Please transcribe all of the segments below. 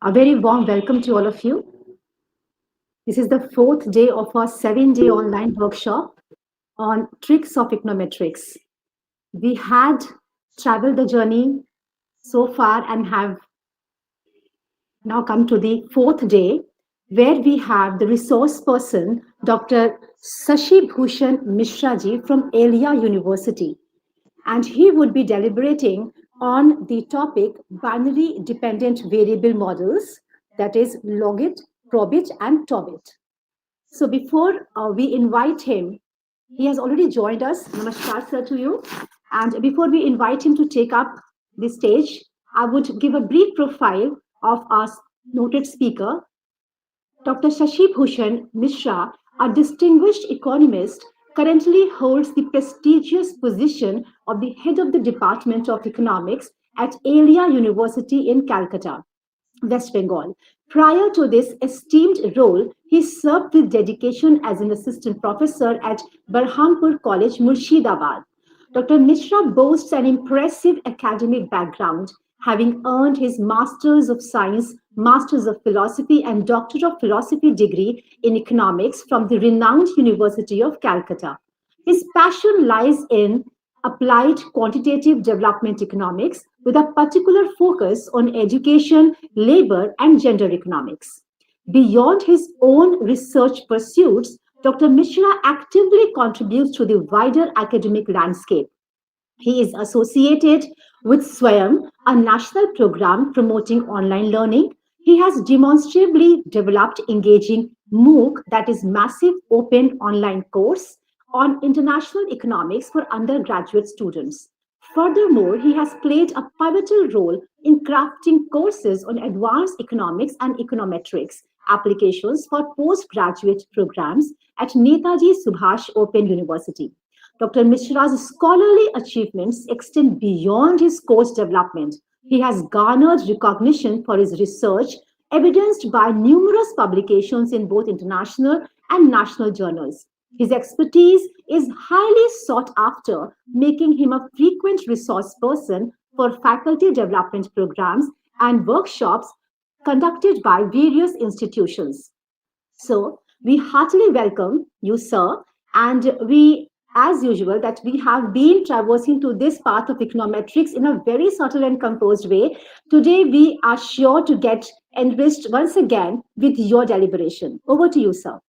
A very warm welcome to all of you. This is the fourth day of our 7-day online workshop on tricks of econometrics. We had traveled the journey so far and have now come to the fourth day, where we have the resource person, Dr. Shashi Bhusan Mishra ji from Aliah University. And he would be deliberating on the topic binary dependent variable models, that is LOGIT, PROBIT, and TOBIT. So before we invite him, he has already joined us. Namaskar, sir, to you. And before we invite him to take up the stage, I would give a brief profile of our noted speaker, Dr. Shashi Bhushan Mishra, a distinguished economist, currently holds the prestigious position of the head of the Department of Economics at Aliah University in Calcutta, West Bengal. Prior to this esteemed role, he served with dedication as an assistant professor at Berhampur College, Murshidabad. Dr. Mishra boasts an impressive academic background, having earned his Masters of Science, Masters of Philosophy, and Doctor of Philosophy degree in economics from the renowned University of Calcutta. His passion lies in applied quantitative development economics with a particular focus on education, labor, and gender economics. Beyond his own research pursuits, Dr. Mishra actively contributes to the wider academic landscape. He is associated with SWAYAM, a national program promoting online learning. He has demonstrably developed engaging MOOC, that is Massive Open Online Course, on international economics for undergraduate students. Furthermore, he has played a pivotal role in crafting courses on advanced economics and econometrics applications for postgraduate programs at Netaji Subhash Open University. Dr. Mishra's scholarly achievements extend beyond his course development. He has garnered recognition for his research, evidenced by numerous publications in both international and national journals. His expertise is highly sought after, making him a frequent resource person for faculty development programs and workshops conducted by various institutions. So, we heartily welcome you, sir, and we, as usual, that we have been traversing to this path of econometrics in a very subtle and composed way. Today, we are sure to get enriched once again with your deliberation. Over to you, sir.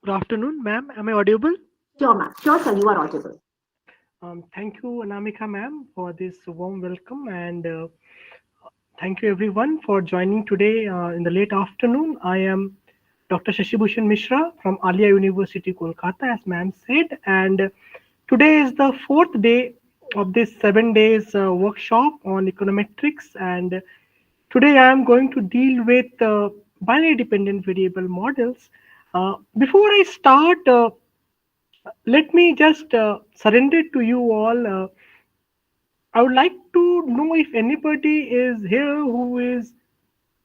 Good afternoon, ma'am. Am I audible? Sure, ma'am. Sure, sir, you are audible. Thank you, Anamika, ma'am, for this warm welcome, and thank you everyone for joining today in the late afternoon. I am Dr. Shashibhushan Mishra from Aliah University, Kolkata, as ma'am said, and today is the fourth day of this 7 days workshop on econometrics, and today I am going to deal with binary dependent variable models. Before I start, let me just surrender to you all. I would like to know if anybody is here who is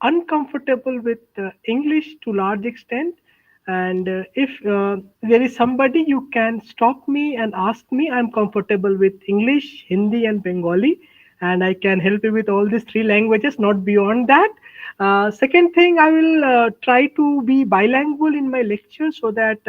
uncomfortable with English to large extent. And if there is somebody, you can stop me and ask me. I'm comfortable with English, Hindi, and Bengali, and I can help you with all these three languages, not beyond that. Second thing, I will try to be bilingual in my lecture so that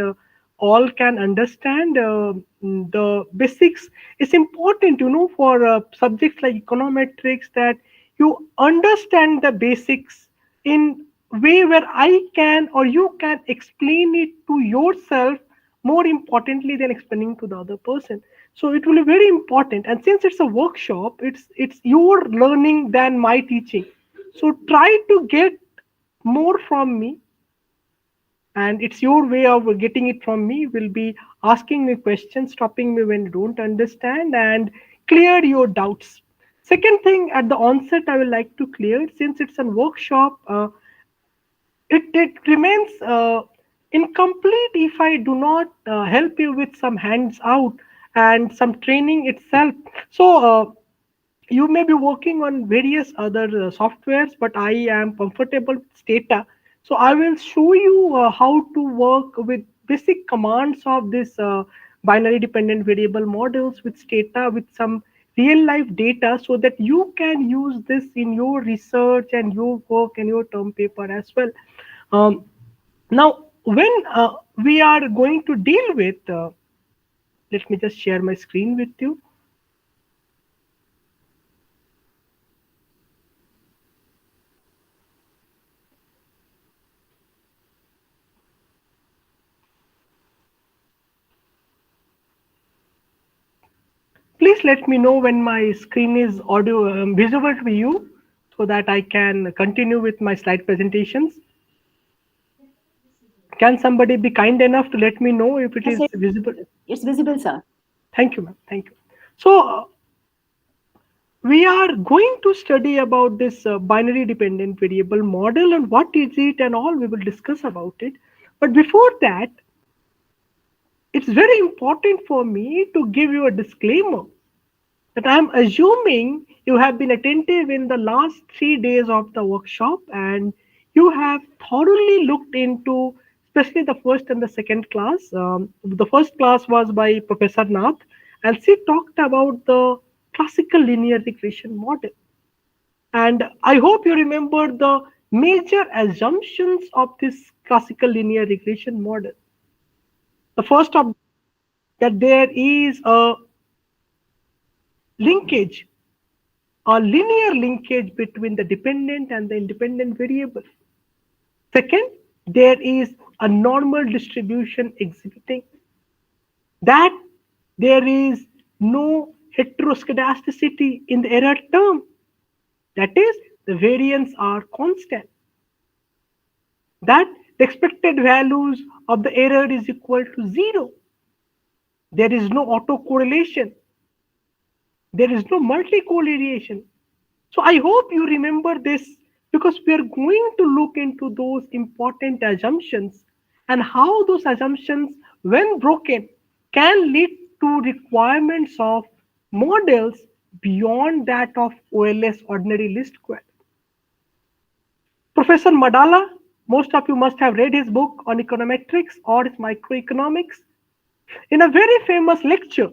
all can understand the basics. It's important, for subjects like econometrics that you understand the basics in way where I can or you can explain it to yourself more importantly than explaining to the other person. So it will be very important. And since it's a workshop, it's your learning than my teaching. So try to get more from me, and it's your way of getting it from me will be asking me questions, stopping me when you don't understand, and clear your doubts. Second thing, at the onset I would like to clear, since it's a workshop, it remains incomplete if I do not help you with some hands out and some training itself. So you may be working on various other softwares, but I am comfortable with Stata. So I will show you how to work with basic commands of this binary dependent variable models with Stata with some real life data so that you can use this in your research and your work and your term paper as well. Um, Now, when we are going to deal with, let me just share my screen with you. Please let me know when my screen is audio visible to you so that I can continue with my slide presentations. Can somebody be kind enough to let me know if it Yes, is visible? it's visible, sir. Thank you, ma'am. Thank you. So we are going to study about this binary dependent variable model and what is it and all. We will discuss about it. But before that, it's very important for me to give you a disclaimer that I'm assuming you have been attentive in the last 3 days of the workshop and you have thoroughly looked into, especially the first and the second class. The first class was by Professor Nath, and she talked about the classical linear regression model. And I hope you remember the major assumptions of this classical linear regression model. The first of that there is a linkage, a linear linkage between the dependent and the independent variable. Second, there is a normal distribution exhibiting that there is no heteroscedasticity in the error term. That is, the variance are constant. That the expected values of the error is equal to 0. There is no autocorrelation. There is no multicollineation. So I hope you remember this because we are going to look into those important assumptions and how those assumptions, when broken, can lead to requirements of models beyond that of OLS ordinary least square. Professor Madala, most of you must have read his book on econometrics or microeconomics. In a very famous lecture,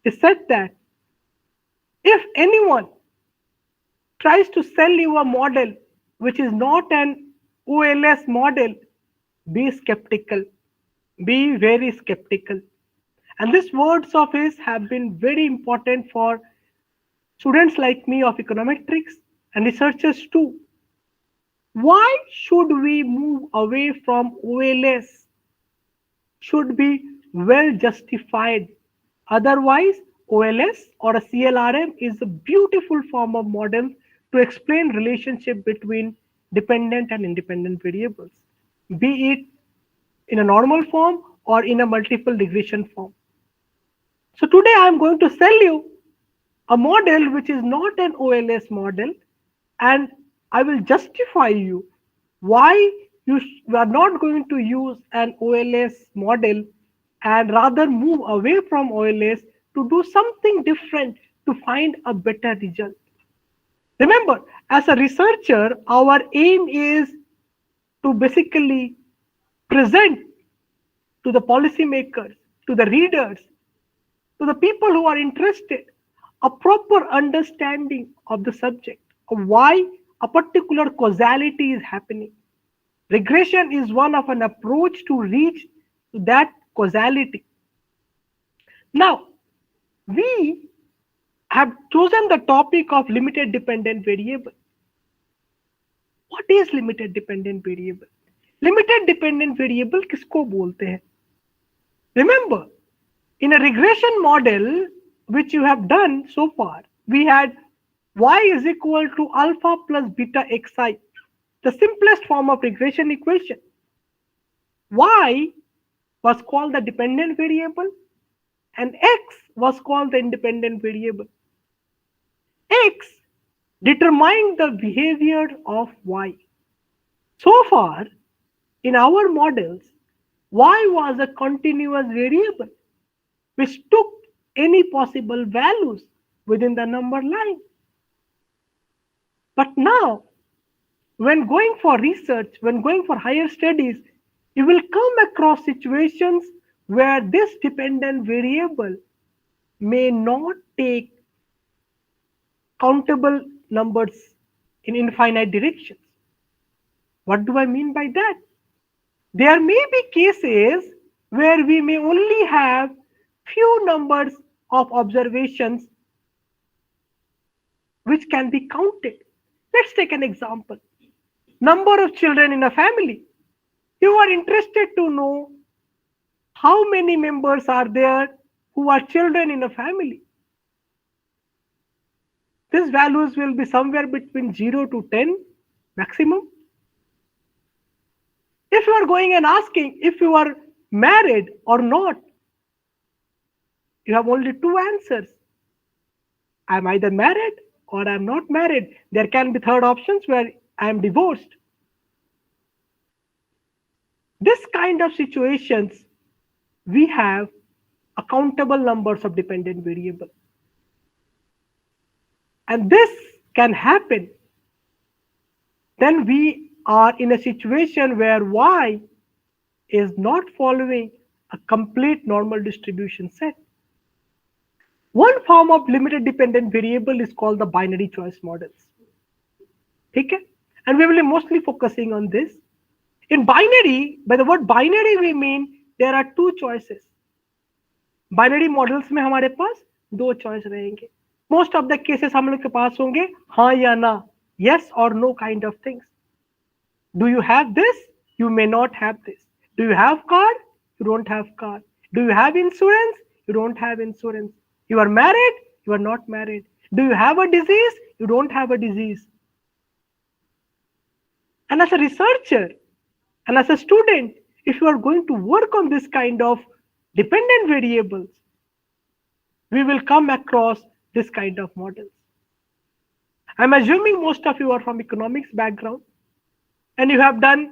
he said that if anyone tries to sell you a model which is not an OLS model, be skeptical. Be very skeptical. And these words of his have been very important for students like me of econometrics and researchers too. Why should we move away from OLS? Should be well justified. Otherwise, OLS or a CLRM is a beautiful form of model to explain relationship between dependent and independent variables, be it in a normal form or in a multiple regression form. So today I am going to sell you a model which is not an OLS model, and I will justify you why you are not going to use an OLS model and rather move away from OLS to do something different to find a better result. Remember, as a researcher, our aim is to basically present to the policymakers, to the readers, to the people who are interested, a proper understanding of the subject, of why a particular causality is happening. Regression is one of an approach to reach that causality. Now, we have chosen the topic of limited dependent variable. What is limited dependent variable? Limited dependent variable किसको बोलते हैं? Remember, in a regression model which you have done so far, we had y is equal to alpha plus beta xi, the simplest form of regression equation. Y was called the dependent variable and x was called the independent variable. X determined the behavior of y. So far, in our models, y was a continuous variable which took any possible values within the number line. But now, when going for research, when going for higher studies, you will come across situations where this dependent variable may not take countable numbers in infinite directions. What do I mean by that? There may be cases where we may only have few numbers of observations which can be counted. Let's take an example. Number of children in a family. You are interested to know how many members are there who are children in a family. These values will be somewhere between 0 to 10 maximum. If you are going and asking if you are married or not, you have only two answers. I'm either married or I'm not married. There can be third options where I'm divorced. This kind of situations, we have accountable numbers of dependent variable. And this can happen. Then we are in a situation where Y is not following a complete normal distribution set. One form of limited dependent variable is called the binary choice models. Okay? And we will be mostly focusing on this. In binary, by the word binary we mean there are two choices. Binary models में हमारे पास दो choice रहेंगे. Most of the cases हम लोग के पास होंगे हाँ या ना, yes or no kind of things. Do you have this? You may not have this. Do you have car? You don't have car. Do you have insurance? You don't have insurance. You are married? You are not married. Do you have a disease? You don't have a disease. And as a researcher and as a student, if you are going to work on this kind of dependent variables, we will come across this kind of models. I'm assuming most of you are from economics background and you have done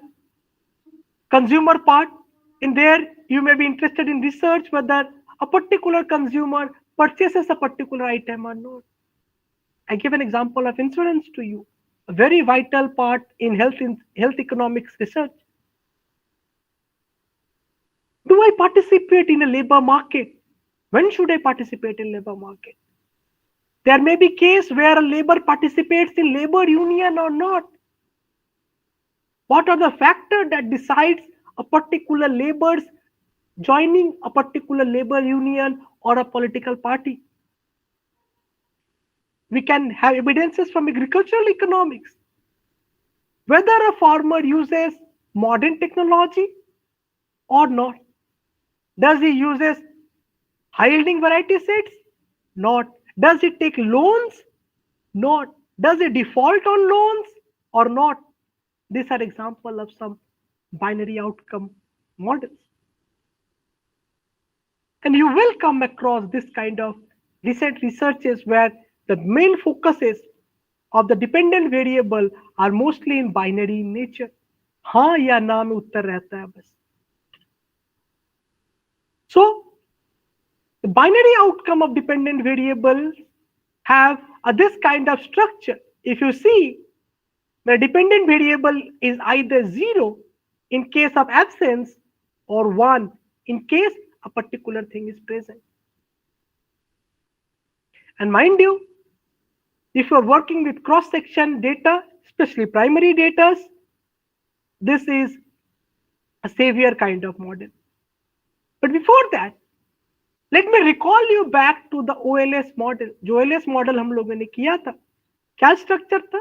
consumer part. In there, you may be interested in research whether a particular consumer purchases a particular item or not. I give an example of insurance to you, a very vital part in health economics research. Do I participate in a labor market? When should I participate in labor market? There may be case where a labor participates in labor union or not. What are the factors that decides a particular labor's joining a particular labor union or a political party? We can have evidences from agricultural economics. Whether a farmer uses modern technology or not. Does he uses high-yielding variety seeds? Not. Does he take loans? Not. Does he default on loans or not? These are examples of some binary outcome models. And you will come across this kind of recent researches where the main focuses of the dependent variable are mostly in binary in nature. हाँ या ना में उत्तर रहता है बस. So, the binary outcome of dependent variables have this kind of structure. If you see, the dependent variable is either 0 in case of absence or 1 in case a particular thing is present. And mind you, if you are working with cross-section data, especially primary data, this is a savior kind of model. But before that, let me recall you back to the OLS model. जो OLS model हम लोगों ने किया था, क्या structure था?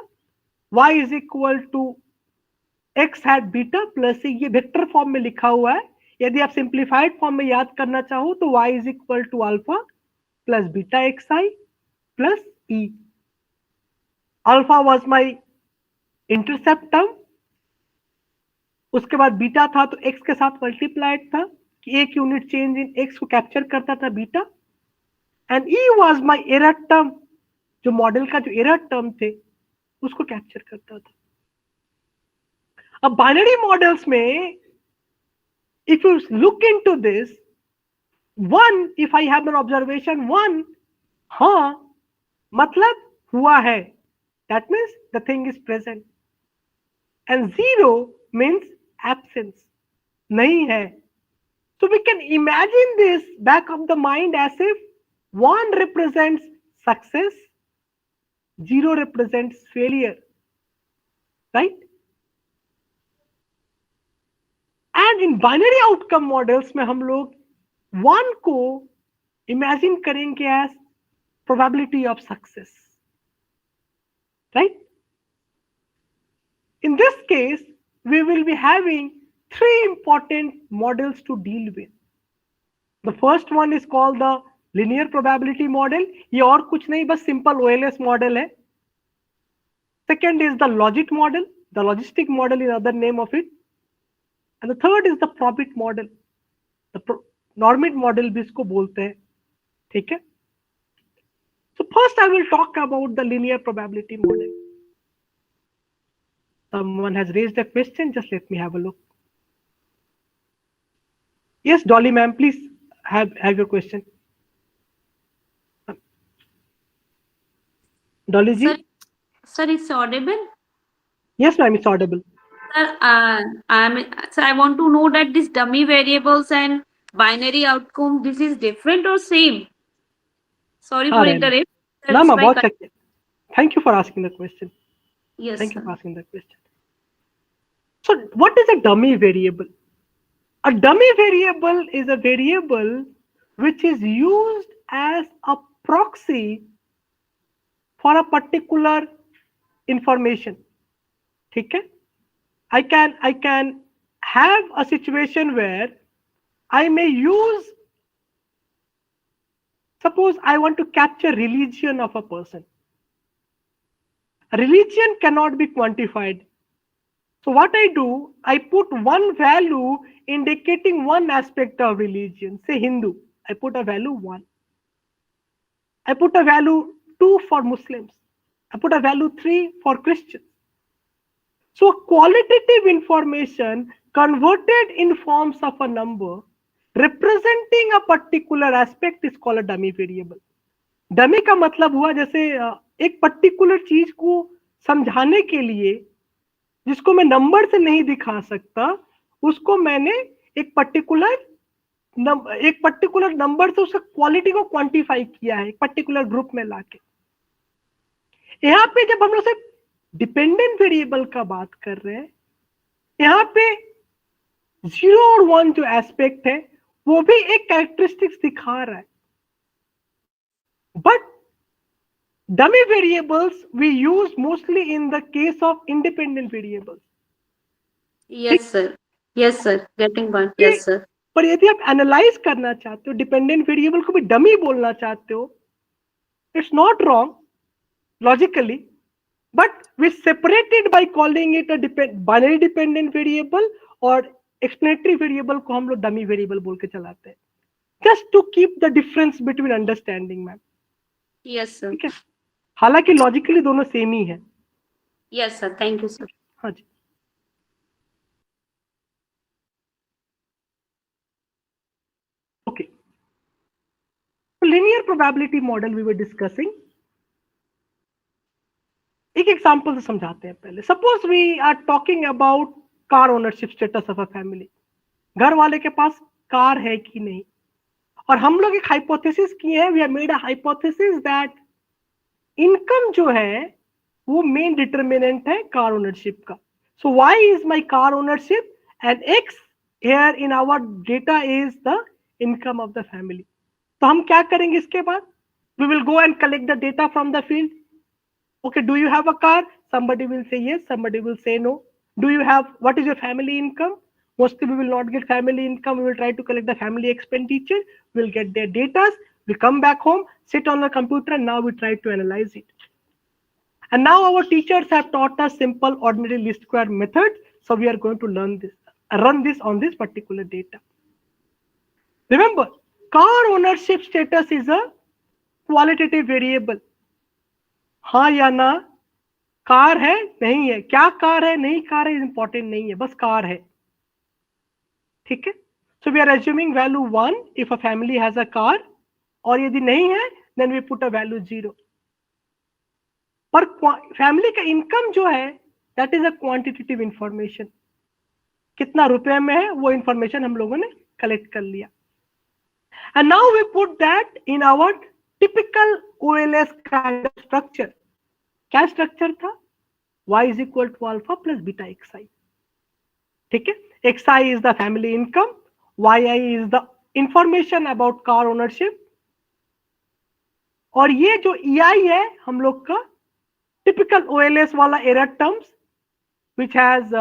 Y is equal to x hat beta plus ये vector form में लिखा हुआ है. यदि आप सिंप्लीफाइड फॉर्म में याद करना चाहो तो y is equal to alpha plus beta xi plus e. Alpha was my intercept term. उसके बाद बीटा था तो x के साथ मल्टीप्लाइड था कि एक यूनिट चेंज इन x को कैप्चर करता था beta. And e was my error term, जो मॉडल का जो एरर टर्म थे उसको कैप्चर करता था. अब बाइनरी मॉडल्स में if you look into this, one if I have an observation 1, हाँ मतलब हुआ है, that means the thing is present. And 0 means absence, नहीं है. So we can imagine this back of the mind as if 1 represents success, 0 represents failure, right? And in binary outcome models में हम लोग 1 को imagine करेंगे as probability of success, right? In this case, we will be having 3 important models to deal with. The first one is called the linear probability model. ये और कुछ नहीं, बस simple OLS model है. Second is the LOGIT model, the logistic model is other name of it. And the third is the PROBIT model. The normit model भी इसको बोलते हैं, ठीक है? So first I will talk about the linear probability model. Someone has raised a question, just let me have a look. Yes, Dolly ma'am, please have your question. Dolly ji? Sir, it's audible? Yes ma'am, it's audible. Sir, I want to know that this dummy variables and binary outcome, this is different or same? Sorry for interrupt. No, ma'am, बहुत अच्छा. Thank you for asking the question. Yes, Thank you sir. for asking the question. So what is a dummy variable? A dummy variable is a variable which is used as a proxy for a particular information. ठीक है? I can have a situation where I may use, suppose I want to capture religion of a person. A religion cannot be quantified. So what I do, I put one value indicating one aspect of religion, say Hindu. I put a value 1. I put a value 2 for Muslims. I put a value 3 for Christians. So qualitative information converted in forms of a number representing a particular aspect is called a dummy variable. Dummy का मतलब हुआ जैसे एक particular चीज को समझाने के लिए जिसको मैं नंबर से नहीं दिखा सकता, उसको मैंने एक पर्टिकुलर नंबर से उसका क्वालिटी को क्वांटिफाई किया है एक पर्टिकुलर ग्रुप में लाके. यहाँ पे जब हम लोग सिर्फ डिपेंडेंट वेरिएबल का बात कर रहे हैं, यहाँ पे 0 और 1 जो एस्पेक्ट है वो भी एक कैरेक्टरिस्टिक्स दिखा रहा है. But dummy variables we use mostly in the case of independent variables. Yes, sir. Yes, sir. Getting point. Yes, sir. पर यदि आप एनालाइज करना चाहते हो, डिपेंडेंट वेरिएबल को भी डमी बोलना चाहते हो, it's not wrong logically, but we separated by calling it a binary dependent variable और एक्सप्लेनेटरी वेरिएबल को हम लोग डमी वेरिएबल बोल के चलाते हैं, just to keep the difference between understanding. Ma'am yes sir. ठीक है, हालांकि लॉजिकली दोनों सेम ही है. Yes sir, thank you sir. हाँ जी. Okay. Linear probability model we were discussing. एक एग्जांपल से समझाते हैं पहले. Suppose we are talking about car ownership status of a family. घर वाले के पास कार है कि नहीं, और हम लोग एक हाइपोथेसिस किए हैं. We have made a hypothesis that income जो है वो मेन डिटरमिनेंट है कार ओनरशिप का. So Y is my car ownership and X here in our data is the income of the family. तो हम क्या करेंगे इसके बाद? We will go and collect the data from the field. Okay, do you have a car? Somebody will say yes, somebody will say no. Do you have, what is your family income? Mostly we will not get family income. We will try to collect the family expenditure. We will get their data. We come back home, sit on the computer, and now we try to analyze it. And now our teachers have taught us simple ordinary least square method. So we are going to learn this, run this on this particular data. Remember, car ownership status is a qualitative variable. हाँ या ना, car है नहीं है, क्या car है नहीं car है इंपॉर्टेंट नहीं है, बस कार है. ठीक है. So we are assuming value 1 if a family has a car, और यदि नहीं है then we put a value 0. पर फैमिली का इनकम जो है that is a quantitative information. कितना रुपए में है वो इंफॉर्मेशन हम लोगों ने कलेक्ट कर लिया. And now we put that in our typical OLS kind of structure. क्या स्ट्रक्चर था? y is equal to alpha plus beta xi. ठीक है, xi is the family income, yi is the information about car ownership, और ये जो ei है हम लोग का टिपिकल OLS वाला error terms which has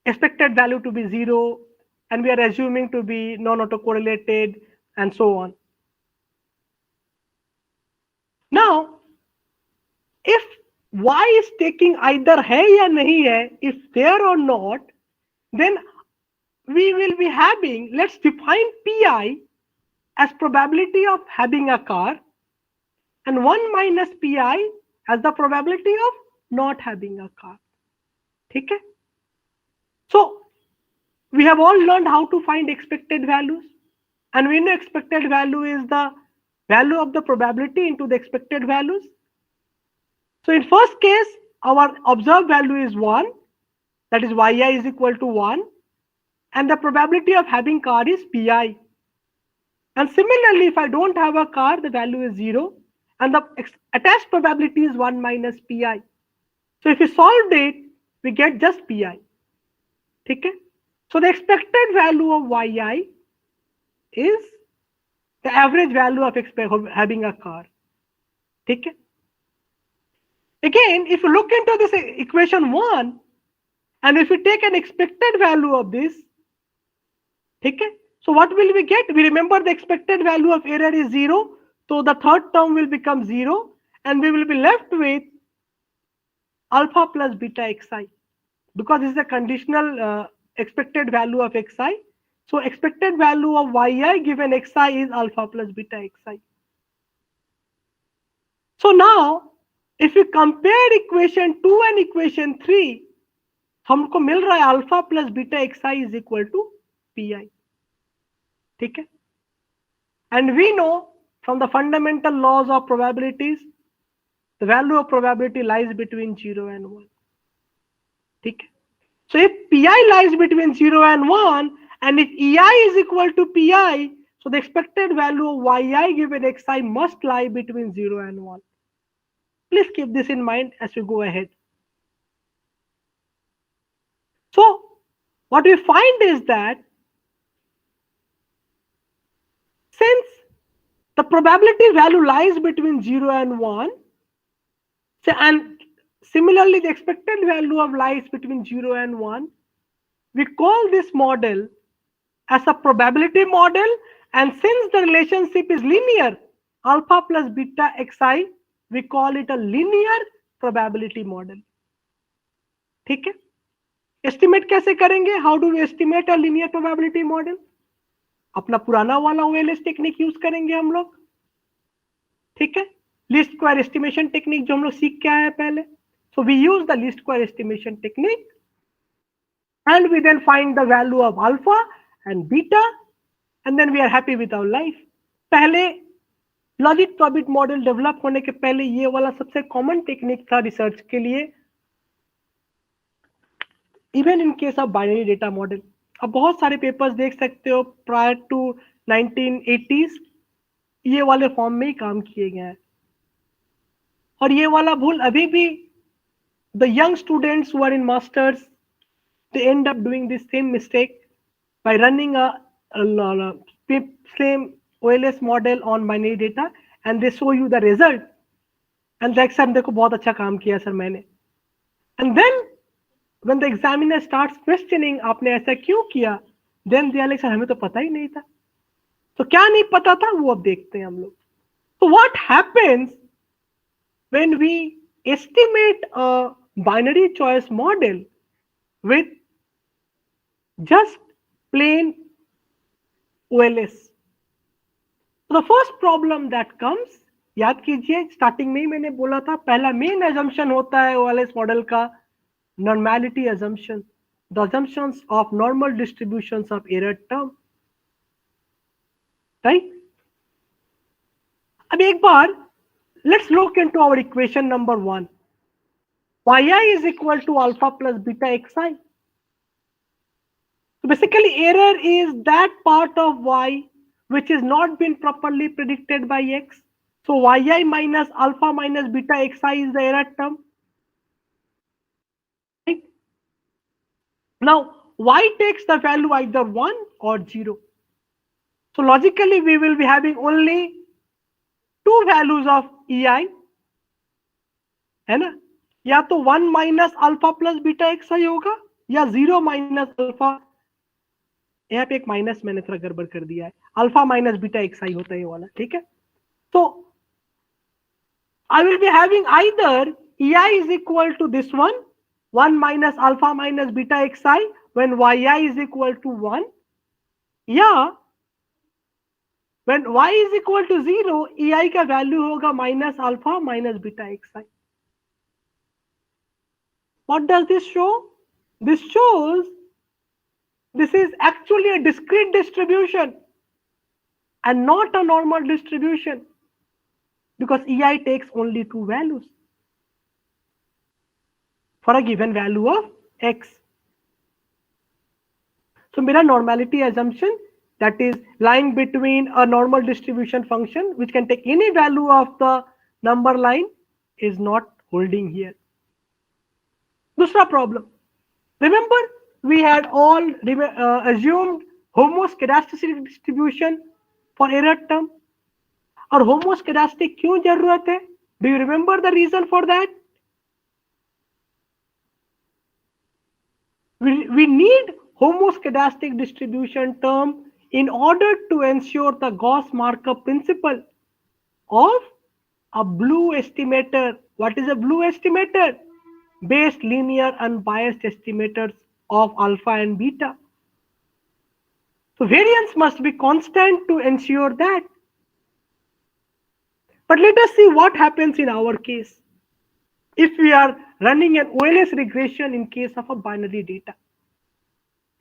expected value to be 0 and we are assuming to be non-autocorrelated and so on. Now, if y is taking either है या नहीं है, if there or not, then we will be having, let's define pi as probability of having a car and 1 minus pi as the probability of not having a car. ठीक है? So we have all learned how to find expected values, and we know expected value is the value of the probability into the expected values. So in first case, our observed value is 1, that is yi is equal to 1, and the probability of having car is pi. And similarly, if I don't have a car, the value is 0, and the attached probability is 1 minus pi. So if we solve it, we get just pi. ठीक है? So the expected value of yi is the average value of having a car. ठीक है? Again, if you look into this equation 1, and if we take an expected value of this, ठीक है? So what will we get? We remember the expected value of error is 0, so the third term will become 0, and we will be left with alpha plus beta xi, because this is a conditional expected value of xi. So expected value of yi given xi is alpha plus beta xi. So now, if we compare equation 2 and equation 3, हमको मिल रहा है alpha plus beta xi is equal to pi. ठीक है? And we know from the fundamental laws of probabilities, the value of probability lies between 0 and 1. ठीक है? So if pi lies between 0 and 1, and if ei is equal to pi, so the expected value of yi given xi must lie between 0 and 1. Please keep this in mind as we go ahead. So what we find is that since the probability value lies between 0 and 1, and similarly the expected value of lies between 0 and 1, we call this model as a probability model, and since the relationship is linear, alpha plus beta xi, we call it a linear probability model. ठीक है? Estimate कैसे करेंगे? How do we estimate a linear probability model? अपना पुराना वाला OLS technique use करेंगे हम लोग. ठीक है? लीस्ट स्क्वायर एस्टिमेशन टेक्निक जो हम लोग सीख के आए हैं पहले. So we use the least square estimation technique, and we then find the value of alpha and beta, and then we are happy with our life. पहले लॉजिट प्रॉबिट मॉडल डेवलप होने के पहले ये वाला सबसे कॉमन टेक्निक था research के लिए, even in case of binary data model. अब बहुत सारे पेपर्स देख सकते हो प्रायर टू 1980s ये वाले फॉर्म में ही काम किए गए हैं, और ये वाला भूल अभी भी the young students who are in masters, they end up doing this same mistake by running a same OLS model on binary data, and they show you the result and like sir देखो बहुत अच्छा काम किया sir मैंने, and then when the examiner starts questioning आपने ऐसा क्यों किया, then they are like sir हमें तो पता ही नहीं था. तो क्या नहीं पता था वो अब देखते हैं हम लोग. So what happens when we estimate a binary choice model with just plain OLS? So the first problem that comes, याद कीजिए स्टार्टिंग में ही मैंने बोला था पहला मेन assumption होता है OLS मॉडल का normality assumption, the assumptions of normal distributions of error term, right? अब एक बार let's look into our equation number 1. yi is equal to alpha plus beta xi. So basically error is that part of y which is not been properly predicted by x. So yi minus alpha minus beta xi is the error term, right? Now y takes the value either 1 or 0. So logically we will be having only two values of ei, है ना? या तो 1 minus alpha plus beta X i होगा या 0 minus alpha, यहाँ पे एक minus मैंने थोड़ा गड़बड़ कर दिया है, अल्फा माइनस बीटा एक्स आई होता है ये वाला, ठीक है? तो I will be having either ei is equal to this one, 1 minus alpha minus beta xi when yi is equal to 1, या when y is equal to 0 ei का value होगा minus alpha minus beta xi. What does this show? This shows this is actually a discrete distribution and not a normal distribution, because ei takes only two values for a given value of x. So मेरा normality assumption, that is lying between a normal distribution function which can take any value of the number line, is not holding here. दूसरा problem, remember we had all assumed homoscedasticity distribution for error term. और homoscedastic क्यों जरूरत है? Do you remember the reason for that? We need homoscedastic distribution term in order to ensure the Gauss markup principle of a blue estimator. What is a blue estimator? Based linear unbiased estimators of alpha and beta. So variance must be constant to ensure that. But let us see what happens in our case if we are running an OLS regression in case of a binary data.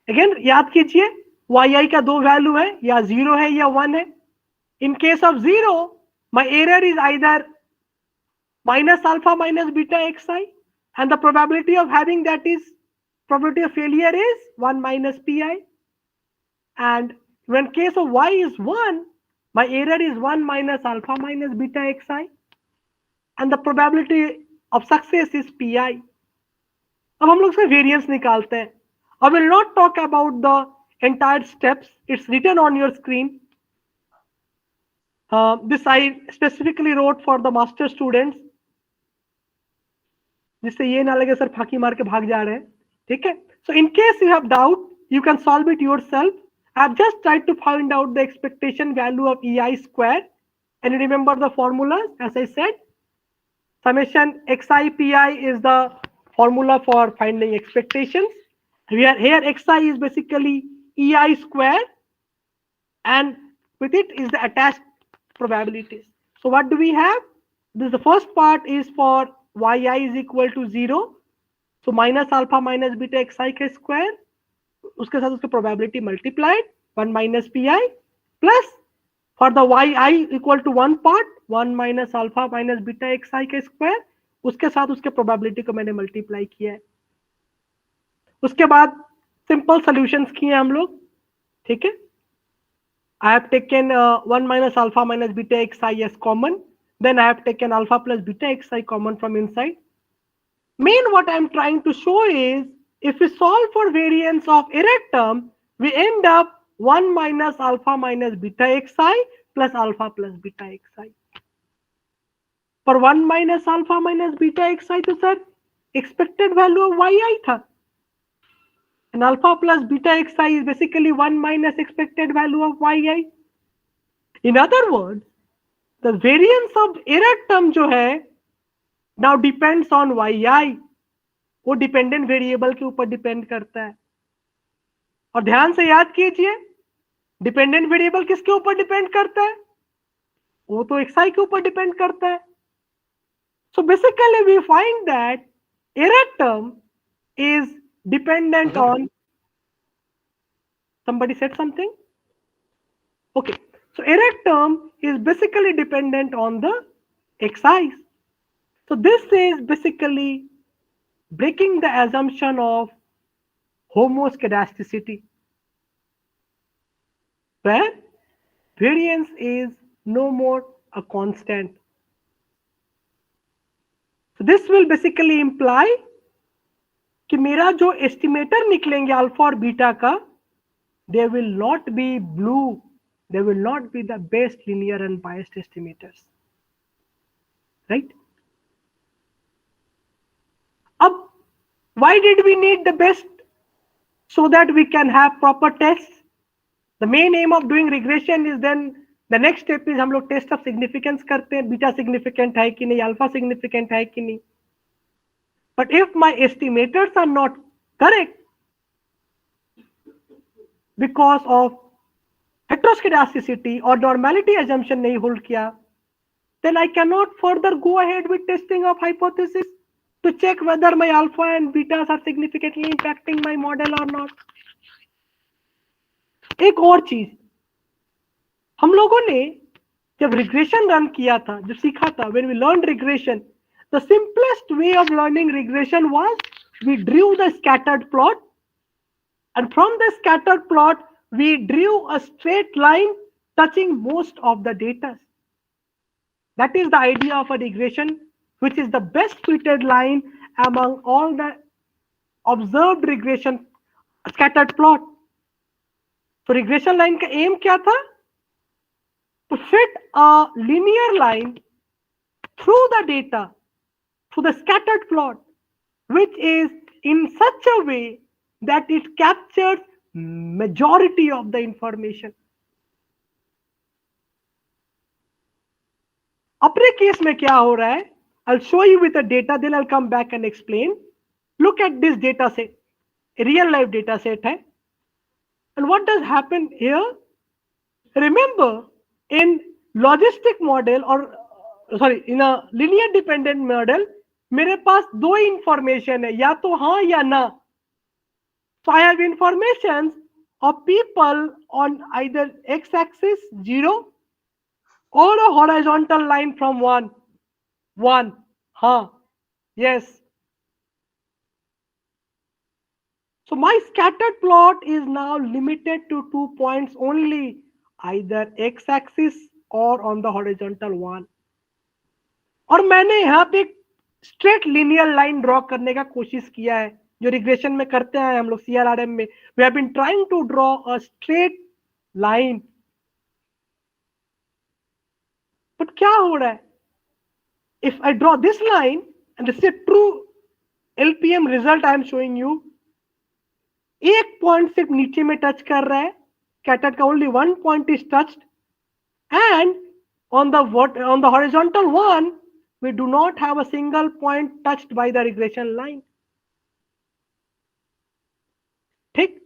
Again, याद कीजिए yi का दो value है, या 0 है या 1 है. In case of 0, my error is either minus alpha minus beta xi, and the probability of having that is, probability of failure is 1 minus pi. And when case of y is 1, my error is 1 minus alpha minus beta xi, and the probability of success is pi. अब हम लोग इसका variance निकालते हैं. I will not talk about the entire steps. It's written on your screen. This I specifically wrote for the master students, जिससे ये ना लगे सर फाकी मार के भाग जा रहे हैं, ठीक है? So in case you have doubt, you can solve it yourself. I've just tried to find out the expectation value of ei square, and you remember the formulas, as I said. Summation xi pi is the formula for finding expectations. Here xi is basically ei square, and with it is the attached probabilities. So what do we have? This, the first part is for yi is equal to 0. So minus alpha minus beta xi का square, उसके साथ उसकी probability multiplied 1 minus pi, plus for the yi equal to 1 part 1 minus alpha minus beta xi का square, उसके साथ उसके probability को मैंने multiply किया है. उसके बाद simple solutions किए हम लोग, ठीक है? I have taken 1 minus alpha minus beta xi as common, then I have taken alpha plus beta xi common from inside. Main what I am trying to show is, if we solve for variance of error term, we end up 1 minus alpha minus beta xi plus alpha plus beta xi. For 1 minus alpha minus beta xi तो sir expected value of yi था, and alpha plus beta xi is basically 1 minus expected value of yi. In other words, the variance of error term जो है now depends on yi, वो dependent variable के ऊपर depend करता है. और ध्यान से याद कीजिए, डिपेंडेंट वेरिएबल किसके ऊपर डिपेंड करता है? वो तो xi के ऊपर डिपेंड करता है. So basically we find that error term is dependent on, somebody said something? Okay, so error term is basically dependent on the xi's. So this is basically breaking the assumption of homoscedasticity, where variance is no more a constant. So this will basically imply कि मेरा जो estimator निकलेंगे alpha और beta का, they will not be blue, they will not be the best linear unbiased estimators, right? Ab, why did we need the best? So that we can have proper tests. The main aim of doing regression is then the next step is हम लोग test of significance करते हैं, beta significant है कि नहीं, alpha significant है कि नहीं. But if my estimators are not correct because of heteroscedasticity or normality assumption नहीं hold किया, then I cannot further go ahead with testing of hypothesis to check whether my alpha and betas are significantly impacting my model or not. एक और चीज, हम लोगों ने जब regression run किया था, जब सीखा था, when we learned regression, the simplest way of learning regression was we drew the scattered plot, and from the scattered plot we drew a straight line touching most of the data. That is the idea of a regression, which is the best fitted line among all the observed regression scattered plot. So regression line का aim क्या था? To fit a linear line through the data, through the scattered plot, which is in such a way that it captures majority of the information. अपने case में क्या हो रहा है? I'll show you with the data, then I'll come back and explain. Look at this data set, a real life data set है. And what does happen here? Remember, in logistic model or sorry, in a linear dependent model, मेरे पास दो information है, या तो हाँ या ना. So I have information of people on either x-axis 0 or a horizontal line from 1, हाँ, yes. So my scattered plot is now limited to 2 points only, either x-axis or on the horizontal one. और मैंने यहाँ पे straight linear line draw करने का कोशिश किया है, जो रिग्रेशन में करते हैं हम लोग CRRM में. We have been trying to draw a straight line. But क्या हो रहा है? If I draw this line, and this is a true LPM result I am showing you, एक पॉइंट सिर्फ नीचे में टच कर रहा है, scattered का only one point is touched, and on the horizontal one we do not have a single point touched by the regression line. ठीक.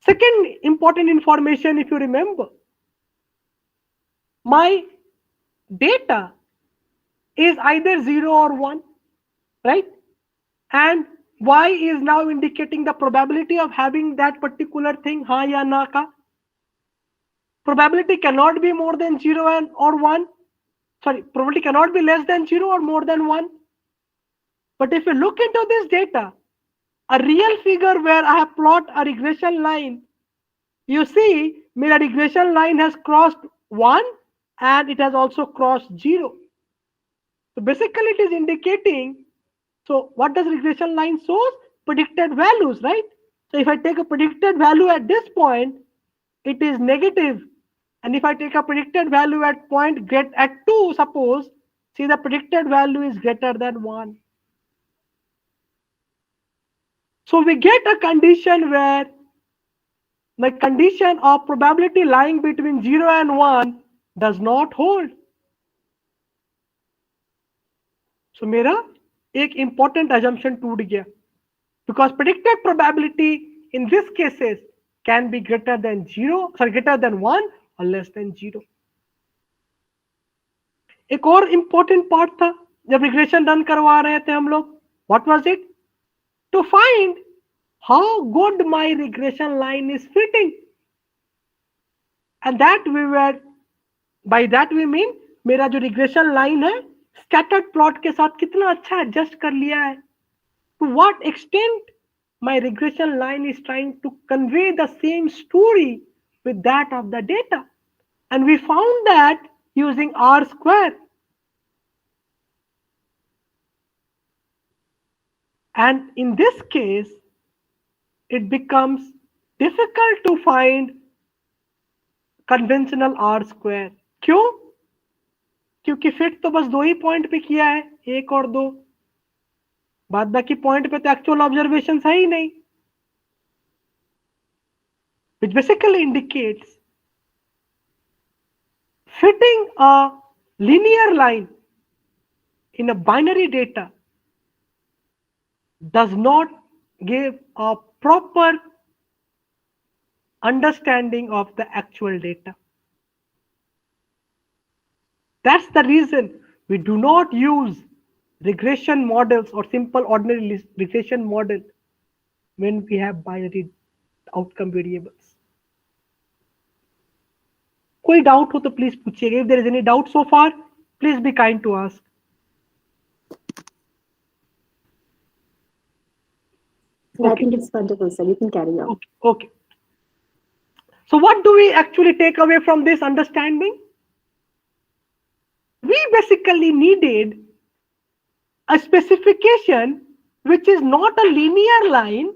Second important information, if you remember, my data is either 0 or 1, right? And y is now indicating the probability of having that particular thing, हाँ या ना का. Probability cannot be more than 0 and or 1. Sorry, probability cannot be less than 0 or more than 1. But if you look into this data, a real figure where I have plot a regression line, you see my regression line has crossed 1 and it has also crossed 0. So basically it is indicating, so what does regression line shows? Predicted values, right? So if I take a predicted value at this point, it is negative. And if I take a predicted value at point at 2, suppose, see the predicted value is greater than 1. So we get a condition where the condition of probability lying between 0 and 1 does not hold. So मेरा एक important assumption टूट गया, because predicted probability in this cases can be greater than 1 or less than 0. एक और important part था जब regression run करवा रहे थे हम लोग. What was it? To find how good my regression line is fitting. And that by that we mean मेरा जो regression line है scattered plot के साथ कितना अच्छा adjust कर लिया है. To what extent my regression line is trying to convey the same story with that of the data. And we found that using R square. And in this case, it becomes difficult to find conventional R square. क्यों? क्योंकि fit तो बस 2 ही point पे किया है, 1 और 2, बाद बाकी पॉइंट पे तो एक्चुअल ऑब्जर्वेशन है ही नहीं, which basically indicates fitting a linear line in a binary data does not give a proper understanding of the actual data. That's the reason we do not use regression models or simple ordinary regression model when we have binary outcome variables. कोई doubt हो तो please पूछिएगा. If there is any doubt so far, please be kind to ask. So I think it's wonderful, sir. You can carry on. Okay. So what do we actually take away from this understanding? We basically needed a specification which is not a linear line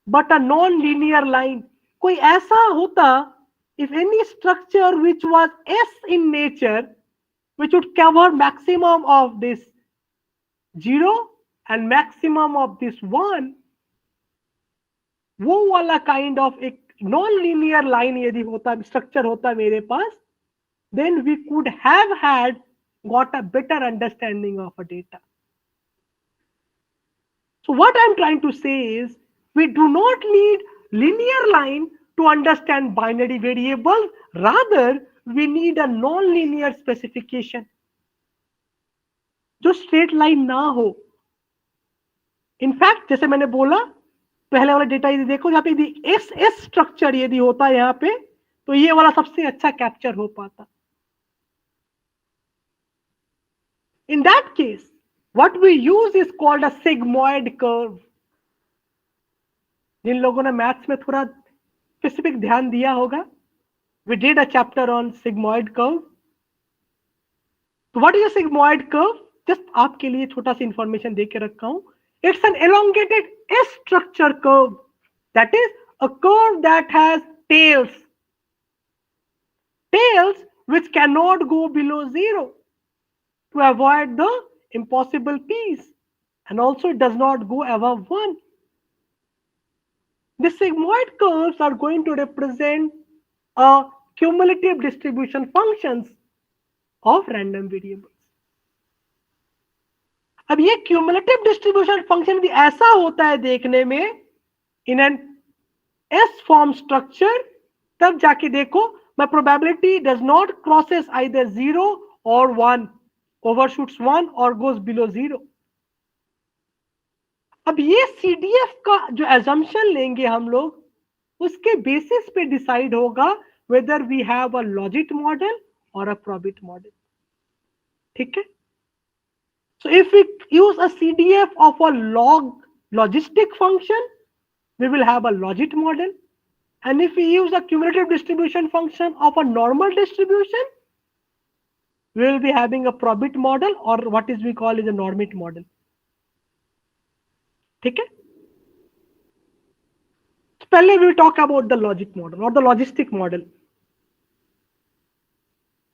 but a non-linear line. कोई ऐसा होता, if any structure which was S in nature, which would cover maximum of this 0 and maximum of this 1, वो वाला kind of एक non-linear line यदि होता, structure होता मेरे पास, then we could have had got a better understanding of a data. So what I'm trying to say is, we do not need linear line to understand binary variables, rather we need a non-linear specification जो straight line ना हो. In fact, जैसे मैंने बोला, पहले वाला data यदि देखो, यहाँ पे यदि SS स्ट्रक्चर यदि होता यहाँ पे, तो ये वाला सबसे अच्छा कैप्चर हो पाता. In that case, what we use is called a sigmoid curve. जिन लोगों ने मैथ्स में थोड़ा स्पेसिफिक ध्यान दिया होगा, we did a chapter on sigmoid curve. So what is a sigmoid curve? Just आपके लिए छोटा सा इंफॉर्मेशन दे के रखा हूं. It's an elongated S structure curve. That is a curve that has tails. Tails which cannot go below 0 to avoid the impossible piece. And also it does not go above 1. The sigmoid curves are going to represent a cumulative distribution functions of random variables. अब ये cumulative distribution function भी ऐसा होता है देखने में in an S form structure, तब जाके देखो my probability does not crosses either 0 or 1, overshoots 1 or goes below 0. अब ये CDF का जो assumption लेंगे हम लोग, उसके basis पे decide होगा whether we have a logit model or a probit model. ठीक है? So if we use a CDF of a logistic function, we will have a logit model. And if we use a cumulative distribution function of a normal distribution, we will be having a probit model, or what is we call is a normit model. ठीक है? So पहले we will talk about the logic model or the logistic model.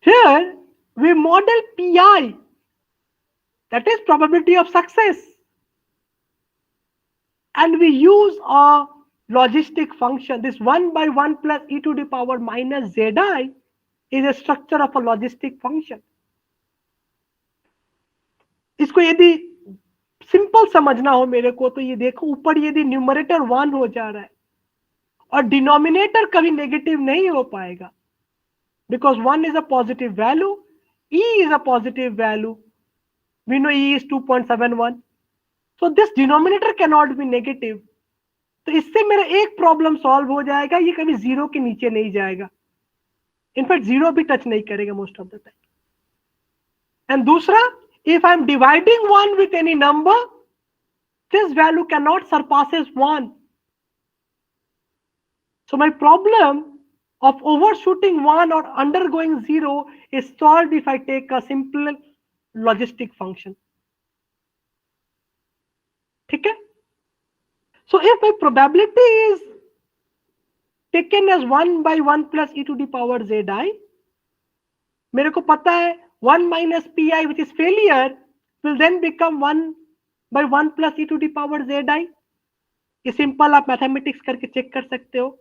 Here we model PI, that is probability of success, and we use a logistic function. This 1 by 1 plus e to the power minus zi is a structure of a logistic function. इसको यदि simple समझना हो मेरे को, तो ये देखो ऊपर यदि न्यूमरेटर 1 हो जा रहा है और डिनोमिनेटर कभी नेगेटिव नहीं हो पाएगा, because 1 is a positive value, e is a positive value. We know e is 2.71. So this denominator cannot be negative. तो इससे मेरा एक प्रॉब्लम सॉल्व हो जाएगा, ये कभी 0 के नीचे नहीं जाएगा. इनफैक्ट 0 भी टच नहीं करेगा most of the time. And दूसरा, if I'm dividing 1 with any number, this value cannot surpasses 1. So my problem of overshooting 1 or undergoing 0 is solved if I take a simple logistic function. Okay? So if my probability is taken as 1 by 1 plus e to the power zi, मेरे को पता है 1 minus pi which is failure will then become 1 by 1 plus e to the power zi. ये simple आप mathematics करके check कर सकते हो.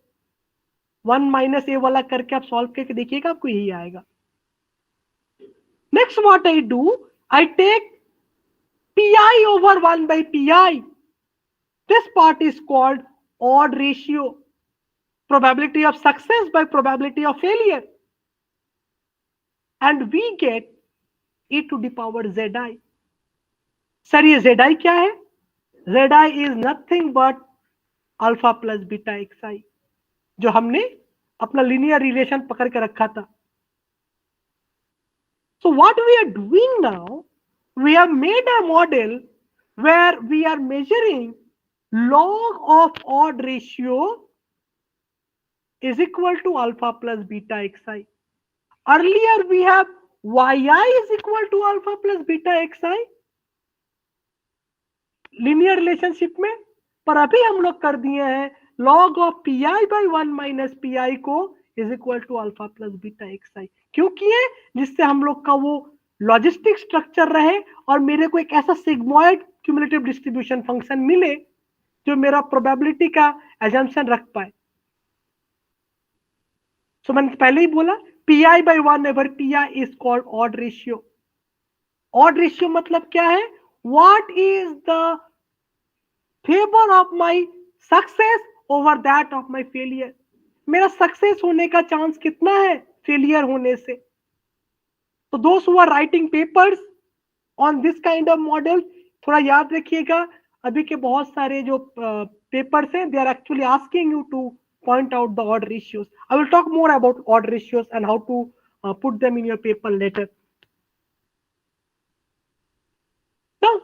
1 minus a वाला करके आप सॉल्व करके देखिएगा, आपको यही आएगा. Next what I do, I take pi over 1 by pi. This part is called odd ratio. Probability of success by probability of failure. And we get e to the power zi. Sir, ये zi क्या है? Zi is nothing but alpha plus beta xi, जो हमने अपना linear relation पकड़ के रखा था. So what we are doing now, we have made a model where we are measuring log of odd ratio is equal to alpha plus beta xi. Earlier we have yi is equal to alpha plus beta xi linear relationship में, पर अभी हम लोग कर दिए हैं log of pi by 1 minus pi को is equal to alpha plus beta xi. क्यों किए? जिससे हम लोग का वो लॉजिस्टिक स्ट्रक्चर रहे और मेरे को एक ऐसा सिग्मॉइड क्यूमुलेटिव डिस्ट्रीब्यूशन फंक्शन मिले जो मेरा प्रोबेबिलिटी का एजम्पशन रख पाए. सो मैंने पहले ही बोला pi by 1 over pi is called odd ratio. Odd ratio मतलब क्या है? What is the favor of my success over that of my failure? मेरा सक्सेस होने का चांस कितना है फेलियर होने से? तो those who are writing papers on this kind of model, थोड़ा याद रखिएगा, अभी के बहुत सारे जो पेपर्स हैं, they are actually asking you to point out the odd ratios. I will talk more about odd ratios and how to put them in your paper later. Now,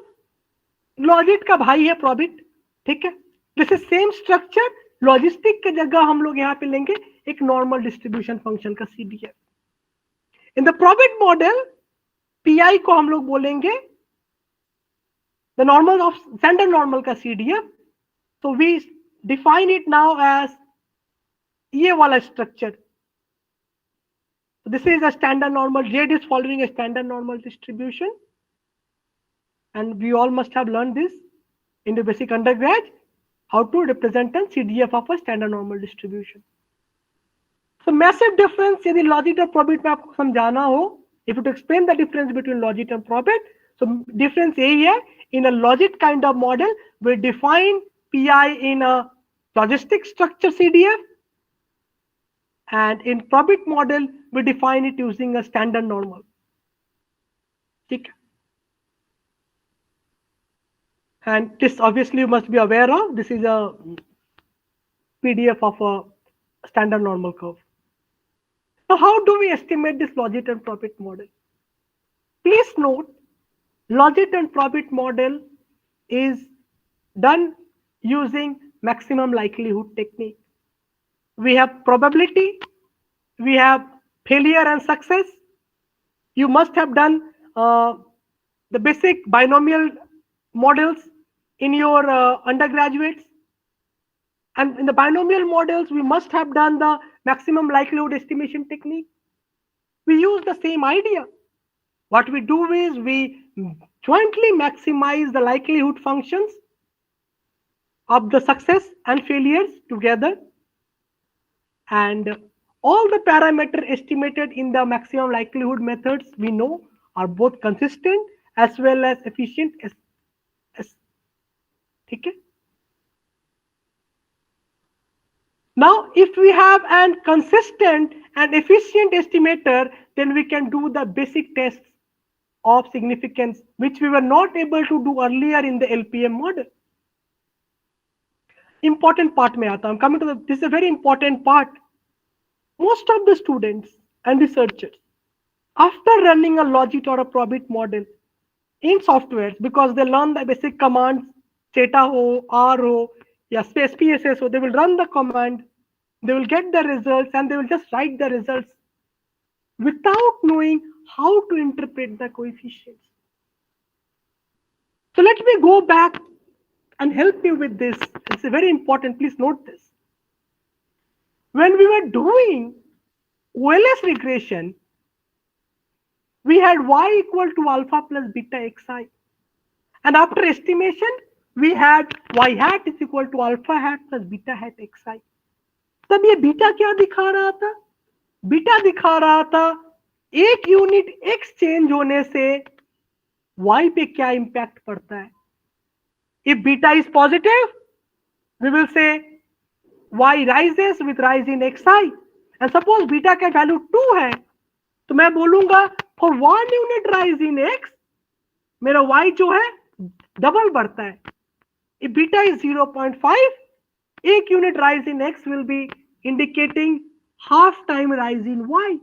लॉजिट का भाई है प्रॉबिट, ठीक है. This is same structure, logistic की जगह हम लोग यहाँ पे लेंगे एक नॉर्मल डिस्ट्रीब्यूशन फंक्शन का CDF. In the probit model pi को हम लोग बोलेंगे the normal of standard normal का सीडीएफ. तो we define it now as ये वाला structure. This is a standard normal, Z is following a standard normal distribution. And we all must have learned this in the basic undergrad, how to represent a CDF of a standard normal distribution. So massive difference यदि logit और probit में आपको समझाना हो, if you to explain the difference between logit and probit, so difference यही है, in a logit kind of model, we define PI in a logistic structure CDF, and in probit model, we define it using a standard normal. ठीक है. And this obviously you must be aware of, this is a PDF of a standard normal curve. Now how do we estimate this logit and probit model? Please note, logit and probit model is done using maximum likelihood technique. We have probability, we have failure and success. You must have done the basic binomial models in your undergraduates, and in the binomial models we must have done the maximum likelihood estimation technique. We use the same idea. What we do is we jointly maximize the likelihood functions of the success and failures together, and all the parameters estimated in the maximum likelihood methods we know are both consistent as well as efficient as ठीक है. Now, if we have a consistent and efficient estimator, then we can do the basic tests of significance, which we were not able to do earlier in the LPM model. Important part में आता हूं. Coming to this is a very important part. Most of the students and researchers, after running a logit or a probit model in softwares, because they learn the basic commands, theta ho, r ho, या SPSS ho, they will run the command They will get the results and they will just write the results without knowing how to interpret the coefficients. So let me go back and help you with this. It's very important. Please note this. When we were doing OLS regression, we had y equal to alpha plus beta xi. And after estimation, we had y hat is equal to alpha hat plus beta hat xi. तब ये beta क्या दिखा रहा था? Beta दिखा रहा था एक यूनिट x चेंज होने से y पे क्या इम्पैक्ट पड़ता है. If beta is positive, we will say y rises with rise in xi. And suppose beta का वैल्यू 2 है, तो मैं बोलूंगा for 1 unit rise in x, मेरा y जो है डबल बढ़ता है. If beta is 0.5, एक unit rise in x will be indicating half time rise in y.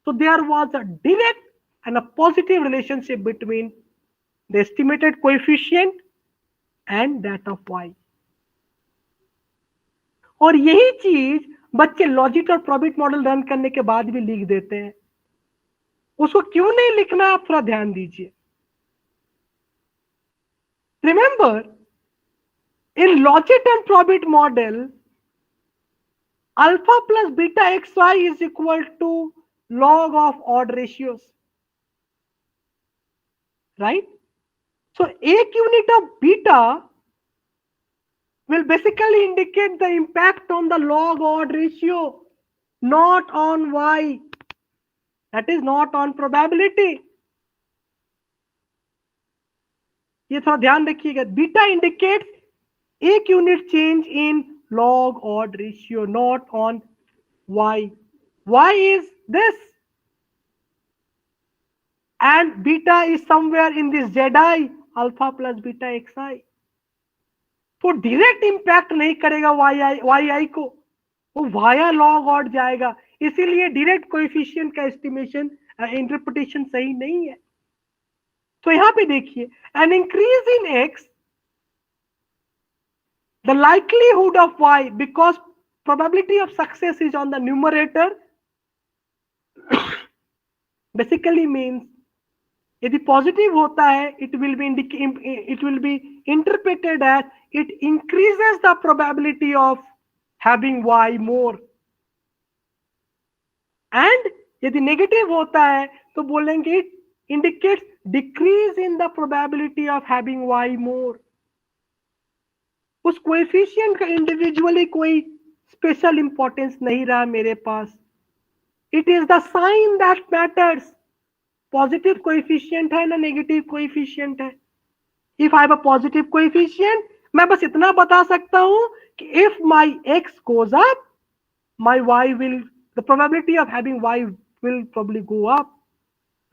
So there was a direct and a positive relationship between the estimated coefficient and that of y. और यही चीज बच्चे लॉजिट और Probit model run करने के बाद भी लिख देते हैं. उसको क्यों नहीं लिखना, आप थोड़ा ध्यान दीजिए. Remember, in logit and probit model, alpha plus beta xy is equal to log of odd ratios, right? So एक unit of beta will basically indicate the impact on the log odd ratio, not on y. That is not on probability. ये थोड़ा ध्यान रखिएगा. Beta indicates एक unit change in log odd ratio, not on y. Y is this, and beta is somewhere in this zi, alpha plus beta xi. तो direct impact नहीं करेगा yi को, वो वाया log odd जाएगा. इसीलिए direct coefficient का estimation interpretation सही नहीं है. तो यहां पे देखिए, an increase in x, the likelihood of y, because probability of success is on the numerator, basically means यदि पॉजिटिव होता है, it will be interpreted as it increases the probability of having y more. And यदि negative होता है तो बोलेंगे it indicates decrease in the probability of having y more. उस coefficient का इंडिविजुअली कोई स्पेशल इंपॉर्टेंस नहीं रहा मेरे पास. It is the sign that matters. Positive coefficient है ना नेगेटिव कोएफिशिएंट है. If I have a positive coefficient, मैं बस इतना बता सकता हूं कि if my x goes up, my y will, the probability of having y will probably go up,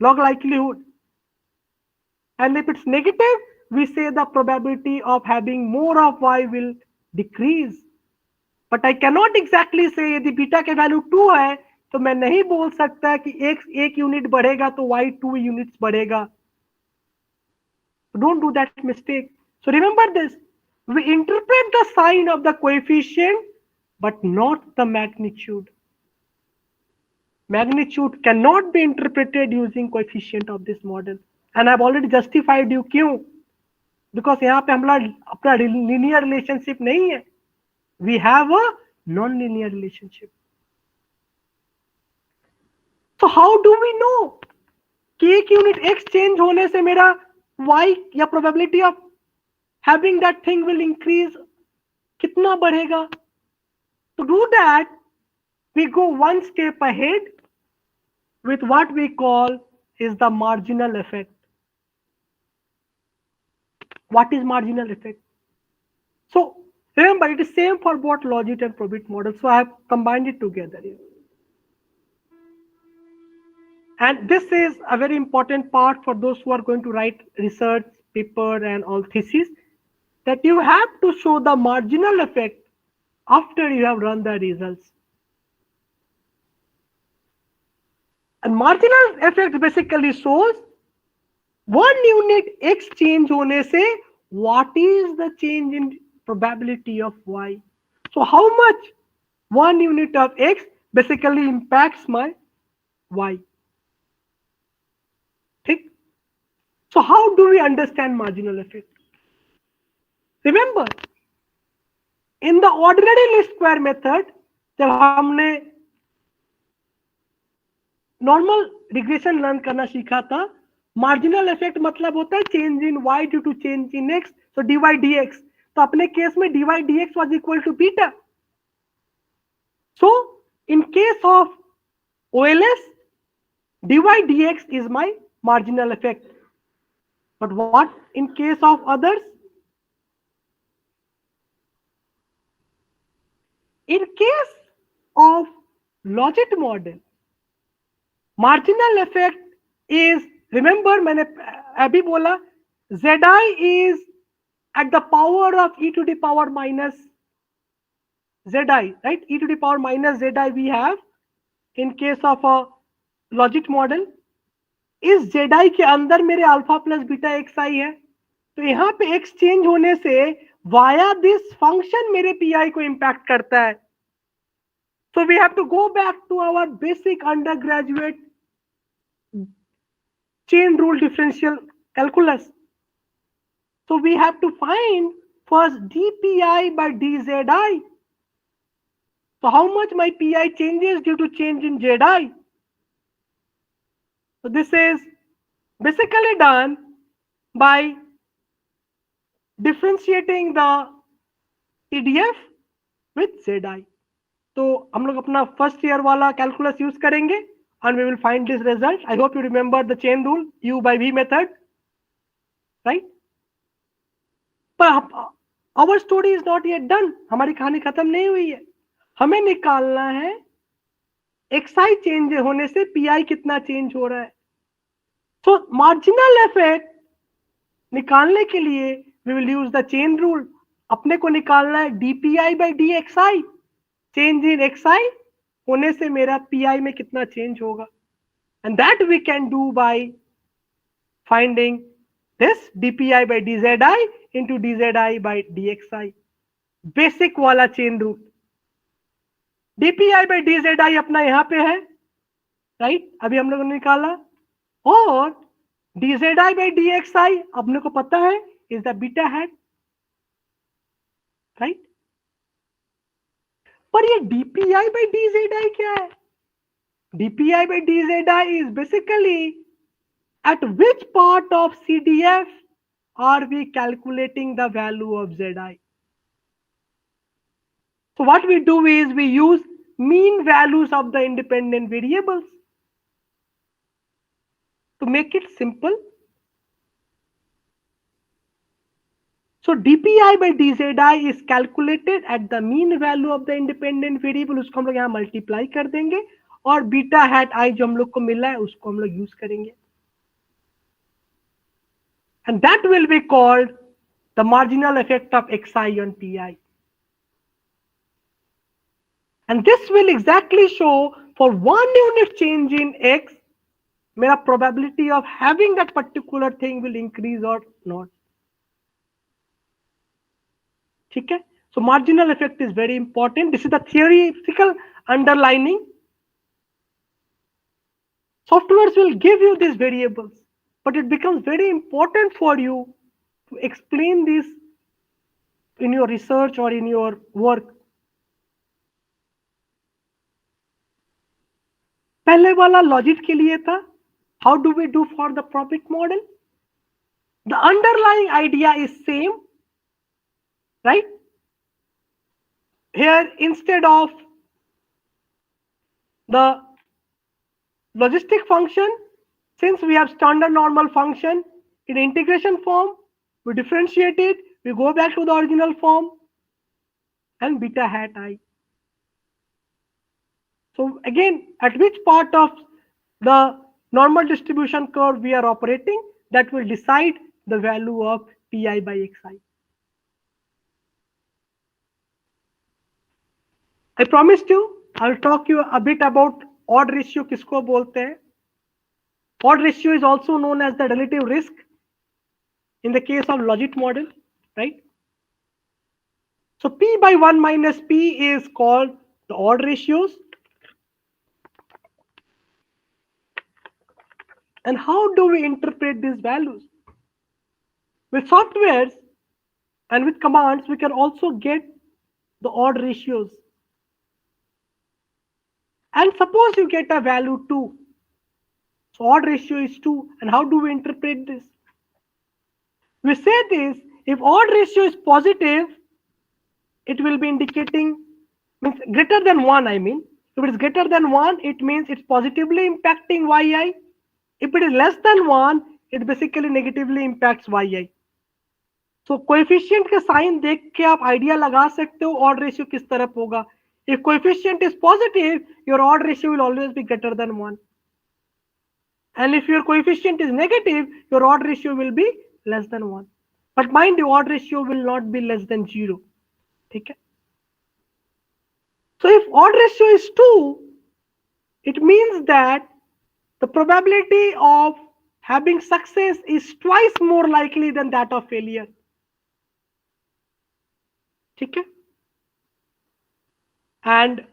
log likelihood. And if it's negative, we say the probability of having more of y will decrease. But I cannot exactly say यदि beta के value 2 है तो मैं नहीं बोल सकता कि x 1 unit बढ़ेगा तो y 2 यूनिट्स बढ़ेगा. Don't do that mistake. So remember this, we interpret the sign of the coefficient but not the magnitude. Magnitude cannot be interpreted using coefficient of this model. And I've already justified you क्यों, because यहाँ पे हमारा अपना linear relationship नहीं है. We have a non-linear relationship. So how do we know कि एक unit x change होने से मेरा y या probability of having that thing will increase कितना बढ़ेगा? To do that, we go one step ahead with what we call is the marginal effect. What is marginal effect? So remember, it is same for both logit and probit models. So I have combined it together here. And this is a very important part for those who are going to write research paper and all thesis, that you have to show the marginal effect after you have run the results. And marginal effect basically shows 1 unit x change होने से what is the change in probability of y. So how much 1 unit of X basically impacts my Y. ठीक? So how do we understand marginal effect? Remember, in the ordinary least square method, जब हमने normal regression learn करना सीखा था, marginal effect मतलब होता है change in y due to change in x, तो dy dx. तो अपने केस में dy dx was equal to beta. So in case of OLS, dy dx is my marginal effect. But what in case of others? In case of LOGIT model, marginal effect is, remember मैंने अभी बोला, zi is at the power of e to the power minus zi, right? E to the power minus zi we have in case of a LOGIT model. इस zi के अंदर मेरे alpha plus beta xi है, तो यहाँ पे x change होने से वाया दिस फंक्शन मेरे pi को इम्पैक्ट करता है. So we have to go back to our basic undergraduate chain rule differential calculus. So we have to find first dpi by dzi. So how much my pi changes due to change in zi? So this is basically done by differentiating the TDF with zi. तो हम लोग अपना first year वाला calculus use करेंगे and we will find this result. I hope you remember the chain rule, U by V method, right? But our story is not yet done. हमारी कहानी खत्म नहीं हुई है. हमें निकालना है xi चेंज होने से pi कितना चेंज हो रहा है. So marginal effect निकालने के लिए we will use the chain rule. अपने को निकालना है dpi by dxi. Change in xi होने से मेरा pi में कितना चेंज होगा, and that we can do by finding this dpi by dzi into dzi by dxi. Basic वाला chain rule. dpi by dzi अपना यहाँ पे है, राइट? अभी हम लोगों ने निकाला, और dzi by dxi अपने को पता है is the beta hat, right? पर ये dpi by dzi क्या है? dpi by dzi is basically at which part of CDF are we calculating the value of zi. So what we do is we use mean values of the independent variables. To make it simple, so dpi by dzi is calculated at the mean value of the independent variable. उसको हम लोग यहाँ multiply कर देंगे, और beta hat i जो हम लोग को मिला है उसको हम लोग यूज करेंगे, and that will be called the marginal effect of xi on pi. And this will exactly show for 1 unit change in x, मेरा probability of having that particular thing will increase or not. ठीक है? So marginal effect is very important. This is the theoretical underlining. Softwares will give you these variables, but it becomes very important for you to explain this in your research or in your work. पहले वाला लॉजिट के लिए था. How do we do for the PROBIT model? The underlying idea is same, right? Here, instead of the logistic function, since we have standard normal function in integration form, we differentiate it, we go back to the original form, and beta hat I. So again, at which part of the normal distribution curve we are operating, that will decide the value of pi by xi. I promised you I'll talk you a bit about odd ratio किसको बोलते हैं. Odd ratio is also known as the relative risk in the case of logit model, right? So p by 1 minus p is called the odd ratios. And how do we interpret these values? With softwares and with commands, we can also get the odd ratios. And suppose you get a value 2. So odd ratio is 2. And how do we interpret this? We say this, if odd ratio is positive, it will be indicating, means greater than 1, I mean. If it is greater than 1, it means it's positively impacting yi. If it is less than 1, it basically negatively impacts yi. So coefficient के sign देख के आप idea लगा सकते हो odd ratio किस तरफ होगा. If coefficient is positive, your odd ratio will always be greater than 1. And if your coefficient is negative, your odd ratio will be less than 1. But mind you, odd ratio will not be less than 0. Okay? So if odd ratio is 2, it means that the probability of having success is twice more likely than that of failure. Okay? And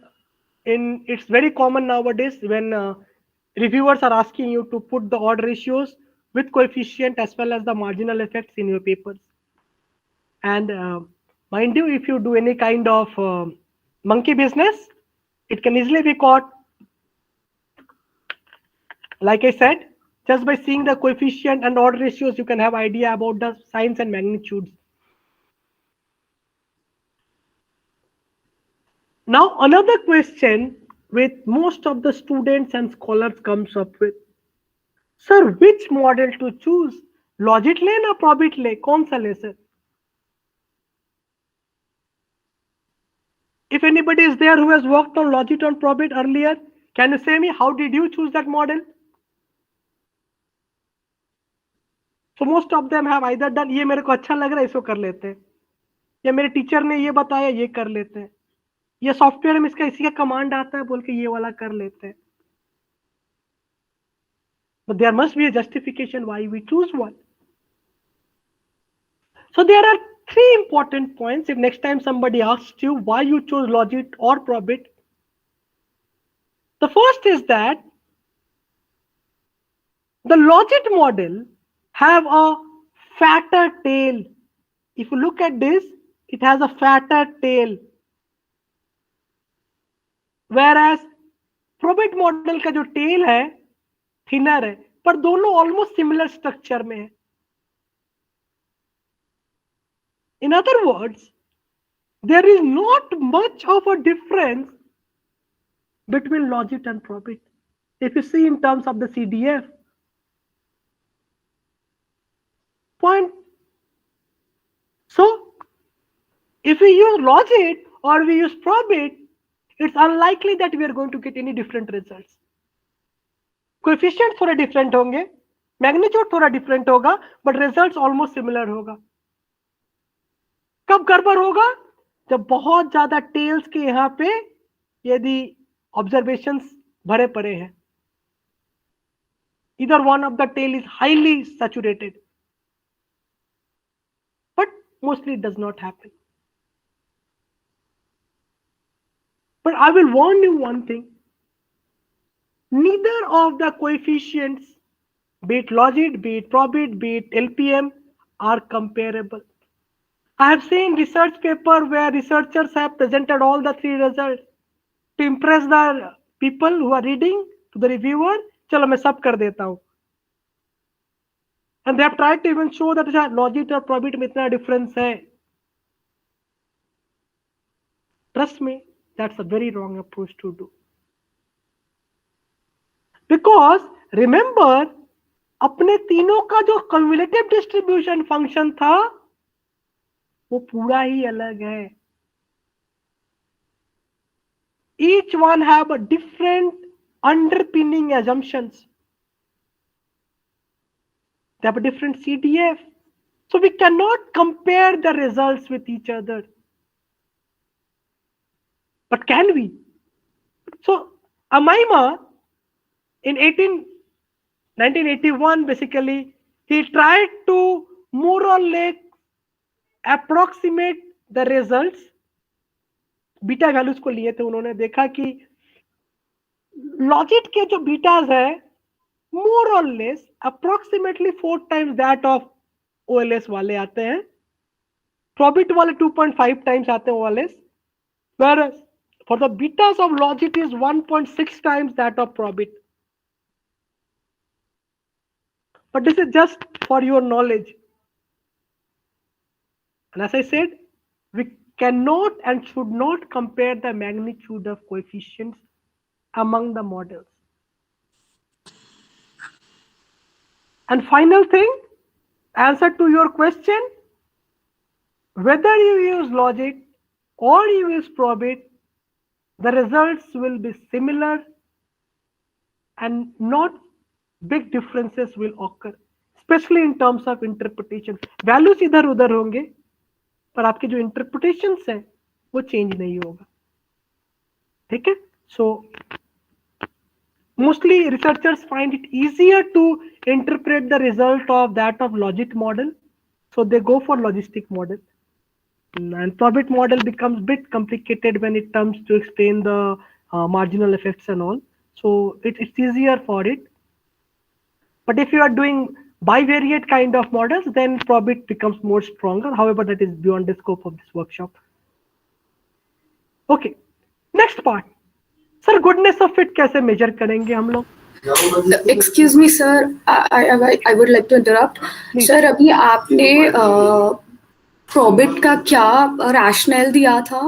it's very common nowadays when reviewers are asking you to put the odd ratios with coefficient as well as the marginal effects in your papers. And mind you, if you do any kind of monkey business, it can easily be caught. Like I said, just by seeing the coefficient and odd ratios, you can have idea about the signs and magnitudes. Now, another question with most of the students and scholars comes up with, sir, which model to choose? LOGIT ले ना PROBIT ले? कौन सा ले sir? If anybody is there who has worked on LOGIT and PROBIT earlier, can you say me how did you choose that model? So most of them have either done ये मेरे को अच्छा लग रहा है इसको कर लेते हैं, या मेरे टीचर ने ये बताया ये कर लेते हैं, ये सॉफ्टवेयर में इसका इसी का कमांड आता है बोल के ये वाला कर लेते हैं. But there must be a justification why we choose one. So there are 3 important points. If next time somebody asks you why you chose LOGIT or PROBIT, the first is that the LOGIT model have a fatter tail. If you look at this, it has a fatter tail. Whereas PROBIT model का जो tail है, thinner है, पर दोनों almost similar structure में है. In other words, there is not much of a difference between LOGIT and PROBIT. If you see in terms of the CDF, point. So, if we use LOGIT or we use PROBIT, it's unlikely that we are going to get any different results. Coefficient थोड़ा different होंगे, magnitude थोड़ा different होगा, but results almost similar होगा. कब गड़बड़ होगा? जब बहुत ज्यादा टेल्स के यहाँ पे यदि ऑब्जर्वेशंस भरे पड़े हैं. Either one of the tail is highly saturated, but mostly it does not happen. But I will warn you one thing. Neither of the coefficients, be it LOGIT, be it PROBIT, be it LPM, are comparable. I have seen research paper where researchers have presented all the 3 results to impress the people who are reading to the reviewer. चलो मैं सब कर देता हूँ. And they have tried to even show that LOGIT और PROBIT में इतना difference है. Trust me, that's a very wrong approach to do. Because remember, अपने तीनों का जो cumulative distribution function था, वो पूरा ही अलग है. Each one have a different underpinning assumptions. They have a different CDF. So we cannot compare the results with each other. But can we? So Amaima in 1981, basically, he tried to more or less approximate the results beta values को लिए थे, उन्होंने देखा कि लॉजिट के जो betas है मोर or less approximately 4 times that of OLS वाले आते हैं, प्रोबिट वाले 2.5 times आते हैं OLS, whereas for the betas of logit is 1.6 times that of probit. But this is just for your knowledge. And as I said, we cannot and should not compare the magnitude of coefficients among the models. And final thing, answer to your question, whether you use logit or you use probit, the results will be similar and not big differences will occur, especially in terms of interpretation. Values इधर उधर होंगे, पर आपके जो interpretations है वो change नहीं होगा, ठीक है? So mostly researchers find it easier to interpret the result of that of logit model, so they go for logistic model. And probit model becomes a bit complicated when it comes to explain the marginal effects and all. So it's easier for it. But if you are doing bivariate kind of models, then probit becomes more stronger. However, that is beyond the scope of this workshop. Okay, next part. Sir, goodness of fit कैसे measure करेंगे हम लोग? Excuse me, sir. I would like to interrupt. Please. Sir, अभी आपने Probit का क्या rational दिया था,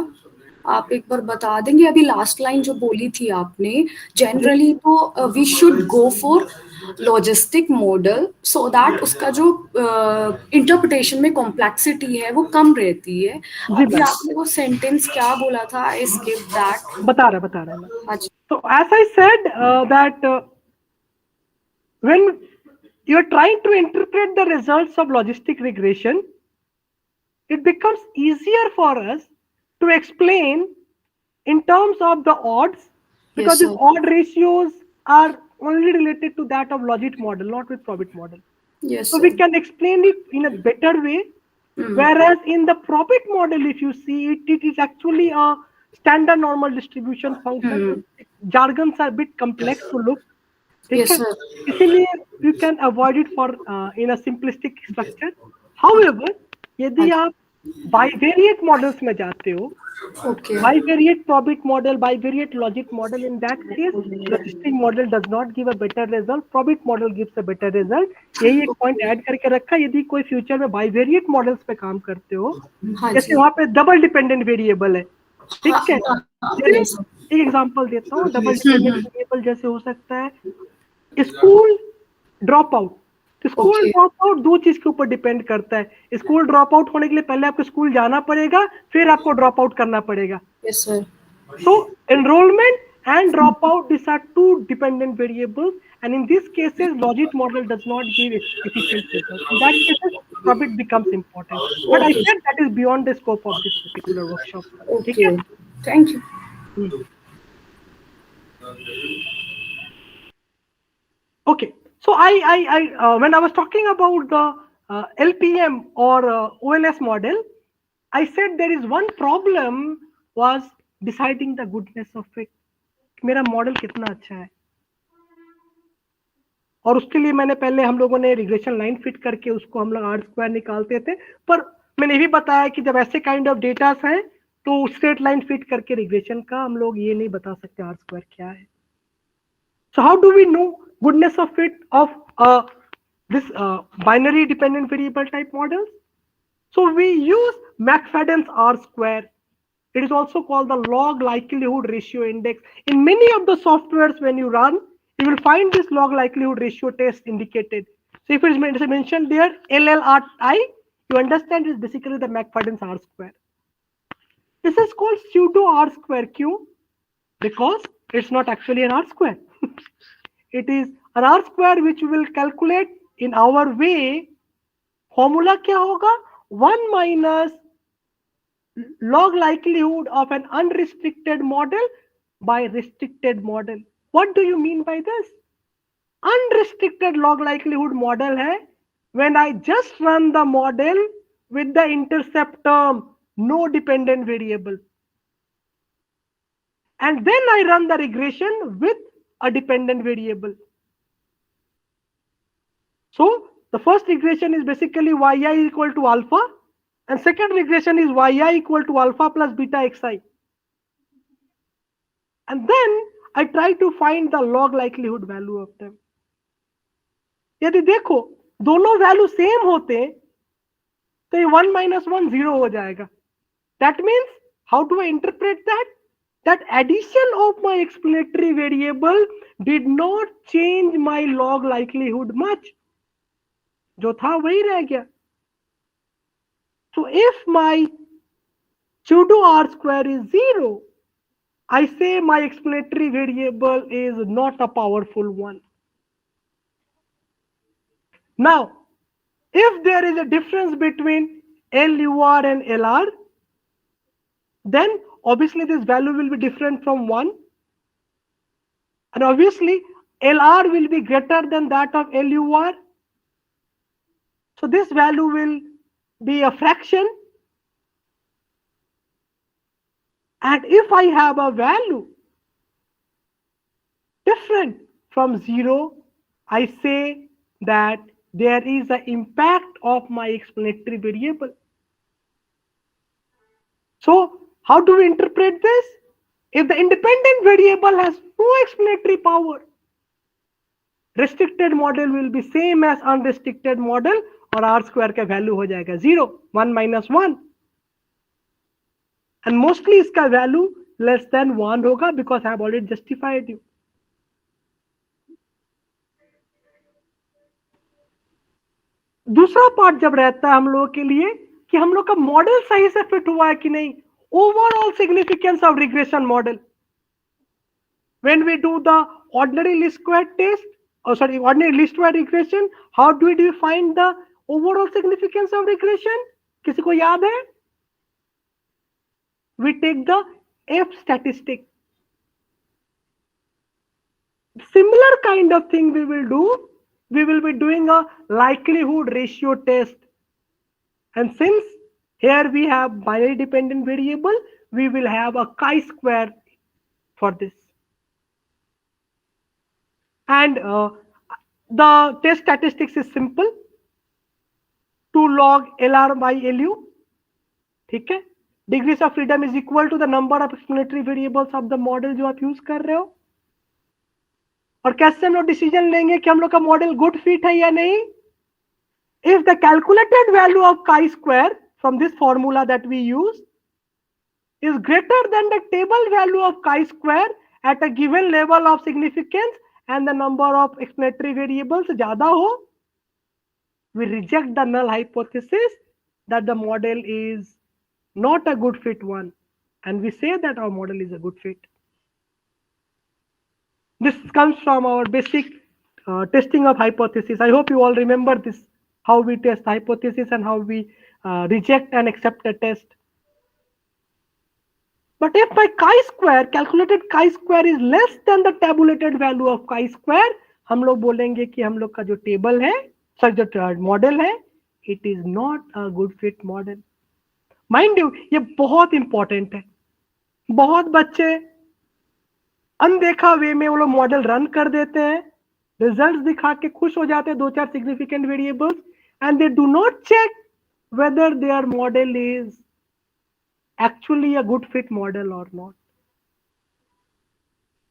आप एक बार बता देंगे? अभी लास्ट लाइन जो बोली थी आपने, जनरली तो we should go for logistic model so that उसका जो इंटरप्रिटेशन में कॉम्प्लेक्सिटी है वो कम रहती है. अभी आपने वो सेंटेंस क्या बोला था? I skip that. बता रहा है. So as I said that when you are trying to interpret the results of logistic regression, it becomes easier for us to explain in terms of the odds, because these odd ratios are only related to that of logit model, not with probit model. Yes, so we can explain it in a better way. Whereas in the probit model, if you see it, it is actually a standard normal distribution function. Jargons are a bit complex to look. Yes, sir. Easily you can avoid it for in a simplistic structure. However, यदि आप bivariate models में जाते हो, bivariate probit model, bivariate logit model, in that case logistic model does not give a better result, probit model gives a better result. यही एक point add करके रखा. यदि कोई future में bivariate models पे काम करते हो, जैसे वहाँ पे double dependent variable है, ठीक है? एक एग्जांपल देता हूँ. डबल डिपेंडेंट वेरिएबल जैसे हो सकता है school drop out. School drop out दो चीज के ऊपर डिपेंड करता है. स्कूल ड्रॉप आउट होने के लिए पहले आपको स्कूल जाना पड़ेगा, फिर आपको ड्रॉप आउट करना पड़ेगा. Yes, sir. So enrollment and drop out, these are two dependent variables, and in these cases logit model does not give efficient results. In that cases probit becomes important. But I said that is beyond the scope of this particular workshop. Okay. Thank you. Okay, so I when I was talking about the LPM or OLS model, I said there is one problem was deciding the goodness of it. मेरा model कितना अच्छा है, और उसके लिए मैंने पहले हम लोगों ने रिग्रेशन लाइन फिट करके उसको हम लोग आर स्क्वायर निकालते थे. पर मैंने ये भी बताया कि जब ऐसे काइंड ऑफ डेटा हैं तो स्ट्रेट लाइन फिट करके रिग्रेशन का हम लोग ये नहीं बता सकते आर स्क्वायर क्या है. So how do we know goodness of fit of this binary dependent variable type models? So we use McFadden's R square. It is also called the log likelihood ratio index. In many of the softwares when you run, you will find this log likelihood ratio test indicated. So if it is mentioned there, LLRI, you understand it is basically the McFadden's R square. This is called pseudo R square. Q, because it's not actually an R square. It is an R square which we will calculate in our way. Formula क्या होगा? 1 minus log likelihood of an unrestricted model by restricted model. What do you mean by this? Unrestricted log likelihood model है when I just run the model with the intercept term, no dependent variable. and then I run the regression with a dependent variable. So the first regression is basically yi is equal to alpha, and second regression is yi equal to alpha plus beta xi. And then I try to find the log likelihood value of them. यदि देखो दोनों value same होते तो ये 1 - 1 0 हो जाएगा. That means how do I interpret that? That addition of my explanatory variable did not change my log likelihood much. जो था वही रह गया. So if my pseudo R square is 0, I say my explanatory variable is not a powerful one. Now, if there is a difference between LUR and LR, then obviously this value will be different from 1. And obviously LR will be greater than that of LUR. So this value will be a fraction. And if I have a value different from 0, I say that there is an impact of my explanatory variable. So how do we interpret this? If the independent variable has no explanatory power, restricted model will be same as unrestricted model, और R square का value हो जाएगा 0, 1 - 1. And mostly इसका value less than 1 होगा because I have already justified you. दूसरा part जब रहता है हम लोगों के लिए कि हम लोग का मॉडल सही से फिट हुआ है कि नहीं. Overall significance of regression model. When we do the ordinary least square test, ordinary least square regression, how do we find the overall significance of regression? किसी को याद है? We take the F statistic. Similar kind of thing we will do. We will be doing a likelihood ratio test. And since here we have binary dependent variable, we will have a chi-square for this. And the test statistics is simple. 2 log LR by LU. ठीक है? Degrees of freedom is equal to the number of explanatory variables of the model जो आप use कर रहे हो. और कैसे हम लोग डिसीजन लेंगे कि हम लोग का मॉडल गुड फिट है या नहीं? If the calculated value of chi-square from this formula that we use is greater than the table value of chi-square at a given level of significance and the number of explanatory variables ज़्यादा हो, we reject the null hypothesis that the model is not a good fit one, and we say that our model is a good fit. This comes from our basic testing of hypothesis. I hope you all remember this, how we test hypothesis and how we reject and accept a test. But if my chi-square, calculated chi-square is less than the tabulated value of chi-square, हम लोग बोलेंगे कि हम लोग का जो table है, जो मॉडल है, it is not a good fit model. Mind you, ये बहुत इंपॉर्टेंट है. बहुत बच्चे अनदेखा वे में वो लोग मॉडल रन कर देते हैं, रिजल्ट्स दिखा के खुश हो जाते हैं 2-4 significant variables, and they do not check whether their model is actually a good fit model or not.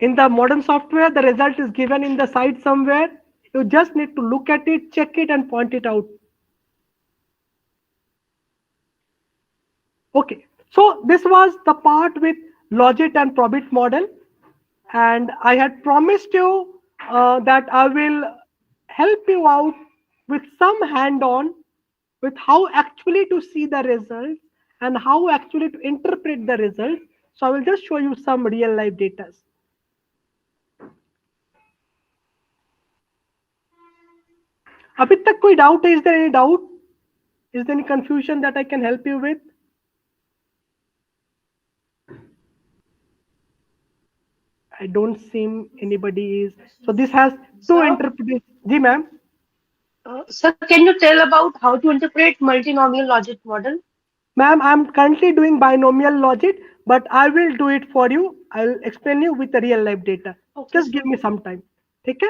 In the modern software, the result is given in the site somewhere. You just need to look at it, check it, and point it out. Okay, so this was the part with LOGIT and PROBIT model, and I had promised you that I will help you out with some hand-on with how actually to see the results and how actually to interpret the results. So I will just show you some real-life data. अभी तक कोई doubt है? Is there any doubt? Is there any confusion that I can help you with? I don't seem anybody is. So this has two interpretations. जी ma'am. Sir, can you tell about how to interpret multinomial logic model? Ma'am, I'm currently doing binomial logic, but I will do it for you. I'll explain you with the real life data. Okay. Just give me some time. Okay?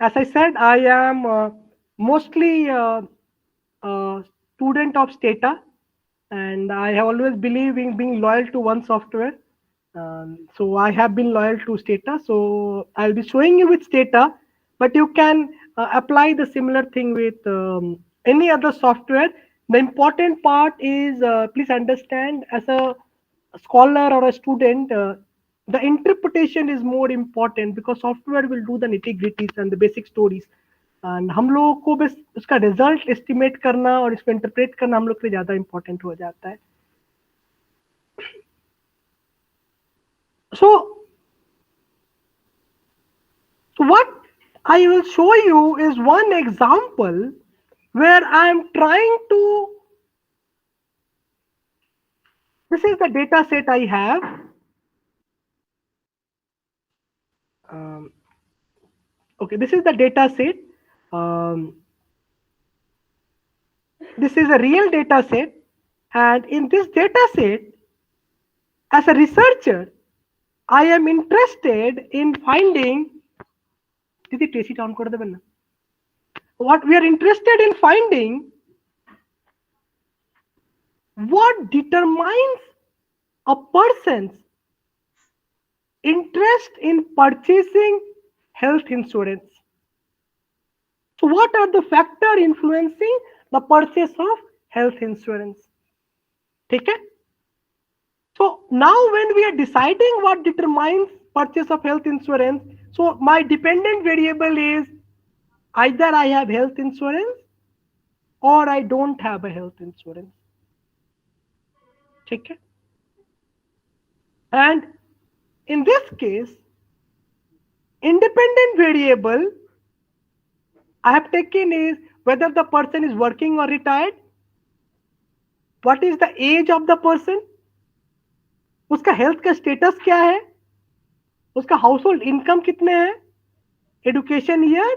As I said, I am mostly a student of Stata, and I have always believed in being loyal to one software. So I have been loyal to Stata. So I'll be showing you with Stata, but you can apply the similar thing with any other software. The important part is please understand, as a scholar or a student, the interpretation is more important because software will do the nitty gritties and the basic stories. And हम लोगों को बस उसका result estimate करना और इसको interpret करना हम लोग के लिए ज्यादा इंपॉर्टेंट हो जाता है. So what I will show you is one example where I am trying to, this is the data set I have. Okay, this is the data set. This is a real data set, and in this data set, as a researcher, I am interested in finding. What we are interested in finding, what determines a person's interest in purchasing health insurance. So what are the factors influencing the purchase of health insurance? Okay? So now when we are deciding what determines purchase of health insurance, so my dependent variable is either I have health insurance or I don't have a health insurance. Okay? And in this case, independent variable I have taken is whether the person is working or retired, what is the age of the person, उसका health का status क्या है, उसका household income कितने हैं, education year,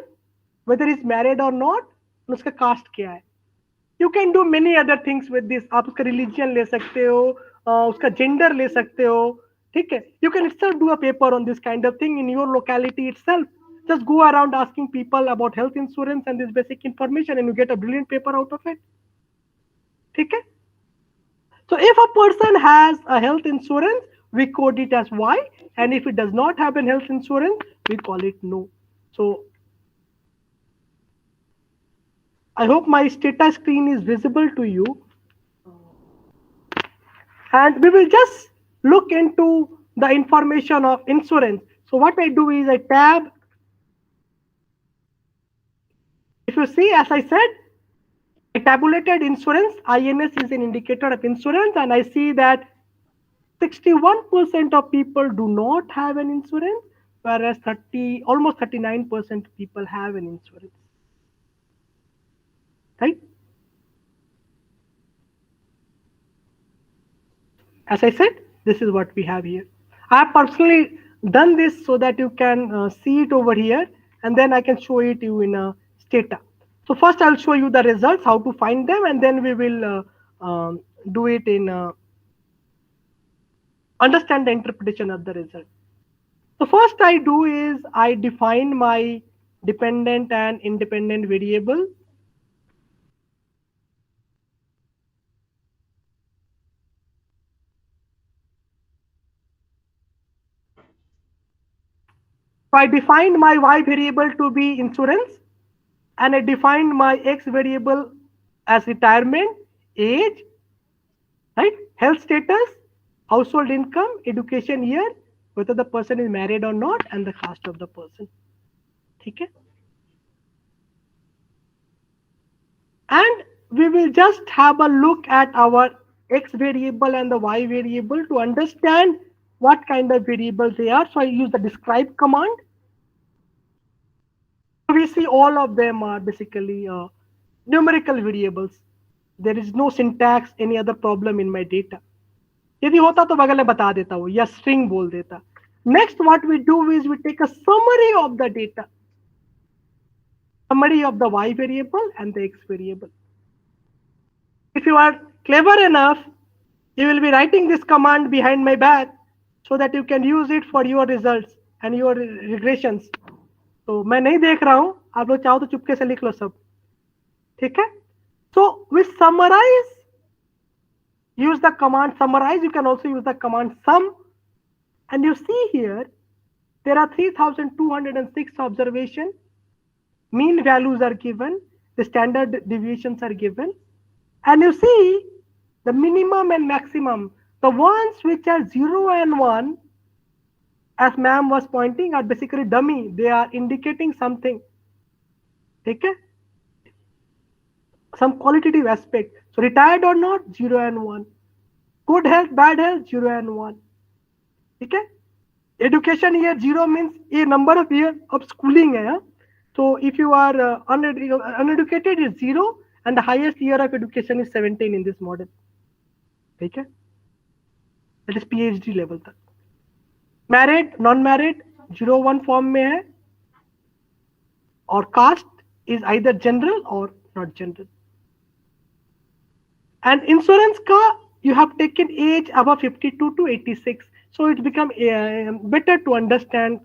whether is married or not, उसका caste क्या है. You can do many other things with this. आप उसका religion ले सकते हो, उसका gender ले सकते हो, ठीक है. You can itself do a paper on this kind of thing in your locality itself. Just go around asking people about health insurance and this basic information, and you get a brilliant paper out of it. Okay? So if a person has a health insurance, we code it as Y, and if it does not have a health insurance, we call it no. So I hope my status screen is visible to you. And we will just look into the information of insurance. So what I do is I tab. If you see, as I said, I tabulated insurance. INS is an indicator of insurance, and I see that 61% of people do not have an insurance, whereas almost 39% of people have an insurance. Right? As I said, this is what we have here. I have personally done this so that you can see it over here, and then I can show it to you in a Stata. So first I'll show you the results, how to find them, and then we will do it in understand the interpretation of the result. So first I do is I define my dependent and independent variable. So I defined my Y variable to be insurance, and I defined my X variable as retirement, age, right, health status, household income, education year, whether the person is married or not, and the caste of the person. Okay? And we will just have a look at our X variable and the Y variable to understand what kind of variables they are. So I use the describe command. We see all of them are basically numerical variables. There is no syntax any other problem in my data. यदि होता तो बगल में बता देता वो या string बोल देता। Next what we do is we take a summary of the data, summary of the y variable and the x variable. If you are clever enough, you will be writing this command behind my back so that you can use it for your results and your regressions. तो मैं नहीं देख रहा हूं, आप लोग चाहो तो चुपके से लिख लो सब, ठीक है? So we summarize, use the command summarize. You can also use the command sum, and you see here there are 3206 observations. Mean values are given, the standard deviations are given, and you see the minimum and maximum. The ones which are 0 and 1, as ma'am was pointing, are basically dummy. They are indicating something. Okay? Some qualitative aspect. So retired or not, 0 and 1. Good health, bad health, 0 and 1. Okay? Education here, 0 means a number of years of schooling. Hai, so if you are uneducated, it's 0, and the highest year of education is 17 in this model. Okay? That is PhD level तक. Married, non-married, 0-1 form में है, और caste is either general or not general. And insurance का you have taken age above 52 to 86, so it become better to understand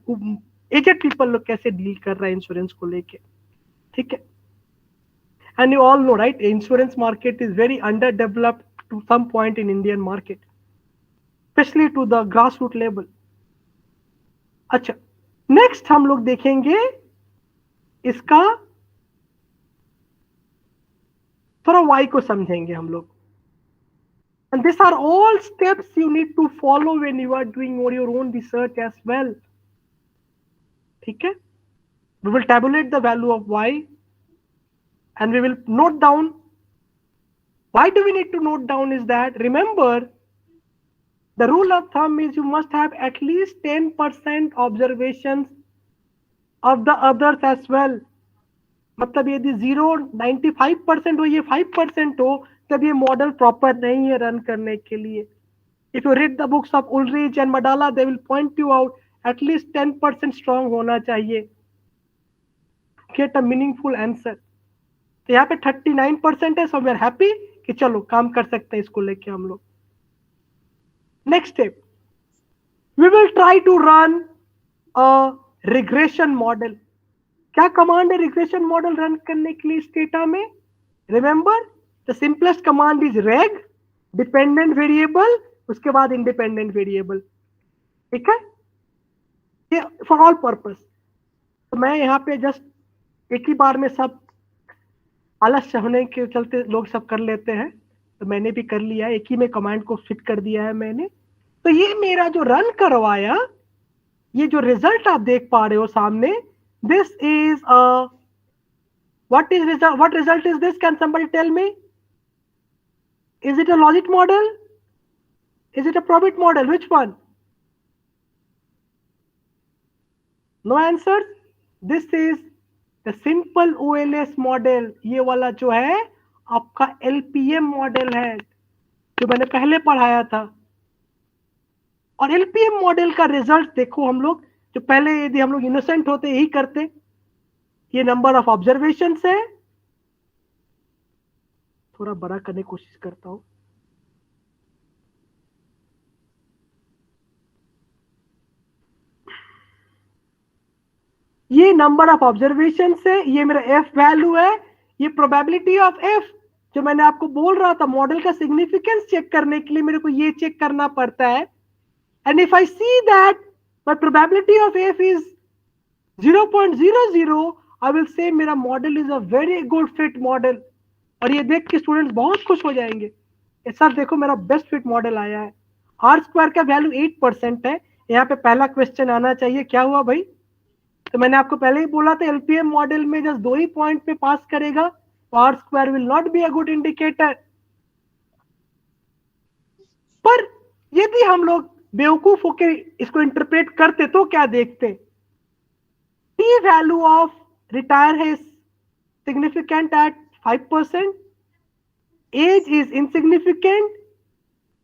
aged people लोग कैसे deal कर रहा है insurance को लेके, ठीक है? And you all know, right? Insurance market is very underdeveloped to some point in Indian market, especially to the grassroots level. अच्छा, next हम लोग देखेंगे इसका थोड़ा y को समझेंगे हम लोग. And these are all steps you need to follow when you are doing your own research as well. ठीक है? We will tabulate the value of y, and we will note down. Why do we need to note down is that, remember, the rule of thumb is you must have at least 10% observations of the others as well. मतलब यदि 95% हो, ये 5% हो, तब ये model proper नहीं है run करने के लिए. If you read the books of Ulrich and Madala, they will point you out at least 10% strong होना चाहिए. Get a meaningful answer. तो यहाँ पे 39% है, so we are happy कि चलो काम कर सकते हैं इसको लेके हम लोग. Next step, we will try to run a regression model. क्या कमांड है रिग्रेशन मॉडल रन करने के लिए इस डेटा में? Remember, the simplest command is रेग, डिपेंडेंट वेरिएबल, उसके बाद इंडिपेंडेंट वेरिएबल. ठीक है, ये फॉर ऑल पर्पस. तो मैं यहाँ पे जस्ट एक ही बार में सब आलस्य होने के चलते लोग सब कर लेते हैं, तो मैंने भी कर लिया, एक ही में कमांड को फिट कर दिया है मैंने. तो ये मेरा जो रन करवाया, ये जो रिजल्ट आप देख पा रहे हो सामने, this is a what result is this? Can somebody tell me? Is it a LOGIT model? Is it a PROBIT model? Which one? No answers. This is the simple OLS model. ये वाला जो है आपका LPM model है जो मैंने पहले पढ़ाया था. और LPM मॉडल का रिजल्ट देखो, हम लोग जो पहले यदि हम लोग इनोसेंट होते यही करते. ये नंबर ऑफ ऑब्जर्वेशन है, थोड़ा बड़ा करने की कोशिश करता हूं. ये नंबर ऑफ ऑब्जर्वेशन है, ये मेरा एफ वैल्यू है, ये प्रोबेबिलिटी ऑफ एफ जो मैंने आपको बोल रहा था मॉडल का सिग्निफिकेंस चेक करने के लिए मेरे को ये चेक करना पड़ता है. And if I see that my probability of f is 0.00, I will say मेरा model is a very good fit model. और ये देख के स्टूडेंट्स बहुत खुश हो जाएंगे, सर देखो मेरा बेस्ट फिट मॉडल आया है. आर स्क्वायर का वैल्यू 8% है. यहाँ पे पहला क्वेश्चन आना चाहिए, क्या हुआ भाई? तो मैंने आपको पहले ही बोला था एलपीएम मॉडल में जस्ट 2 ही पॉइंट पे पास करेगा, तो R square will not be a good indicator. पर यदि हम लोग बेवकूफ होकर इसको इंटरप्रेट करते तो क्या देखते? टी वैल्यू ऑफ रिटायर है significant eight 5%, age is insignificant,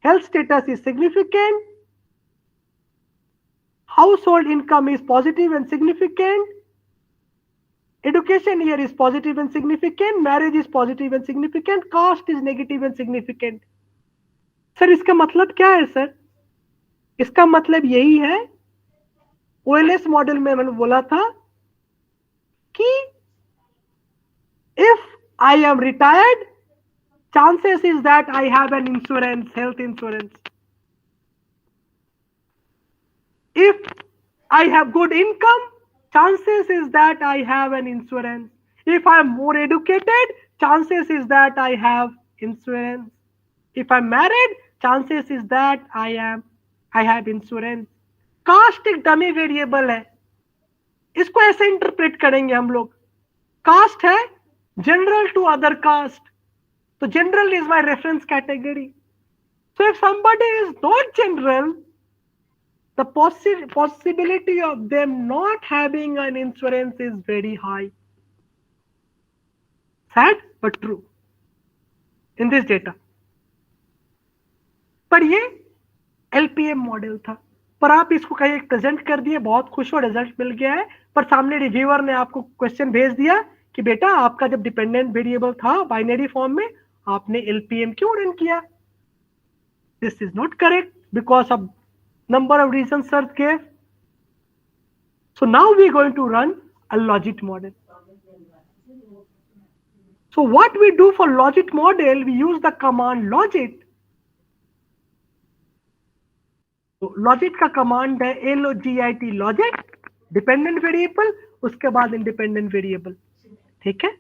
health status is significant, household income is positive and significant, education here is positive and significant, marriage is positive and significant, caste is negative and significant. Sir इसका मतलब क्या है sir? इसका मतलब यही है, OLS model में मैंने बोला था कि if I am retired, chances is that I have an insurance, health insurance. If I have good income, chances is that I have an insurance. If I am more educated, chances is that I have insurance. If I'm married, chances is that I have insurance. Caste एक dummy variable है, इसको ऐसे interpret करेंगे हम लोग. Caste है general to other caste, तो general is my reference category. So if somebody is not general, the possibility of them not having an insurance is very high. Sad but true in this data. पर ये LPM model था, पर आप इसको कहीं present कर दिए, बहुत खुश हो, रिजल्ट मिल गया है, पर सामने रिव्यूअर ने आपको क्वेश्चन भेज दिया कि बेटा आपका जब डिपेंडेंट वेरिएबल था बाइनरी फॉर्म में, आपने LPM क्यों रन किया? This is not correct because of number of reasons sir gave. So now we are going to run a LOGIT model. So what we do for LOGIT model, we use the command LOGIT. So LOGIT का command है LOGIT, LOGIT, dependent variable, उसके बाद independent variable. ठीक है,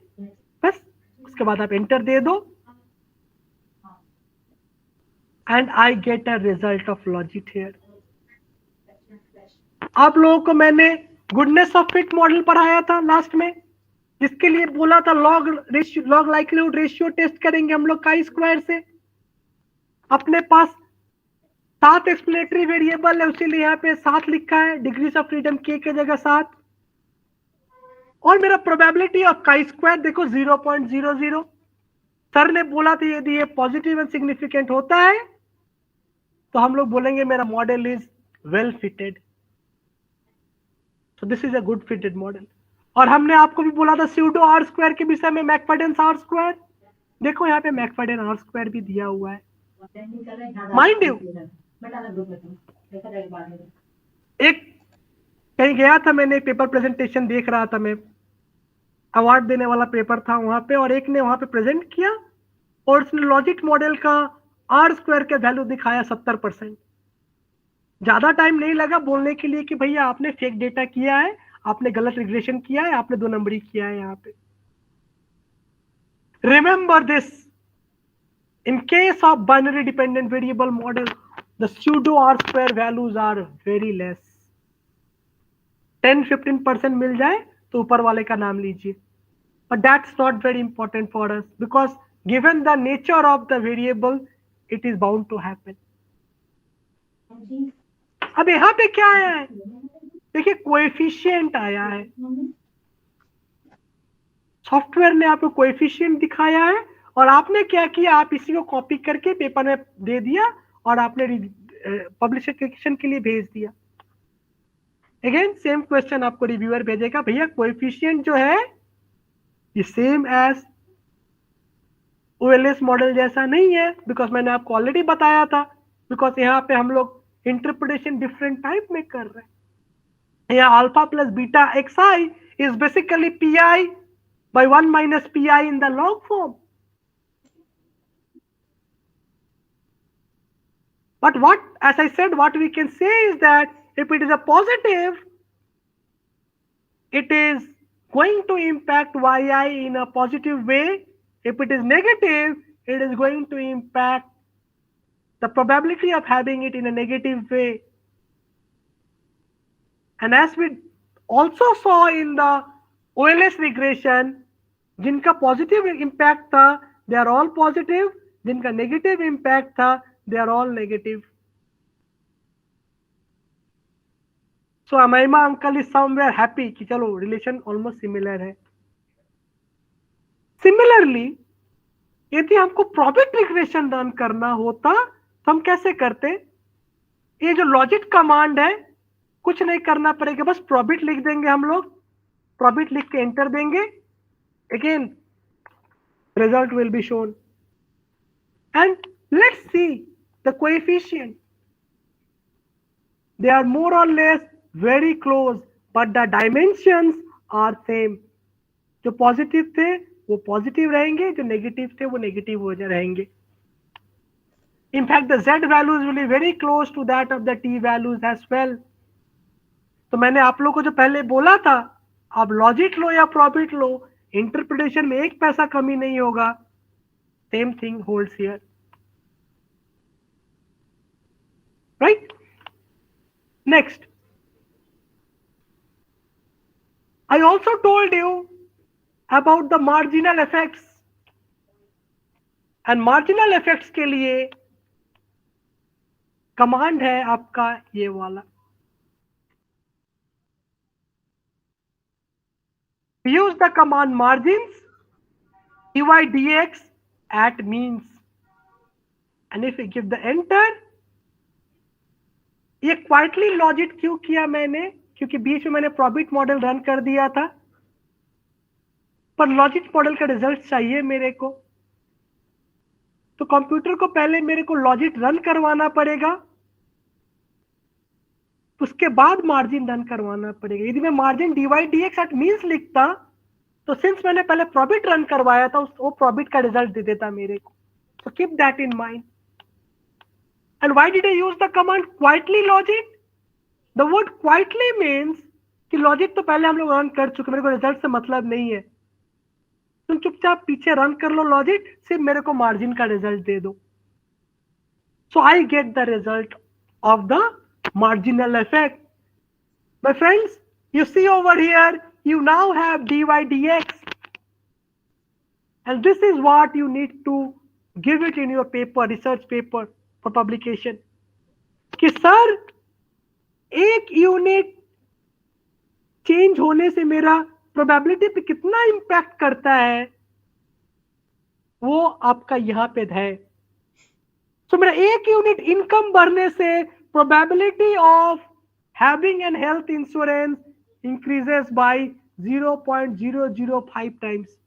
बस उसके बाद आप enter दे दो and I get a result of LOGIT here. आप लोगों को मैंने गुडनेस ऑफ फिट मॉडल पढ़ाया था लास्ट में, जिसके लिए बोला था लॉग लाइक्लीहुड रेशियो टेस्ट करेंगे हम लोग काई स्क्वायर से. अपने पास 7 एक्सप्लेनेटरी वेरिएबल है, उसीलिए यहाँ पे 7 लिखा है, डिग्रीज ऑफ फ्रीडम के जगह 7, और मेरा प्रोबेबिलिटी ऑफ काई स्क्वायर देखो 0.00. सर ने बोला था यदि ये पॉजिटिव एंड सिग्निफिकेंट होता है तो हम लोग बोलेंगे मेरा model is well fitted. So this is a good fitted model. और हमने आपको भी बोला था स्यूडो आर स्क्वायर के विषय में, मैकफर्डेन आर स्क्वायर. देखो यहाँ पे मैकफर्डेन आर स्क्वायर भी दिया हुआ है. माइंड यू, एक कहीं गया था, मैंने पेपर प्रेजेंटेशन देख रहा था, मैं अवार्ड देने वाला पेपर था वहां पे, और एक ने वहां पे प्रेजेंट किया और उसने लॉजिट मॉडल का आर स्क्वायर का वैल्यू दिखाया 70%. ज्यादा टाइम नहीं लगा बोलने के लिए कि भैया आपने फेक डेटा किया है, आपने गलत रिग्रेशन किया है, आपने 2 नंबरी किया है यहाँ पे. Remember this, in case of binary dependent variable model, the pseudo R square values are very less. 10-15% मिल जाए तो ऊपर वाले का नाम लीजिए, but that's not very important for us because given the nature of the variable it is bound to happen. अब यहाँ पे क्या आया है, देखिए कोएफिशिएंट आया है, सॉफ्टवेयर ने आपको कोएफिशिएंट दिखाया है, और आपने क्या किया, आप इसी को कॉपी करके पेपर में दे दिया और आपने पब्लिकेशन के लिए भेज दिया. अगेन सेम क्वेश्चन आपको रिव्यूअर भेजेगा, भैया कोएफिशिएंट जो है ये सेम एज ओएलएस मॉडल जैसा नहीं है, बिकॉज मैंने आपको ऑलरेडी बताया था, बिकॉज यहाँ पे हम लोग इंटरप्रिटेशन डिफरेंट टाइप में कर रहे हैं. यहाँ alpha plus beta xi is basically pi by 1 minus pi in the log form. But what, as I said, what we can say is that if it is a positive, it is going to impact yi in a positive way. If it is negative, it is going to impact the probability of having it in a negative way. And as we also saw in the OLS regression, जिनका positive impact था, they are all positive, जिनका negative impact था, they are all negative. So Amaima uncle is somewhere happy कि चलो relation almost similar है. Similarly, यदि हमको probit regression run करना होता तो हम कैसे करते? ये जो लॉजिट कमांड है, कुछ नहीं करना पड़ेगा, बस प्रॉबिट लिख देंगे हम लोग, प्रॉबिट लिख के एंटर देंगे, again result will be shown and let's see the coefficient, they are more or less very close but the dimensions are same. जो पॉजिटिव थे वो पॉजिटिव रहेंगे, जो नेगेटिव थे वो नेगेटिव हो रहेंगे. In fact, the z values will be very close to that of the t values as well. तो मैंने आप लोग को जो पहले बोला था, आप लॉजिट लो या प्रॉबिट लो, इंटरप्रिटेशन में एक पैसा कमी नहीं होगा. Same thing holds here, right? Next, I also told you about the marginal effects, and marginal effects के लिए कमांड है आपका ये वाला. Use the command margins dy dx at means, and if we give the enter, ये quietly लॉजिट क्यों किया मैंने? क्योंकि बीच में मैंने प्रॉबिट मॉडल रन कर दिया था, पर लॉजिट मॉडल का रिजल्ट चाहिए मेरे को, तो कंप्यूटर को पहले मेरे को लॉजिट रन करवाना पड़ेगा, उसके बाद मार्जिन रन करवाना पड़ेगा. यदि मैं margin dy dx at means लिखता तो सिंस मैंने पहले प्रॉबिट रन करवाया था, वो प्रॉबिट का रिजल्ट दे देता मेरे को. So keep that in mind. And why did I use the command quietly logit? The word quietly means कि लॉजिट तो पहले हम लोग रन कर चुके, मेरे को रिजल्ट से मतलब नहीं है. तुम चुपचाप पीछे रन कर लो लॉजिट, सिर्फ मेरे को मार्जिन का रिजल्ट दे दो. So I get the result of the marginal effect. My friends, you see over here, you now have dy dx, and this is what you need to give it in your paper, research paper for publication. कि sir एक unit change होने से मेरा probability पे कितना impact करता है, वो आपका यहाँ पे है. तो मेरा एक यूनिट इनकम बढ़ने से probability of having an health insurance increases by 0.005 times.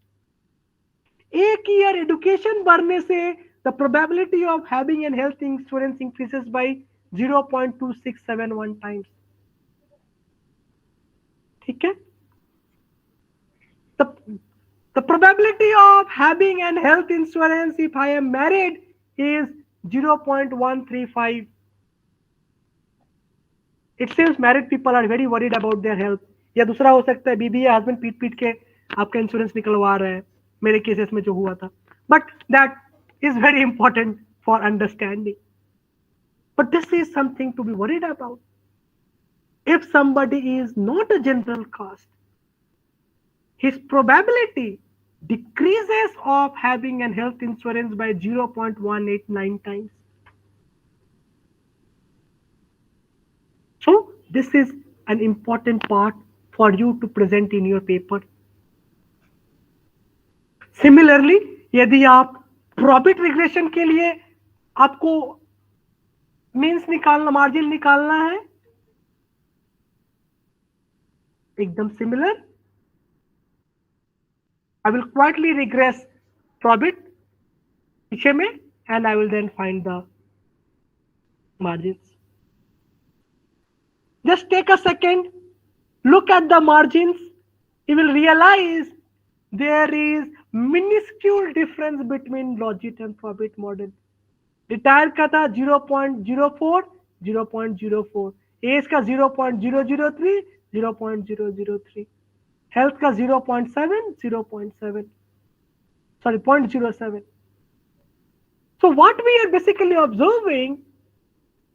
एक ईयर एजुकेशन बढ़ने से the probability of having a health insurance increases by 0.2671 times. ठीक है? The probability of having a health insurance if I am married is 0.135. It seems married people are very worried about their health. या दूसरा हो सकता है बीबी या husband पीट पीट के आपका इंश्योरेंस निकलवा रहे हैं, मेरे केसेस में जो हुआ था. But that is very important for understanding. But this is something to be worried about. If somebody is not a general cost, his probability decreases of having a health insurance by 0.189 times. So this is an important part for you to present in your paper. Similarly, यदि आप probit regression के लिए आपको means निकालना, margin निकालना है, एकदम similar, I will quietly regress PROBIT पीछे में and I will then find the margins. Just take a second, look at the margins. You will realize there is minuscule difference between logit and PROBIT model. Retire का था 0.04, 0.04, as का 0.003, 0.003, health का 0.7, 0.7, sorry 0.07. So what we are basically observing,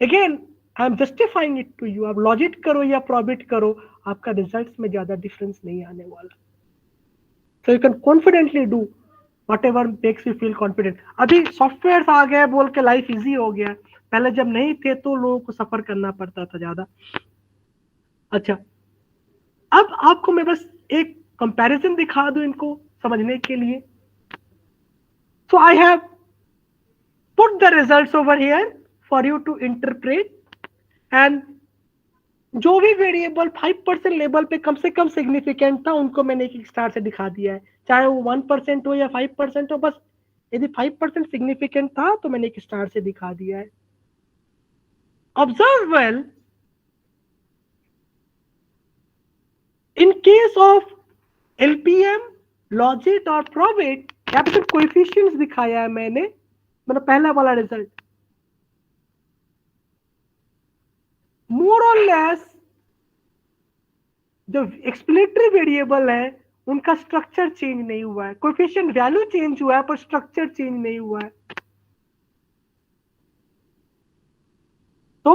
again I am justifying it to you, आप लॉजिट करो या probit करो, आपका results में ज्यादा डिफरेंस नहीं आने वाला. So you can confidently do whatever makes you feel confident. अभी सॉफ्टवेयर आ गया बोल के लाइफ इजी हो गया, पहले जब नहीं थे तो लोगों को सफर करना पड़ता था ज्यादा. अच्छा, अब आपको मैं बस एक कंपैरिजन दिखा दूं इनको समझने के लिए. So I have put the results over here for you to interpret, and जो भी वेरिएबल 5% लेवल पे कम से कम सिग्निफिकेंट था उनको मैंने एक स्टार से दिखा दिया है, चाहे वो 1% हो या 5% हो, बस यदि 5% सिग्निफिकेंट था तो मैंने एक स्टार से दिखा दिया है. Observe well, in case of LPM, LOGIT और PROBIT, यहाँ पे सिर्फ कोएफिशिएंट्स दिखाया है मैंने, मतलब पहला वाला रिजल्ट. मोर और लेस जो एक्सप्लेनेटरी वेरिएबल है उनका स्ट्रक्चर चेंज नहीं हुआ है, कोएफिशिएंट वैल्यू चेंज हुआ है पर स्ट्रक्चर चेंज नहीं हुआ है. तो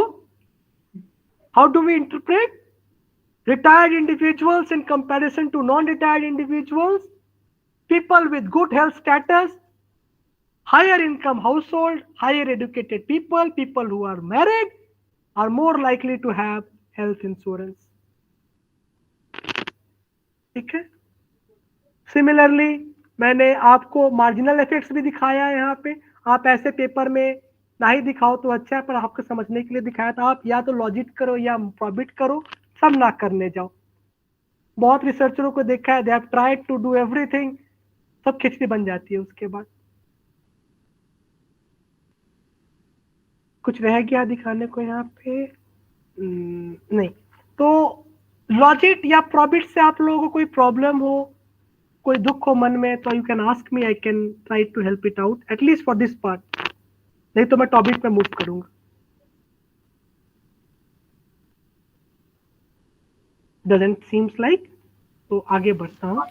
how do we interpret retired individuals in comparison to non-retired individuals, people with good health status, higher income household, higher educated people, people who are married are more likely to have health insurance. ठीक है. Similarly, मैंने आपको marginal effects भी दिखाया है यहाँ पे. आप ऐसे पेपर में नहीं दिखाओ तो अच्छा है, पर आपको समझने के लिए दिखाया था. आप या तो लॉजिट करो या प्रॉबिट करो, सब ना करने जाओ. बहुत रिसर्चरों को देखा है, they have tried to do everything, सब खिचड़ी बन जाती है उसके बाद. कुछ रह गया दिखाने को यहाँ पे? नहीं. तो लॉजिट या प्रॉबिट से आप लोगों को कोई प्रॉब्लम हो, कोई दुख हो मन में, तो you can ask me, I can try to help it out at least for this part. नहीं तो मैं टॉपिक पे मूव करूंगा. Doesn't seems like, तो आगे बढ़ता हूँ.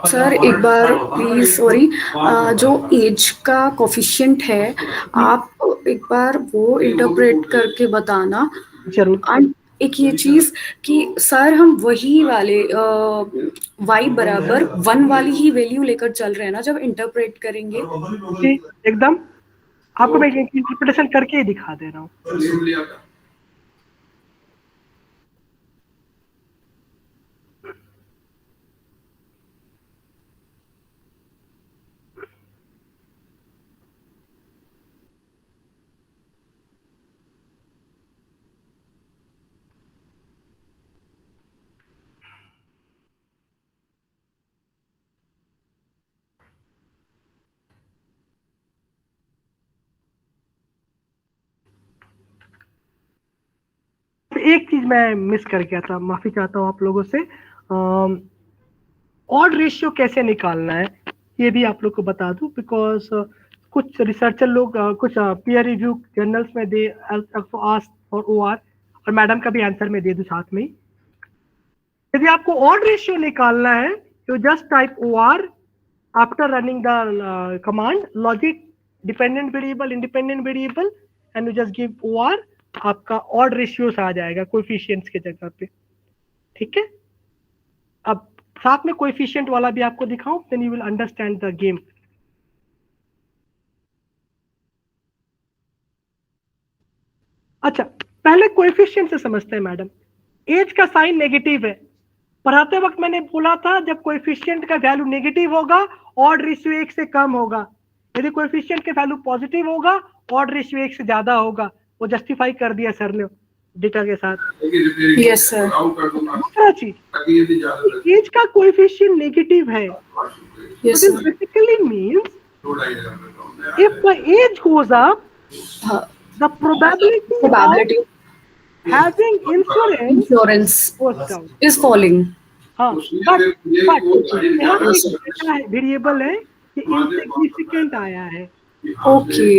सर एक बार प्लीज, सॉरी, जो एज का कोफिशिएंट है आप एक बार वो इंटरप्रेट करके बताना. जरूर. एंड एक ये चीज कि सर हम वही वाले y बराबर 1 वाली ही वैल्यू लेकर चल रहे हैं ना जब इंटरप्रेट करेंगे? जी एकदम, आपको मैं इंटरप्रिटेशन करके ही दिखा दे रहा हूँ. एक चीज मैं मिस कर गया था, माफी चाहता हूँ आप लोगों से. ऑड रेशियो कैसे निकालना है ये भी आप लोग को बता दूं, बिकॉज कुछ रिसर्चर लोग कुछ पीयर रिव्यू जर्नल्स में दे आस्क फॉर OR, और मैडम का भी आंसर में दे दूं साथ में. यदि आपको ऑड रेशियो निकालना है तो just type OR after running the command logit dependent variable independent variable and you just give OR, आपका ऑड रेशियोस आ जाएगा कोएफिशिएंट्स के जगह पे. ठीक है. अब साथ में कोएफिशिएंट वाला भी आपको दिखाऊं, then you will understand the game. अच्छा, पहले कोएफिशिएंट से समझते हैं मैडम. एज का साइन नेगेटिव है. पढ़ाते वक्त मैंने बोला था जब कोएफिशिएंट का वैल्यू नेगेटिव होगा ऑड रेशियो 1 से कम होगा. यदि कोएफिशिएंट के वैल्यू पॉजिटिव होगा ऑड रेशियो 1 से ज्यादा होगा. वो जस्टिफाई कर दिया सर ने डेटा के साथ. Yes sir. दूसरा चीज, एज का कोएफिशिएंट नेगेटिव है. Yes this basically means if the age goes up the probability of having insurance goes down, is falling. हाँ, but यहाँ वेरिएबल है कि इनसिग्निफिकेंट आया है. ओके.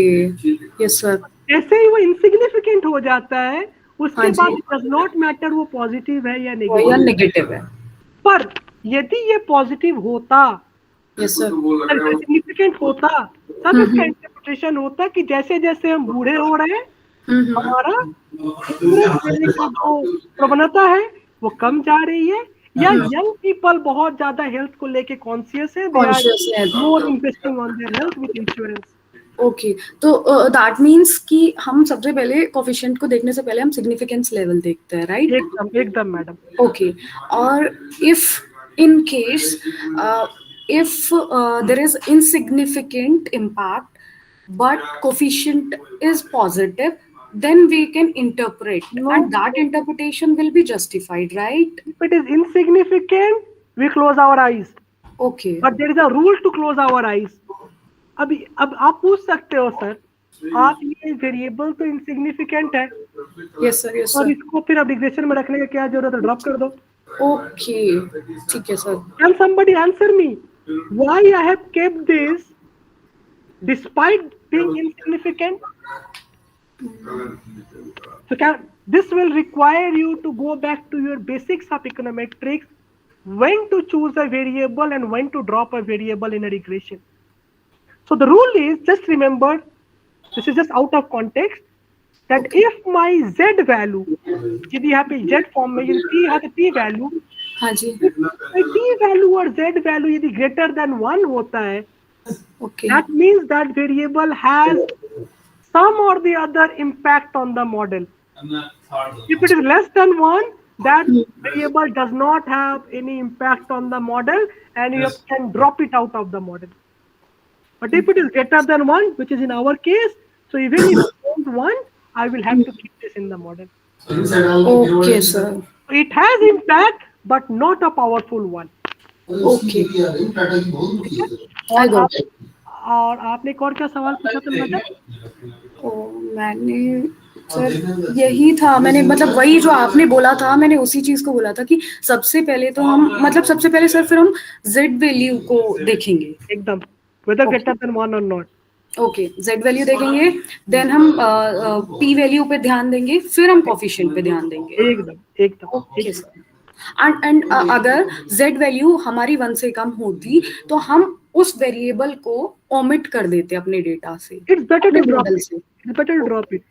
Yes sir. ऐसे ही वो इनसिग्निफिकेंट हो जाता है, उसके बाद डज नॉट मैटर वो पॉजिटिव है या नेगेटिव है. पर यदि ये पॉजिटिव होता, यस सर, सिग्निफिकेंट होता, तब इसका इंटरप्रिटेशन होता कि जैसे जैसे हम बूढ़े हो रहे हैं हमारा जो प्रवणता है वो कम जा रही है, या यंग पीपल बहुत ज्यादा हेल्थ को लेके कॉन्शियस है, they are more investing on their health with insurance. Okay. तो दैट मीन्स कि हम सबसे पहले कोफिशिएंट को देखने से पहले हम सिग्निफिकेंस लेवल देखते हैं, राइट? एकदम मैडम. ओके. और if in case if there is insignificant impact but coefficient is positive, then we can interpret, No. and that interpretation will be justified, right? If it is insignificant, we close our eyes. Okay. But there is a rule to close our eyes. अब आप पूछ सकते हो sir, आप ये variable तो insignificant है, yes sir, yes और सर। इसको फिर अब रिग्रेशन में रखने का क्या जरूरत है, ड्रॉप कर दो। ओके, ठीक है sir. Can somebody answer me why I have kept this despite being insignificant? So this will require you to go back to your basics of econometrics, when to choose a variable and when to drop a variable in a regression. So the rule is, just remember, this is just out of context, that if my z value, यदि यहाँ पे z form में यदि t यहाँ पे t value, हाँ जी। t value और z value यदि greater than 1 होता है, Okay. that means that variable has some or the other impact on the model. If it is less than 1, that variable does not have any impact on the model and you can drop it out of the model. But if it is greater than 1, which is in our case, so even if I don't want, I will have to keep this in the model. Okay, sir. It has impact, but not a powerful one. Okay. और आपने एक और क्या सवाल पूछा था madam? मैंने sir यही था, मैंने मतलब वही जो आपने बोला था, मैंने उसी चीज को बोला था कि सबसे पहले तो हम मतलब सबसे पहले सर फिर हम z वैल्यू को देखेंगे एकदम, whether greater than 1 or not. Okay, z value देखेंगे, देन हम p वैल्यू पे ध्यान देंगे, फिर हम कोफिशिएंट पे ध्यान देंगे। एकदम एकदम। Okay sir. एंड अगर z वैल्यू हमारी 1 से कम होती तो हम उस वेरिएबल को ओमिट कर देते अपने डेटा से। It's better to drop it, it's better to drop it.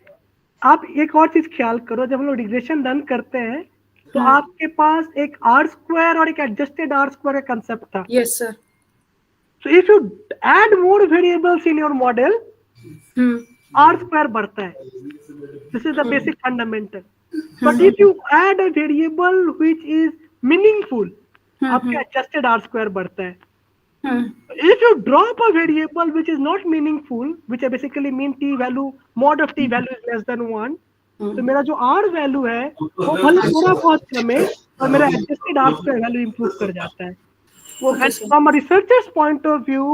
आप एक और चीज ख्याल करो, जब हम लोग रिग्रेशन रन करते हैं तो आपके पास एक आर स्क्वायर और एक एडजस्टेड आर स्क्वायर का कंसेप्ट था। Yes sir. So if you add more variables in your model, R square बढ़ता है। This is the basic fundamental. But if you add a variable which is meaningful, आपका adjusted R square बढ़ता है। If you drop a variable which is not meaningful, which I basically mean t value, mod of t value is less than 1, तो मेरा जो r value है वो भले थोड़ा बहुत कम है और मेरा adjusted r square value improve कर जाता है। And from a researcher's point of view,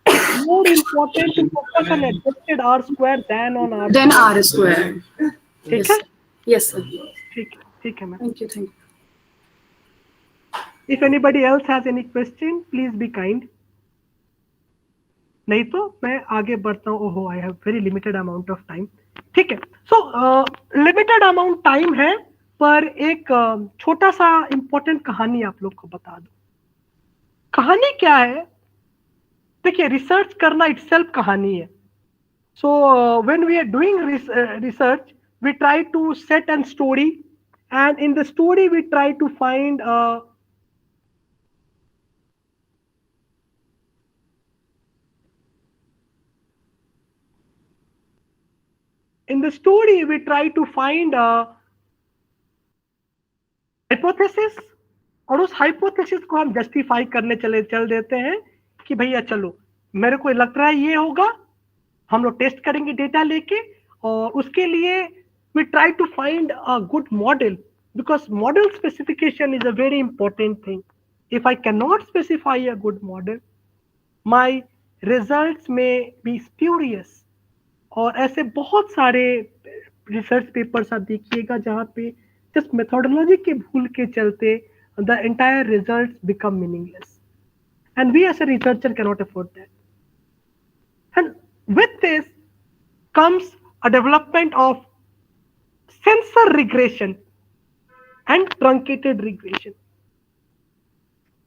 it's more important to focus on adjusted r square than on r square. ठीक है? Yes sir. ठीक है ma'am. Thank you, thank you. If anybody else has any question, please be kind. नहीं तो मैं आगे बढ़ता हूँ। ओहो, I have very limited amount of time. ठीक है, so limited amount time है, पर एक छोटा सा important कहानी आप लोग को बता दूं। कहानी क्या है? देखिए, रिसर्च करना itself कहानी है। So when we are doing research, we try to set a story, and in the story we try to find hypothesis, और उस hypothesis को हम justify करने चल देते हैं कि भैया चलो, मेरे को लग रहा है ये होगा, हम लोग टेस्ट करेंगे डेटा लेके, और उसके लिए we try to find a good model, because model specification is a very important thing. If I cannot specify a good model, my results may be spurious. और ऐसे बहुत सारे रिसर्च पेपर्स आप देखिएगा जहाँ पे just methodology के भूल के चलते the entire results become meaningless, and we as a researcher cannot afford that. And with this comes a development of sensor regression and truncated regression.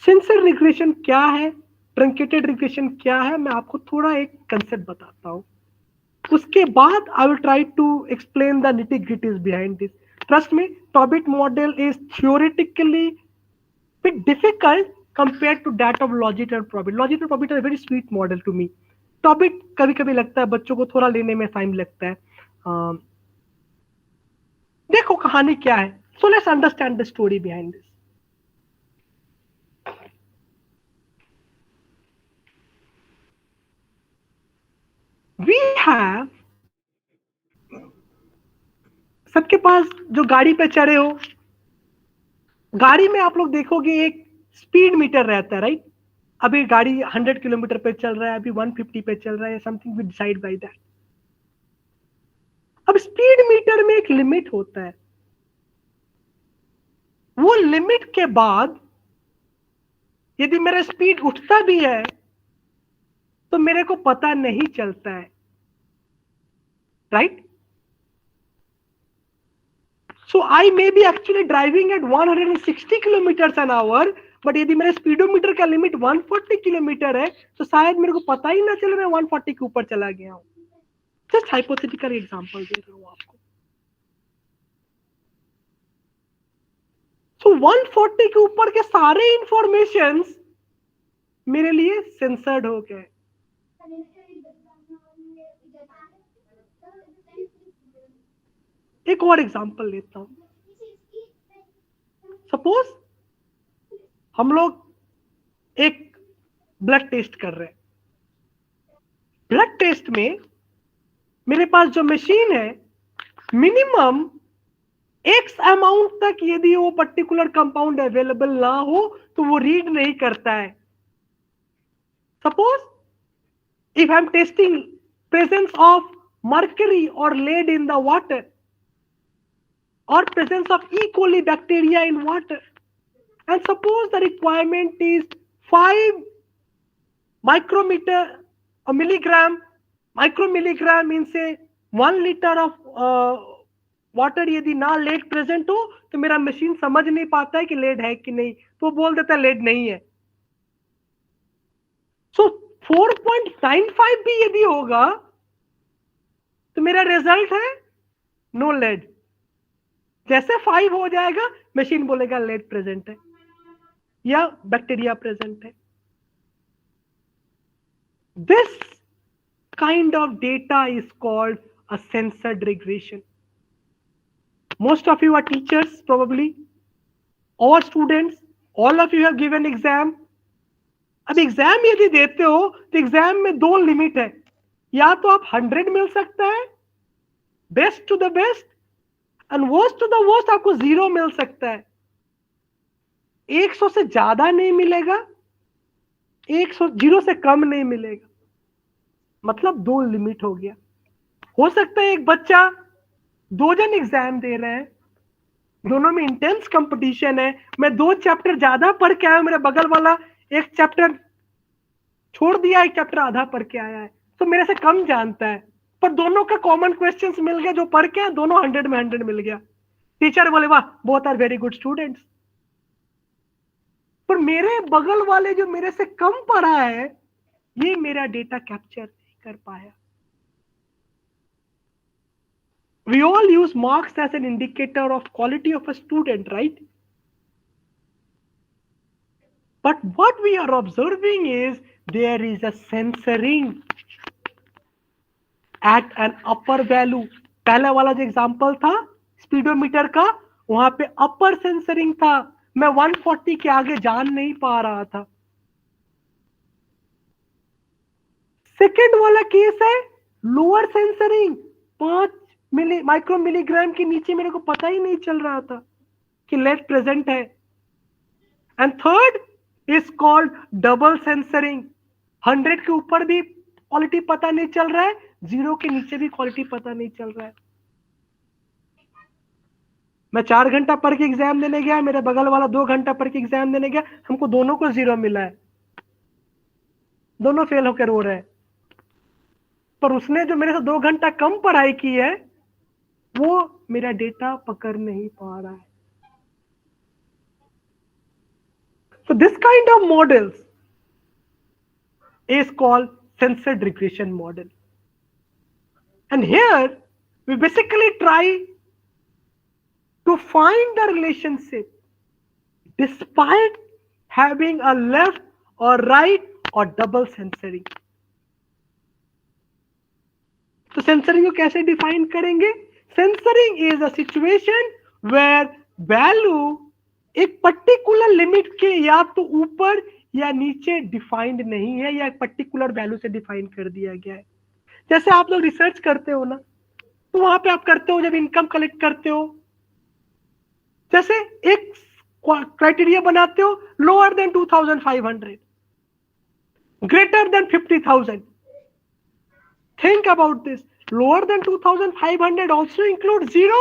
Sensor regression क्या है, truncated regression क्या है, मैं आपको थोड़ा एक concept बताता हूँ। उसके बाद I will try to explain the nitty-gritties behind this. Trust me, TOBIT model is theoretically bit difficult compared to that of LOGIT and PROBIT. LOGIT and PROBIT are a very sweet model to me. TOBIT कभी-कभी लगता है बच्चों को थोड़ा लेने में time लगता है। देखो कहानी क्या है। So let's understand the story behind this. have, सबके पास जो गाड़ी पे चढ़े हो, गाड़ी में आप लोग देखोगे एक स्पीड मीटर रहता है, राइट? अभी गाड़ी 100 किलोमीटर पे चल रहा है, अभी 150 पे चल रहा है, something we decide by that. अब स्पीड मीटर में एक लिमिट होता है, वो लिमिट के बाद यदि मेरा स्पीड उठता भी है तो मेरे को पता नहीं चलता है, right? So I may be actually driving at 160 kilometers an hour, but यदि मेरे स्पीडोमीटर का लिमिट 140 किलोमीटर है तो शायद मेरे को पता ही ना चले मैं 140 के ऊपर चला गया हूं। जस्ट हाइपोथेटिकल एग्जांपल दे रहा हूं आपको। So 140 के ऊपर के सारे इंफॉर्मेशंस मेरे लिए सेंसर्ड हो गए। एक और एग्जांपल लेता हूं। सपोज हम लोग एक ब्लड टेस्ट कर रहे हैं। ब्लड टेस्ट में मेरे पास जो मशीन है, मिनिमम एक्स अमाउंट तक यदि वो पर्टिकुलर कंपाउंड अवेलेबल ना हो तो वो रीड नहीं करता है। Suppose if I am testing presence of mercury और lead in the water or presence of E. coli bacteria in water, and suppose the requirement is 5 micrometer a milligram, micromilligram means say 1 liter of water यदि ना lead present हो तो मेरा machine समझ नहीं पाता है कि lead है कि नहीं, तो बोल देता है lead नहीं है। So 4.95 भी यदि होगा तो मेरा रिजल्ट है नो lead। जैसे 5 हो जाएगा मशीन बोलेगा लेड प्रेजेंट है या बैक्टीरिया प्रेजेंट है। This kind of data is called a censored regression. Most of you are teachers probably और students, all of you have given exam. अब एग्जाम यदि देते हो तो एग्जाम में 2 लिमिट है, या तो आप 100 मिल सकता है best to the best, and worst to the worst आपको 0 मिल सकता है। 100 से ज्यादा नहीं मिलेगा, 0 से कम नहीं मिलेगा, मतलब 2 लिमिट हो गया। हो सकता है एक बच्चा 2 जन एग्जाम दे रहे हैं, दोनों में इंटेंस कंपटीशन है, मैं 2 चैप्टर ज्यादा पढ़ के आया हूं, मेरे बगल वाला एक चैप्टर छोड़ दिया, एक चैप्टर आधा पढ़ के आया है, तो मेरे से कम जानता है, पर दोनों का कॉमन क्वेश्चंस मिल गया, जो पढ़ के दोनों 100 में 100 मिल गया। टीचर बोले वाह both are very good students. पर मेरे बगल वाले जो मेरे से कम पढ़ा है ये मेरा डेटा कैप्चर नहीं कर पाया। We all use marks as an indicator of quality of a student, right? But what we are observing is there is a censoring at an upper value। पहला वाला जो एग्जांपल था स्पीडोमीटर का, वहां पे अपर सेंसरिंग था, मैं 140 के आगे जान नहीं पा रहा था। सेकेंड वाला केस है लोअर सेंसरिंग, 5 माइक्रो मिलीग्राम के नीचे मेरे को पता ही नहीं चल रहा था कि लेड प्रेजेंट है। And third is called double censoring, 100 के ऊपर भी क्वालिटी पता नहीं चल रहा है, 0 के नीचे भी क्वालिटी पता नहीं चल रहा है। मैं 4 घंटा पढ़ के एग्जाम देने गया, मेरे बगल वाला 2 घंटा पढ़ के एग्जाम देने गया, हमको दोनों को 0 मिला है, दोनों फेल होकर रो रहे हैं। पर उसने जो मेरे से 2 घंटा कम पढ़ाई की है वो मेरा डेटा पकड़ नहीं पा रहा है। So this kind of models is called censored regression model. And here we basically try to find the relationship despite having a left or right or double censoring. तो सेंसरिंग को कैसे डिफाइन करेंगे? Censoring is a situation where value एक particular limit के या तो ऊपर या नीचे डिफाइंड नहीं है, या एक पर्टिकुलर वैल्यू से डिफाइन कर दिया गया है। जैसे आप लोग रिसर्च करते हो ना, तो वहां पे आप करते हो जब इनकम कलेक्ट करते हो, जैसे एक क्राइटेरिया बनाते हो, lower than 2500, greater than 50,000. Think about this. Lower than 2500 also includes zero.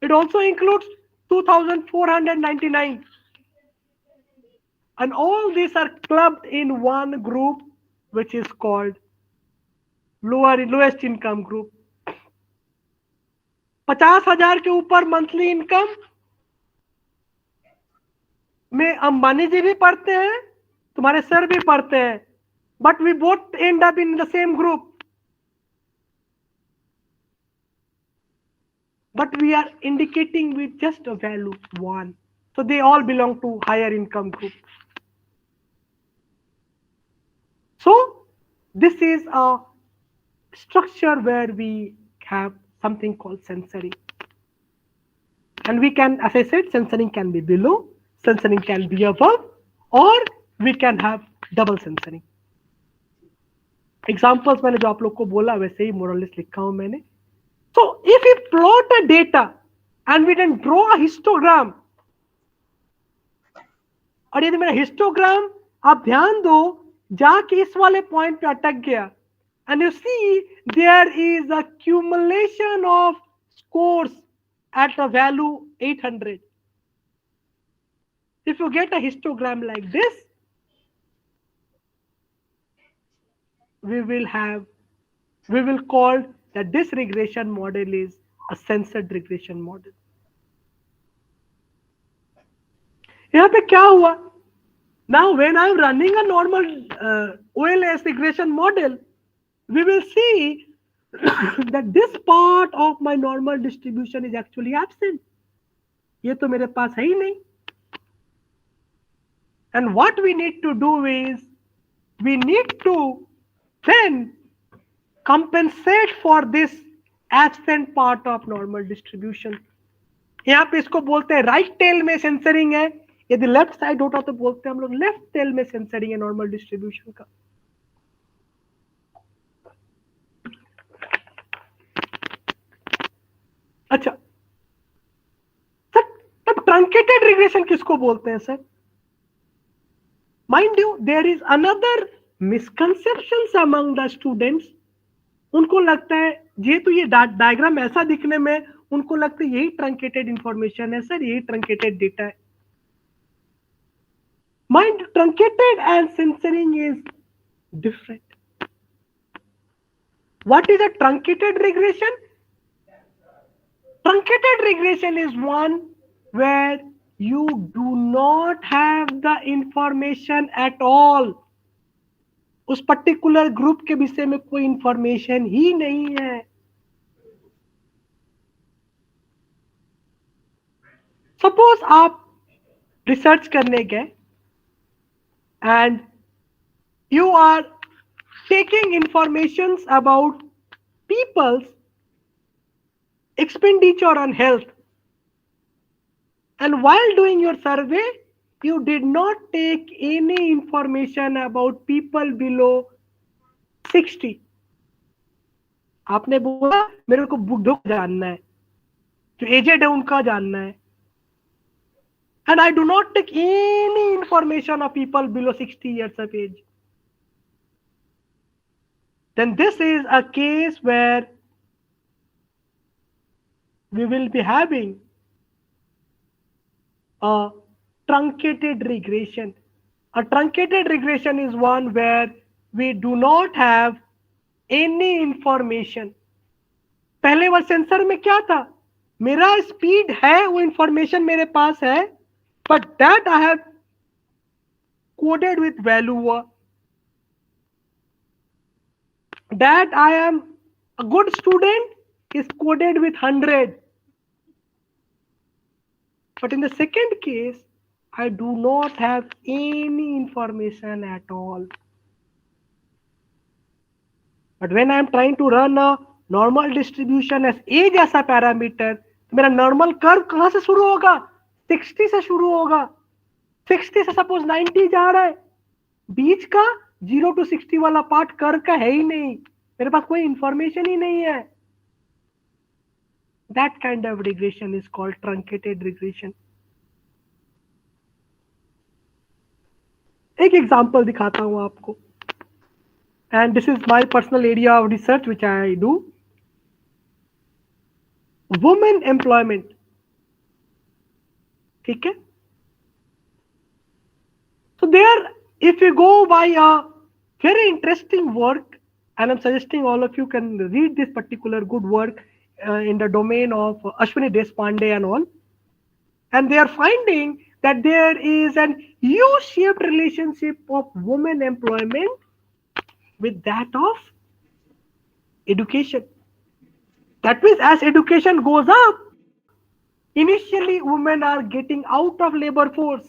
It also includes 2499. And all these are clubbed in one group, which is called lowest income group. 50,000 के ऊपर monthly income में अंबानी जी भी पढ़ते हैं, तुम्हारे sir भी पढ़ते हैं, but we both end up in the same group. But we are indicating with just a value 1. So they all belong to higher income group. So this is a structure where we have something called censoring. And we can, as I said, censoring can be below, censoring can be above, or we can have double censoring. Examples मैंने जो आप लोग को बोला वैसे ही मोरलेस लिखा हूं मैंने. So if we plot a data and we then draw a histogram, और यदि मेरा हिस्टोग्राम आप ध्यान दो जाके इस वाले पॉइंट पे अटक गया, and you see there is a accumulation of scores at a value 800. If you get a histogram like this, we will call that this regression model is a censored regression model. यहाँ पे क्या हुआ? Now when I'm running a normal OLS regression model, we will see that this part of my normal distribution is actually absent. ये तो मेरे पास है ही नहीं. And what we need to do is, we need to then compensate for this absent part of normal distribution. यहाँ पे इसको बोलते हैं राइट टेल में सेंसरिंग है. यदि लेफ्ट साइड होता तो बोलते हैं हम लोग लेफ्ट टेल में सेंसरिंग है नॉर्मल डिस्ट्रीब्यूशन का. अच्छा सर, तब ट्रंकेटेड रिग्रेशन किसको बोलते हैं sir? Mind you, there is another misconceptions among the students. उनको लगता है जेहेतु ये डायग्राम ऐसा दिखने में उनको लगता है यही ट्रंकेटेड इंफॉर्मेशन है सर, यही ट्रंकेटेड डेटा है. Mind, truncated and censoring is different. What is a truncated regression? Truncated regression is one where you do not have the information at all. उस पर्टिकुलर ग्रुप के विषय में कोई information ही नहीं है. सपोज आप रिसर्च करने गए and you are taking informations about people's expenditure on health, and while doing your survey you did not take any information about people below 60. आपने बोला मेरे को बुढ़ों को जानना है, जो एजेड है उनका जानना है, and I do not take any information of people below 60 years of age. Then this is a case where we will be having a truncated regression. A truncated regression is one where we do not have any information. पहले वाले sensor में क्या था? मेरा speed है, वो information मेरे पास है, but that I have coded with value. That I am a good student is coded with 100. But in the second case, I do not have any information at all. But when I am trying to run a normal distribution as age as a parameter, तो मेरा normal curve कहाँ से शुरू होगा? 60 से शुरू होगा. 60 से सपोज 90 जा रहा है, बीच का 0 to 60 वाला पार्ट कर्व का है ही नहीं. मेरे पास कोई इंफॉर्मेशन ही नहीं है. That kind of regression is called truncated regression. एक एग्जांपल दिखाता हूं आपको. And this is my personal area of research which I do. Women employment. ठीक है. So there, if you go by a very interesting work, and I'm suggesting all of you can read this particular good work in the domain of Ashwini Deshpande and all, and they are finding that there is an U-shaped relationship of women employment with that of education. That means as education goes up, initially women are getting out of labor force,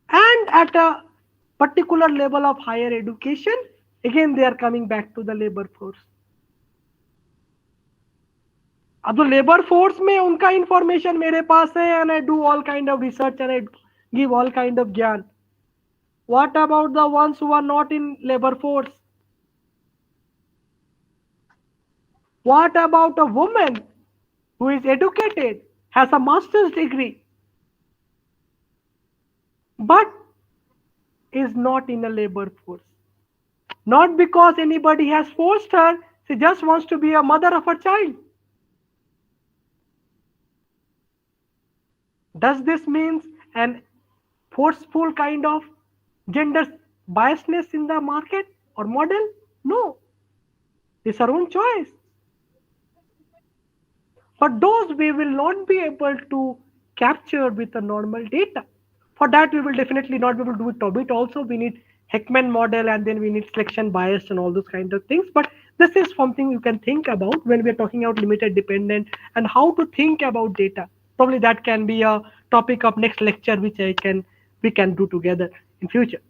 and at a particular level of higher education, again they are coming back to the labor force. अब तो labour force में उनका information मेरे पास है, and I do all kind of research and I give all kind of ज्ञान. What about the ones who are not in labour force? What about a woman who is educated, has a master's degree, but is not in a labor force? Not because anybody has forced her, she just wants to be a mother of her child. Does this mean an forceful kind of gender biasness in the market or model? No. It's her own choice. But those we will not be able to capture with the normal data. For that, we will definitely not be able to do with TOBIT also. We need Heckman model, and then we need selection bias and all those kind of things. But this is something you can think about when we are talking about limited dependent and how to think about data. Probably that can be a topic of next lecture, which we can do together in future.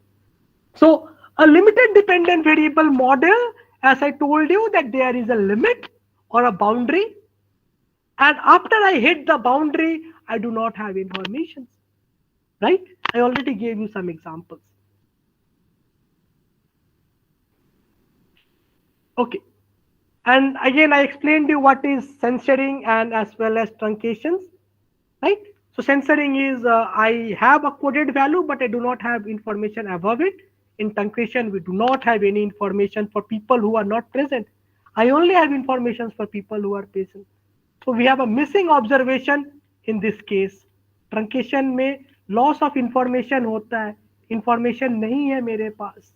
So a limited dependent variable model, as I told you, that there is a limit or a boundary, and after I hit the boundary, I do not have information, right? I already gave you some examples. Okay, and again I explained you what is censoring and as well as truncations, right? So censoring is I have a coded value, but I do not have information above it. In truncation, we do not have any information for people who are not present. I only have information for people who are present. So we have a missing observation in this case. Truncation में loss of information होता है, information नहीं है मेरे पास.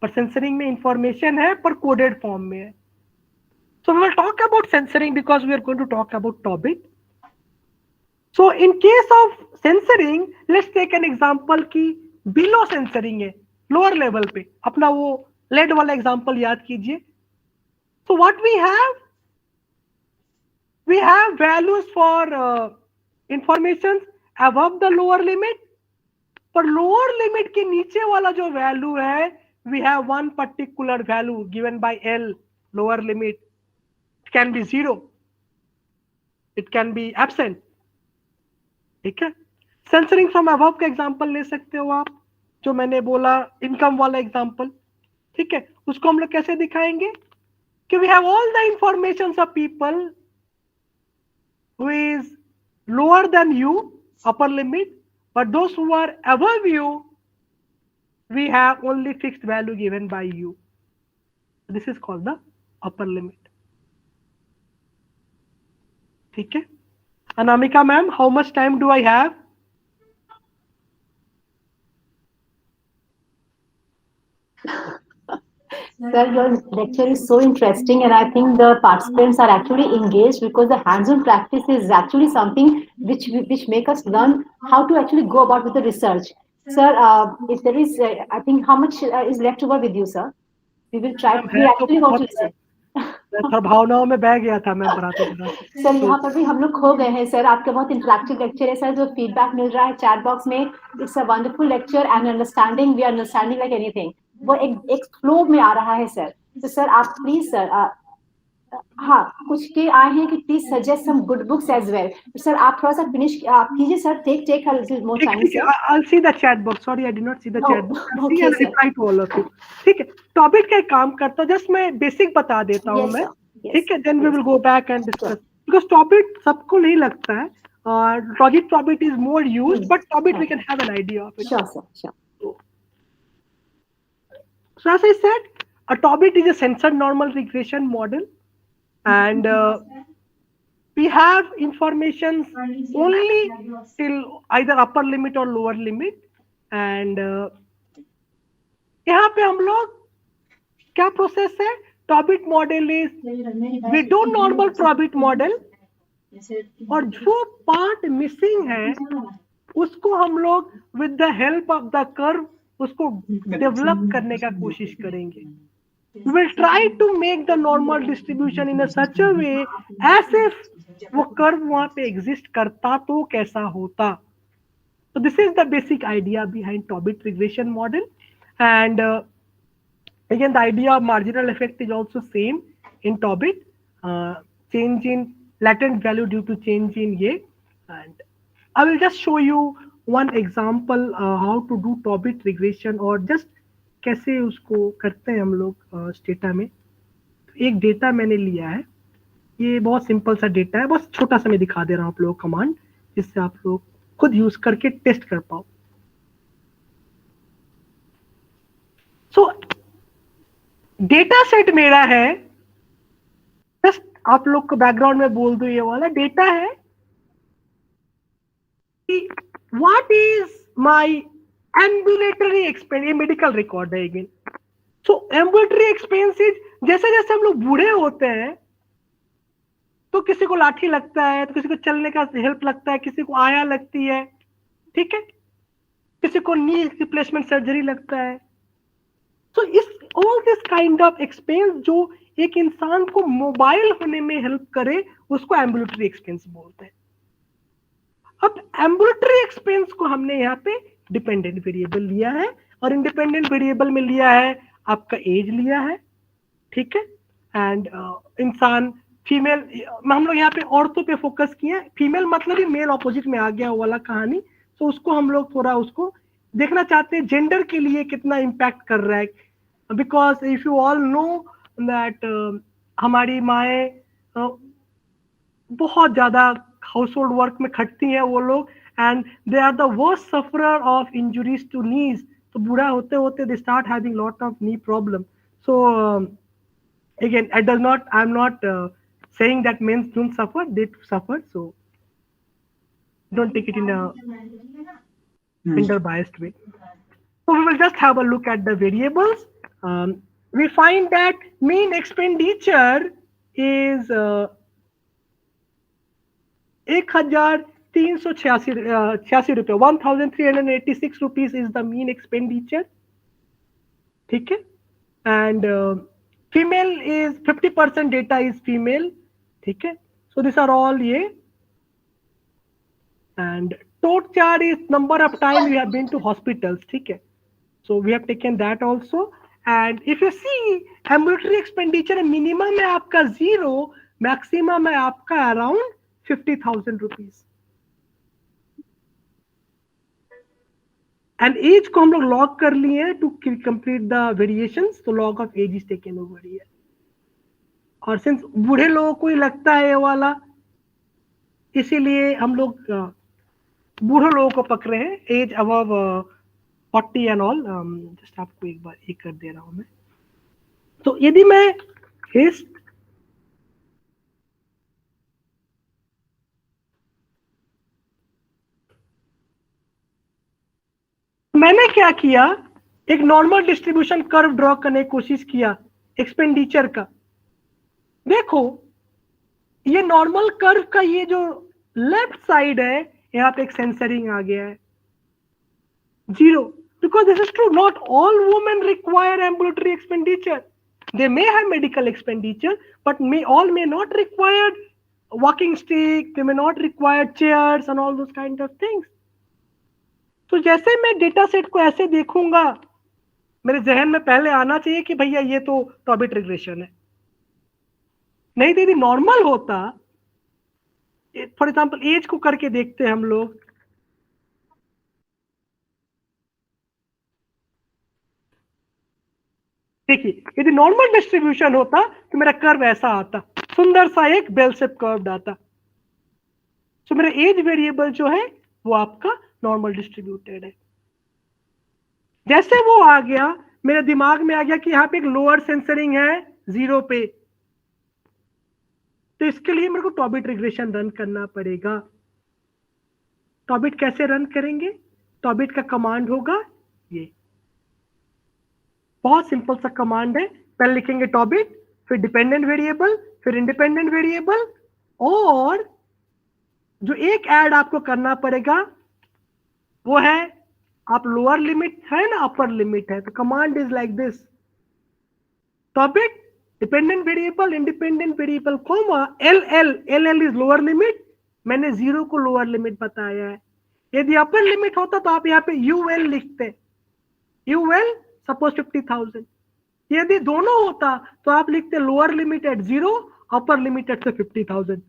पर censoring में information है पर coded form में है. So we will talk about censoring because we are going to talk about TOBIT. So in case of censoring, let's take an example कि below censoring है, lower level पे. अपना वो lead वाला example याद कीजिए. So what we have values for informations above the lower limit, पर lower limit के नीचे वाला जो value है, we have one particular value given by L, lower limit. It can be 0, it can be absent. ठीक है. Censoring from above का example ले सकते हो आप, जो मैंने बोला income वाला example. ठीक है, उसको हम लोग कैसे दिखाएंगे कि we have all the informations of people who is lower than you, upper limit, but those who are above you, we have only fixed value given by you. This is called the upper limit. ठीक है. Anamika ma'am, how much time do I have? Sir, your lecture is so interesting, and I think the participants are actually engaged because the hands-on practice is actually something which make us learn how to actually go about with the research. Sir, if there is, I think how much is left over with you, sir? We will try. We actually want to listen. भावनाओं में बह गया था मैं पढ़ाते पढ़ाते. Sir यहाँ पर भी हम लोग खो गए हैं सर. आपका बहुत इंटरेक्टिव लेक्चर है सर. जो फीडबैक मिल रहा है चैट बॉक्स में, it's a wonderful lecture and understanding. We are understanding like anything. वो एक फ्लो में आ रहा है सर. तो सर आप प्लीज सर, हाँ कुछ के आए हैं कि please suggest some good books as well. Sir आप थोड़ा सा फिनिश कीजिए sir. Take a little more time. I'll see the chat box. Sorry, I did not see the chat box. I'll see and reply to all of you. ठीक है. टॉबिट का एक काम करता हूँ, जस्ट मैं बेसिक बता देता हूँ Yes, मैं, sir. Yes, ठीक है, then we yes. Will go back and Sure. Discuss, because Tobit सबको नहीं लगता है, और logic Tobit is more used, but Tobit we can have an idea of it. Sure, sir. Sure. So as I said, a TOBIT is a censored normal regression model, and we have information only till either upper limit or lower limit, and यहाँ पे हम लोग क्या process है, Tobit model is we do normal probit model, और जो part missing है उसको हम लोग with the help of the curve उसको डेवलप करने का कोशिश करेंगे. We will try to make the normal distribution in a such a way as if वो कर्व वहां पे एग्जिस्ट करता तो कैसा होता. So this is the basic idea behind TOBIT regression model, and again the idea of marginal effect is also same in TOBIT, change in latent value due to change in ये, and I will just show you one example how to do TOBIT regression, और just कैसे उसको करते हैं हम लोग data में. एक डेटा मैंने लिया है, ये बहुत सिंपल सा डेटा है, बहुत छोटा सा मैं दिखा दे रहा हूँ आप लोग कमांड, जिससे आप लोग खुद यूज करके टेस्ट कर पाओ. सो डेटा सेट मेरा है, जस्ट आप लोग को बैकग्राउंड में बोल दो, ये वाला डेटा है. What is my ambulatory expense, ये मेडिकल रिकॉर्ड है अगेन. सो एम्बुलेटरी एक्सपेंसेस, जैसे जैसे हम लोग बूढ़े होते हैं तो किसी को लाठी लगता है, तो किसी को चलने का हेल्प लगता है, किसी को आया लगती है, ठीक है, किसी को नी रिप्लेसमेंट सर्जरी लगता है. तो इस all this kind of expense जो एक इंसान को मोबाइल होने में हेल्प करे उसको एम्बुलेटरी एक्सपेंस बोलते हैं. अब एम्बुलेटरी एक्सपेंस को हमने यहाँ पे डिपेंडेंट वेरिएबल लिया है, और इंडिपेंडेंट वेरिएबल में लिया है आपका एज लिया है, ठीक है, एंड इंसान फीमेल, हम लोग यहाँ पे औरतों पे फोकस किए हैं, फीमेल मतलब ही मेल ऑपोजिट में आ गया वाला कहानी. तो उसको हम लोग थोड़ा उसको देखना चाहते हैं जेंडर के लिए कितना इम्पैक्ट कर रहा है, because if you all know that हमारी माएँ बहुत ज्यादा हाउस होल्ड वर्क में खटती हैं वो लोग, and they are the worst sufferer of injuries to knees. तो बूढ़ा होते होते they start having lot of knee problem. So again, I'm not saying that men don't suffer, they suffer, so don't take it in a gender biased way. So we will just have a look at the variables. We find that mean expenditure is 1386 रुपये, 1386 rupees is the mean expenditure, ठीक है, and female is 50% data is female, ठीक है. So these are all ये, and total charge is number of time we have been to hospitals, ठीक है. So we have taken that also, and if you see ambulatory expenditure minimum है आपका 0, maximum है आपका around 50,000 rupees. And age को हम लोग log कर लिए हैं to complete the variations, so log of age is taken over here. और since बूढ़े लोगों को ही लगता है ये वाला, इसीलिए हम लोग बूढ़े लोगों को पकड़े हैं, as above 40 and all. Just आपको एक बार ये कर दे रहा हूं मैं. तो यदि मैं इस मैंने क्या किया, एक नॉर्मल डिस्ट्रीब्यूशन कर्व ड्रॉ करने की कोशिश किया एक्सपेंडिचर का. देखो ये नॉर्मल कर्व का ये जो लेफ्ट साइड है, यहाँ पे एक सेंसरिंग आ गया है 0, because this is true, not all women require ambulatory expenditure. They may have medical expenditure, but all may not require walking stick, they may not require chairs and all those kind of things. तो जैसे मैं data set को ऐसे देखूंगा, मेरे जहन में पहले आना चाहिए कि भैया ये तो टॉबिट रिग्रेशन है. नहीं तो यदि नॉर्मल होता, फॉर एग्जाम्पल एज को करके देखते हैं हम लोग, देखिए यदि नॉर्मल डिस्ट्रीब्यूशन होता तो मेरा कर्व ऐसा आता, सुंदर सा एक बेल शेप कर्व आता। तो मेरा एज वेरिएबल जो है वो आपका नॉर्मल डिस्ट्रीब्यूटेड है। जैसे वो आ गया मेरे दिमाग में आ गया कि यहाँ पे एक लोअर सेंसरिंग है 0 पे, तो इसके लिए मेरे को टॉबिट रिग्रेशन रन करना पड़ेगा। टॉबिट कैसे रन करेंगे? टॉबिट का कमांड होगा ये, बहुत सिंपल सा कमांड है। पहले लिखेंगे टॉबिट, फिर डिपेंडेंट वेरिएबल, फिर इंडिपेंडेंट वेरिएबल, और जो एक ऐड आपको करना पड़ेगा वो है, आप लोअर लिमिट है ना अपर लिमिट है, तो command is like this, Tobit dependent variable independent variable comma L is lower limit, मैंने 0 को लोअर लिमिट बताया है। यदि अपर लिमिट होता तो आप यहाँ पे यूएल लिखते, यूएल सपोज 50,000। यदि दोनों होता तो आप लिखते lower limit at 0, upper limit at 50,000।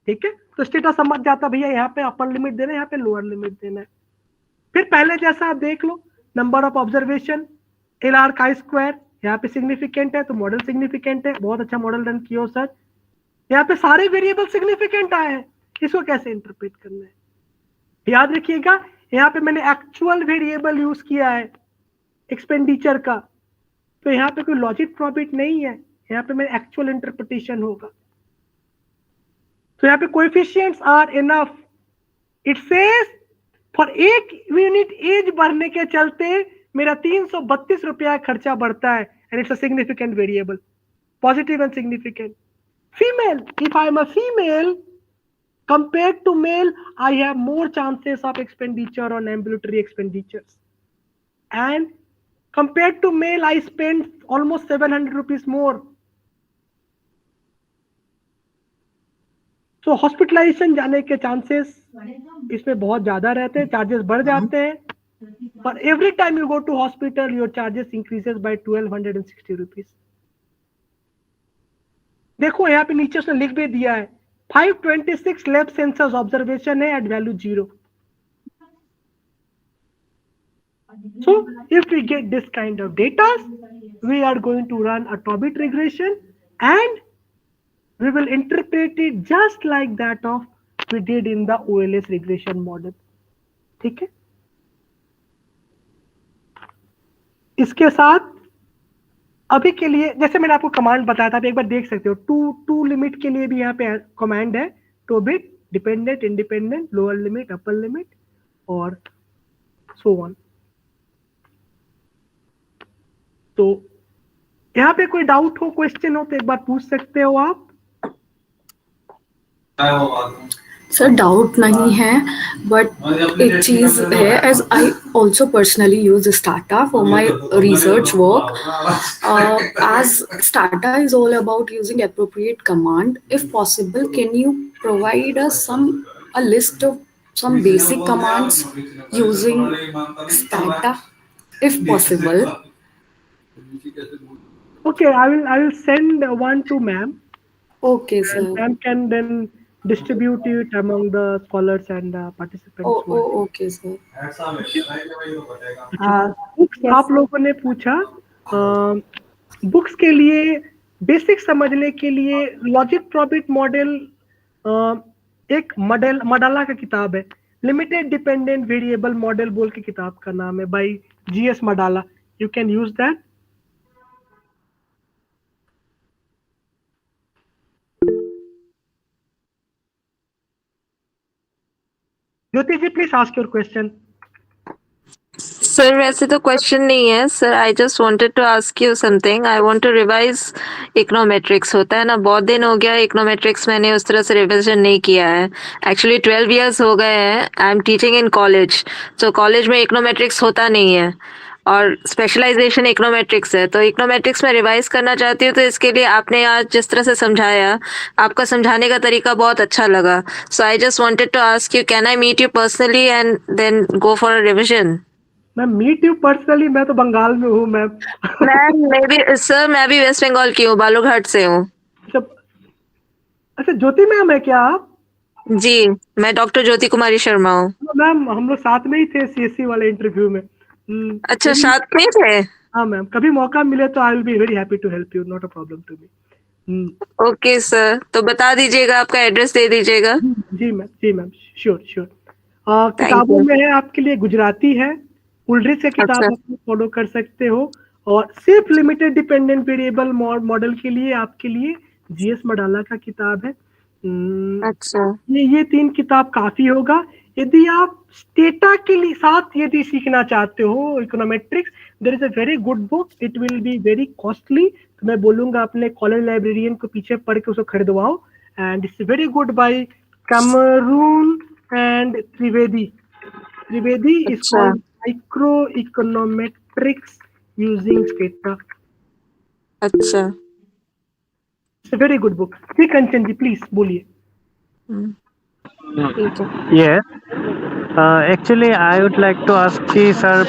ठीक है, तो स्टेटस समझ जाता भैया यहाँ पे अपर लिमिट देना है, यहाँ पे लोअर लिमिट देना है। फिर पहले जैसा आप देख लो, नंबर ऑफ ऑब्जर्वेशन LR का स्क्वायर यहाँ पे सिग्निफिकेंट है तो मॉडल सिग्निफिकेंट है, बहुत अच्छा मॉडल रन किया सर। यहाँ पे सारे वेरिएबल सिग्निफिकेंट आए हैं, इसको कैसे इंटरप्रेट करना है? याद रखिएगा यहाँ पे मैंने एक्चुअल वेरिएबल यूज किया है एक्सपेंडिचर का, तो यहाँ पे कोई लॉजिक प्रॉबिट नहीं है, यहाँ पे मेरा एक्चुअल इंटरप्रिटेशन होगा। तो यहाँ पे coefficients are enough, it says for 1 unit age बढ़ने के चलते मेरा 332 रुपया खर्चा बढ़ता है, and it's a significant variable, positive and significant. Female, if I am a female compared to male, I have more chances of expenditure on ambulatory expenditures, and compared to male I spend almost 700 rupees more. So hospitalization जाने के chances इसमें बहुत ज्यादा रहते हैं, charges बढ़ जाते हैं, पर every time you go to hospital your charges increases by 1260 rupees. देखो यहाँ पे नीचे उसने लिख भी दिया है 526 lab sensors observation है at value 0. So if we get this kind of data, we are going to run a TOBIT regression and we will interpret it just like that of we did in the OLS regression model. ठीक है, इसके साथ अभी के लिए जैसे मैंने आपको कमांड बताया था, आप एक बार देख सकते हो, टू लिमिट के लिए भी यहाँ पे कमांड है, Tobit dependent independent lower limit upper limit और सो ऑन। तो यहाँ पे कोई डाउट हो, क्वेश्चन हो तो एक बार पूछ सकते हो आप। सर डाउट नहीं है, बट एक चीज है, as I also personally use Stata for my research work, as Stata is all about using appropriate command. If possible, can you provide us a list of some basic commands using Stata, if possible? Okay, I will send one to ma'am. Okay, sir. And ma'am can then distribute it among the scholars and participants. Okay, sir. Books आप लोगों ने पूछा, books के लिए basic समझने के लिए logic probit model, एक मडाला का किताब है, लिमिटेड डिपेंडेंट वेरिएबल मॉडल बोल के किताब का नाम है, by GS Maddala, you can use that. Jyoti ji please ask your question. Sir वैसे तो क्वेश्चन नहीं है sir, I just wanted to ask you something. I want to revise econometrics, होता है ना, बहुत दिन हो गया इकोनोमेट्रिक्स मैंने उस तरह से रिविजन नहीं किया है। एक्चुअली 12 इयर्स हो गए हैं, I am teaching in college, तो कॉलेज में इकोनोमेट्रिक्स होता नहीं है और स्पेशलाइजेशन इकोनोमेट्रिक्स है, तो इकोनोमेट्रिक्स में रिवाइज करना चाहती हूँ। तो इसके लिए आपने आज जिस तरह से समझाया, आपका समझाने का तरीका बहुत अच्छा लगा। So I just wanted to ask you, can I meet you personally and then go for a revision? Ma'am meet you personally, मैं तो बंगाल में हूँ मैम। मैं भी सर, मैं भी वेस्ट बंगाल की हूँ, बालूरघाट से हूँ। अच्छा ज्योति मैम है क्या आप? जी, मैं डॉक्टर ज्योति कुमारी शर्मा हूँ। मैम हम लोग साथ में ही थे CSC वाले इंटरव्यू में। अच्छा, साथ में थे? हाँ मैम, कभी मौका मिले तो I will be very happy to help you, not a problem to me. Okay sir, तो बता दीजिएगा, आपका एड्रेस दे दीजिएगा। जी मैम, श्योर श्योर। थैंक किताबों यू। में है आपके लिए गुजराती है, उल्ड्रिच से किताब अच्छा। आप फॉलो कर सकते हो, और सिर्फ लिमिटेड डिपेंडेंट वेरिएबल मॉडल के लिए आपके लिए जीएस मडाला का किताब है। अच्छा। ये 3 किताब काफी होगा। यदि आप स्टेटा के लिए साथ यदि सीखना चाहते हो econometrics, there is a very good book, it will be very costly, तो मैं बोलूंगा अपने कॉलेज लाइब्रेरियन को पीछे पढ़ के उसको खरीदवाओ, and it's very good by Cameron and Trivedi is अच्छा। called microeconometrics using Stata. अच्छा। It's a very good book. जी कंचन जी प्लीज बोलिए। ठीक है। Yes. Actually, I would like to ask you, sir,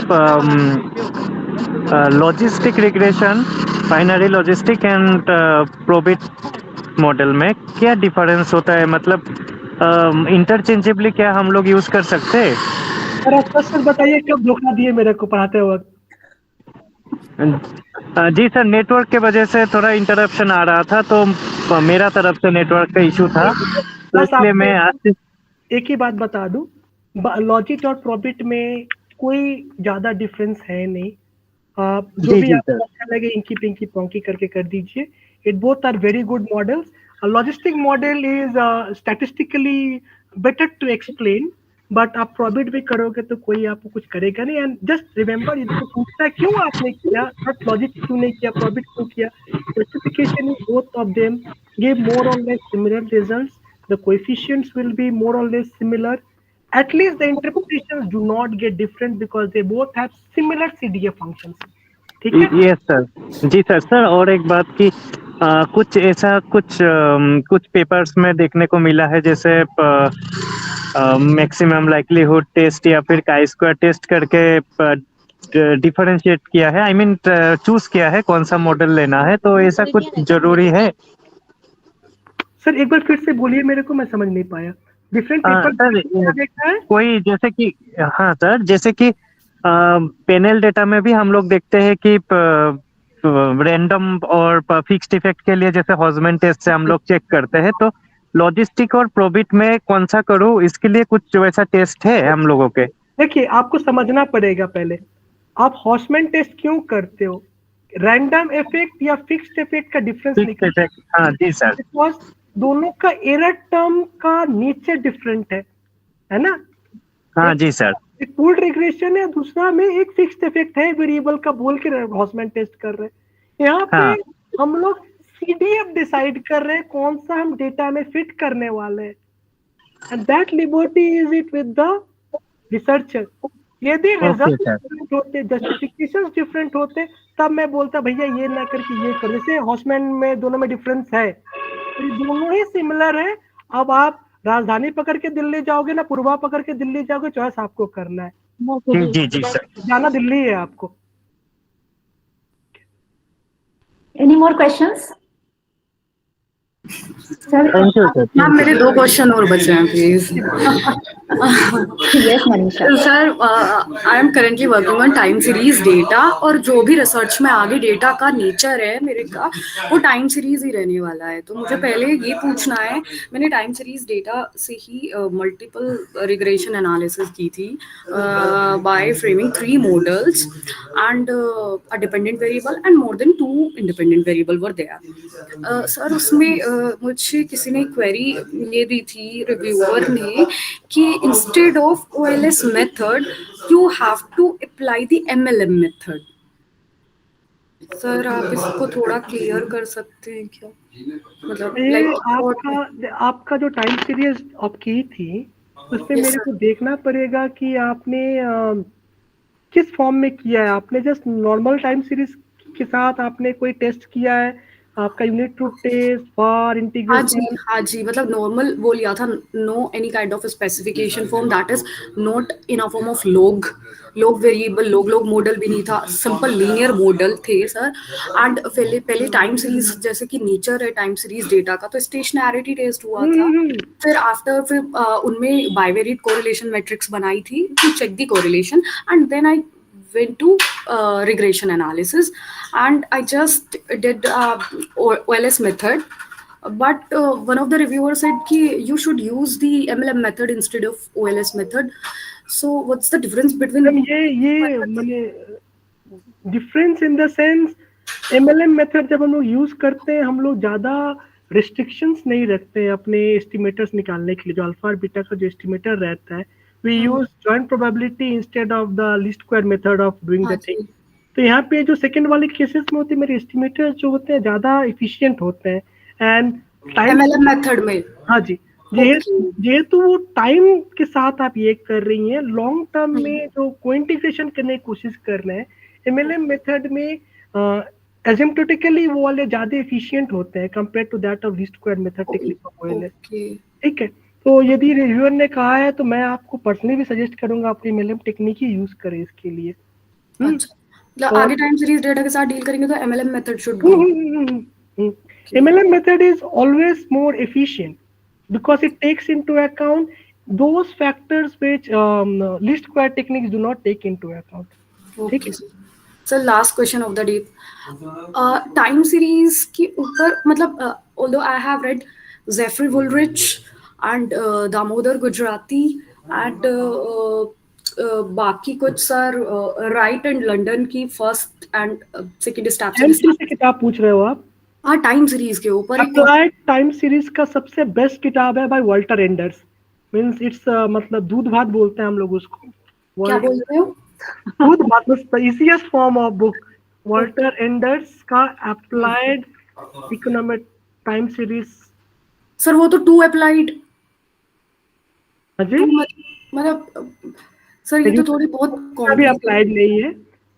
logistic regression, binary logistic and PROBIT model में क्या difference होता है, मतलब इंटरचेंजेबली क्या हम लोग यूज कर सकते हैं? सर आप सच बताइए, कब धोखा दिए मेरे को पढ़ाते वक्त? जी सर, नेटवर्क के वजह से थोड़ा इंटरप्शन आ रहा था, तो मेरा तरफ से नेटवर्क का इशू था, तो बस इसलिए मैं आपको एक ही बात बता दूं, लॉजिट और प्रॉबिट में कोई ज्यादा डिफरेंस है नहीं। जो जी भी जी आपको सर। अच्छा लगे इंकी पिंकी पोंकी करके कर दीजिए। It both are very good models. Logistic model is statistically better to explain, but आप प्रॉबिट भी करोगे तो कोई आपको कुछ करेगा नहीं। एंड जस्ट रिमेंबर, यदि कोई पूछता है क्यों आपने किया, नॉट लॉजिक क्यों नहीं किया, प्रॉबिट क्यों किया, specification is both of them give more or less similar results, the coefficients will be more or less similar. At least the interpretations do not get different because they both have similar CDF functions. ठीक है? Yes sir. जी sir. Sir और एक बात की कुछ ऐसा कुछ पेपर्स में देखने को मिला है, जैसे मैक्सिमम लाइक्लीहुड टेस्ट या फिर काई स्क्वायर टेस्ट करके डिफरेंशिएट किया है, आई मीन चूज किया है कौन सा मॉडल लेना है, तो ऐसा कुछ जरूरी है? सर एक बार फिर से बोलिए, मेरे को मैं समझ नहीं पाया। डिफरेंट पेपर सर क्या देखा है? कोई जैसे कि, हाँ सर, जैसे कि पैनल डेटा में भी हम लोग देखते हैं कि रैंडम और फिक्स्ड इफेक्ट के लिए जैसे हॉजमैन टेस्ट से हम लोग चेक करते हैं, तो लॉजिस्टिक और प्रोबिट में कौन सा करूँ, इसके लिए कुछ वैसा टेस्ट है हम लोगों के? देखिए, आपको समझना पड़ेगा पहले, आप हॉसमैन टेस्ट क्यों करते हो? रैंडम इफेक्ट या फिक्स्ड इफेक्ट का डिफरेंस फिक्स्ड इफेक्ट, हाँ जी सर। बिकॉज दोनों का एरर टर्म का नेचर डिफरेंट है ना? हाँ जी सर। एक पूल्ड रिग्रेशन है, दूसरा में एक फिक्स्ड इफेक्ट है वेरिएबल का बोल के हॉसमैन टेस्ट कर रहे हैं। यहाँ पे हाँ। हम लोग सीडीएफ डिसाइड कर रहे हैं कौन सा हम डेटा में फिट करने वाले हैं, and that liberty is it with the researcher. यदि रिजल्ट डिफरेंट होते, जस्टिफिकेशंस डिफरेंट होते, तब मैं बोलता भैया ये ना करके ये कर। जैसे हॉसमैन में दोनों में डिफरेंस है, तो ये दोनों ही सिमिलर है। अब आप राजधानी पकड़ के दिल्ली जाओगे ना पूर्वा पकड़ के दिल्ली जाओगे, चॉइस आपको करना है। जी जी सर। जाना दिल्ली है आपको। Any more questions? Sir, thank you sir. Ma'am मेरे 2 क्वेश्चन और बचे हैं please. yes, Manisha. Sir I am currently working on time series data, और जो भी रिसर्च में आगे डेटा का नेचर है मेरे का, वो टाइम सीरीज ही रहने वाला है। तो मुझे पहले ये पूछना है, मैंने टाइम सीरीज डेटा से ही मल्टीपल रिग्रेशन एनालिसिस की थी by framing 3 models and a dependent variable and more than 2 independent variable were there. Sir उसमें मुझे किसी ने क्वेरी ये दी थी, रिव्यूअर ने, कि instead of OLS method you have to apply the MLM method. Sir आप इसको थोड़ा क्लियर कर सकते हैं क्या? मतलब आपका जो टाइम सीरीज आप की थी, उसमें मेरे को देखना पड़ेगा कि आपने किस फॉर्म में किया है। आपने जस्ट नॉर्मल टाइम सीरीज के साथ आपने कोई टेस्ट किया है? आपका unit to test for integration? हाँ जी, मतलब नॉर्मल वो लिया था, no any kind of specification form, that is not in a form of log variable, log model भी नहीं था, सिंपल लीनियर मॉडल थे सर। एंड पहले टाइम सीरीज, जैसे कि नेचर है टाइम सीरीज डेटा का, तो स्टेशनैरिटी टेस्ट हुआ था। फिर उनमें बाइवेरिएट कोरिलेशन मैट्रिक्स बनाई थी to check the correlation, and then I went to regression analysis, and I just did OLS method. But one of the reviewers said ki you should use the MLM method instead of OLS method. So what's the difference between ma'am ये मैंने difference in the sense MLM method जब हम लोग use करते हैं हम लोग ज्यादा रिस्ट्रिक्शंस नहीं रखते हैं अपने एस्टिमेटर्स निकालने के लिए। जो अल्फा और बीटा का जो एस्टिमेटर रहता है we use joint probability instead of the least square method of doing the thing. तो यहाँ पे जो सेकंड वाले केसेस में होते हैं मेरे एस्टिमेटर्स जो होते हैं ज्यादा एफिशिएंट होते हैं एंड टाइम MLM मेथड में। हाँ जी, जेहेतु वो टाइम के साथ आप ये कर रही हैं, लॉन्ग टर्म में जो कोइंटीग्रेशन करने की कोशिश कर रहे हैं MLM मेथड में एसिम्प्टोटिकली वो वाले ज्यादा एफिशिएंट होते हैं compare to that of least square method technique of OLS। ठीक है, तो यदि रिव्यूअर ने कहा है तो मैं आपको पर्सनली भी सजेस्ट करूंगा अपनी MLM टेक्निक ही यूज करें इसके लिए। अच्छा, आगे टाइम सीरीज डेटा के साथ डील करेंगे तो MLM method should go. MLM method is always more efficient because it takes into account those factors which least square techniques do not take into account. Okay. So last question of the day, time series के ऊपर मतलब although I have read Zephyr Woolrich and Damodar Gujarati and बाकी कुछ sir right and London की first and second step से किताब पूछ रहे हो आप? हाँ, टाइम सीरीज के ऊपर अप्लाइड टाइम सीरीज का सबसे बेस्ट किताब है by Walter Enders. Means it's मतलब दूध भात बोलते हैं हम लोग उसको। क्या बोल रहे हो? दूध भात the easiest form of book Walter Enders का applied economic time series. Sir वो तो टू अप्लाइड। हाँ जी, मतलब सर ये तो थोड़ी बहुत अभी अप्लाइड नहीं है।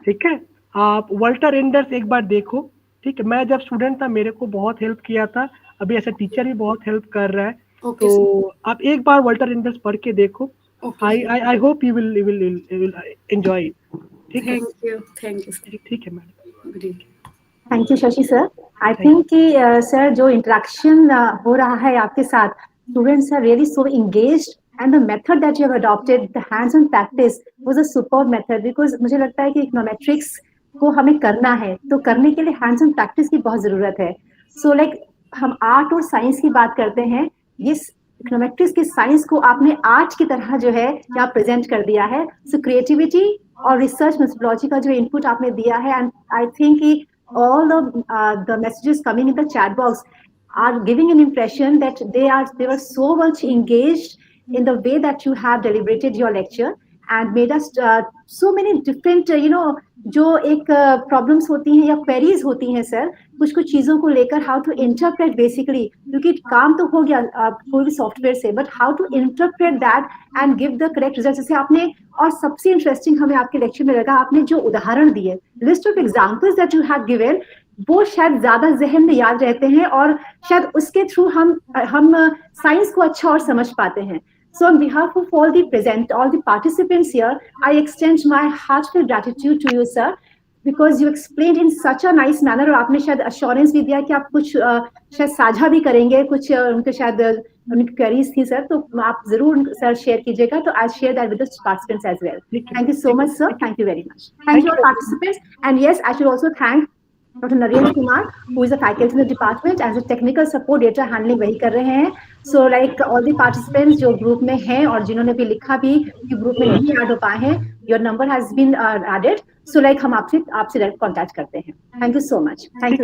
ठीक है, आप वाल्टर एंडर्स एक बार देखो। ठीक है, मैं जब स्टूडेंट था मेरे को बहुत हेल्प किया था, अभी ऐसा टीचर भी बहुत हेल्प कर रहा है। तो आप एक बार वाल्टर एंडर्स पढ़ के देखो। I hope you will enjoy it. ठीक है, थैंक यू। ठीक है madam. Thank you Shashi sir. I think कि सर जो इंटरेक्शन हो रहा है आपके साथ, students are really so engaged and the method that you have adopted, the hands-on practice was a superb method because मुझे लगता है कि इकोनोमेट्रिक्स को हमें करना है तो करने के लिए hands-on practice की बहुत जरूरत है। So like हम आर्ट और साइंस की बात करते हैं, ये इकोनोमेट्रिक्स की साइंस को आपने आर्ट की तरह जो है यहाँ प्रेजेंट कर दिया है। So creativity और रिसर्च मेथोडोलॉजी का जो इनपुट आपने दिया है, and I think all the messages coming in the chat box are giving an impression that they were so much engaged in the way that you have deliberated your lecture and made us so many different जो एक problems होती हैं या queries होती हैं sir, कुछ कुछ चीजों को लेकर हाउ टू इंटरप्रेट बेसिकली, क्योंकि काम तो हो गया कोई भी सॉफ्टवेयर से, but how to interpret that and give the correct result जैसे आपने। और सबसे इंटरेस्टिंग हमें आपके लेक्चर में लगा आपने जो उदाहरण दिए, list of examples that you have given, वो शायद ज्यादा जहन में याद रहते हैं और शायद उसके थ्रू हम साइंस को अच्छा और समझ पाते हैं। So on behalf of all the participants here, I extend my heartfelt gratitude to you, sir, because you explained in such a nice manner और आपने शायद assurance भी दिया कि आप कुछ शायद साझा भी करेंगे, कुछ उनके शायद उनकी queries थी सर, तो आप जरूर सर शेयर कीजिएगा। तो I'll share that with the participants as well. Thank you so much, sir. Thank you very much. Thank you all participants. And yes, I should also thank Dr. Narendra Kumar, who is a faculty in the department as a technical support data handling वही कर रहे हैं। So like all the participants जो group में हैं और जिन्होंने भी लिखा भी कि ग्रुप में नहीं ऐड हो पाए हैं, your number has been added. So like हम आपसे डायरेक्ट कॉन्टैक्ट करते हैं। Thank you so much. Thank you.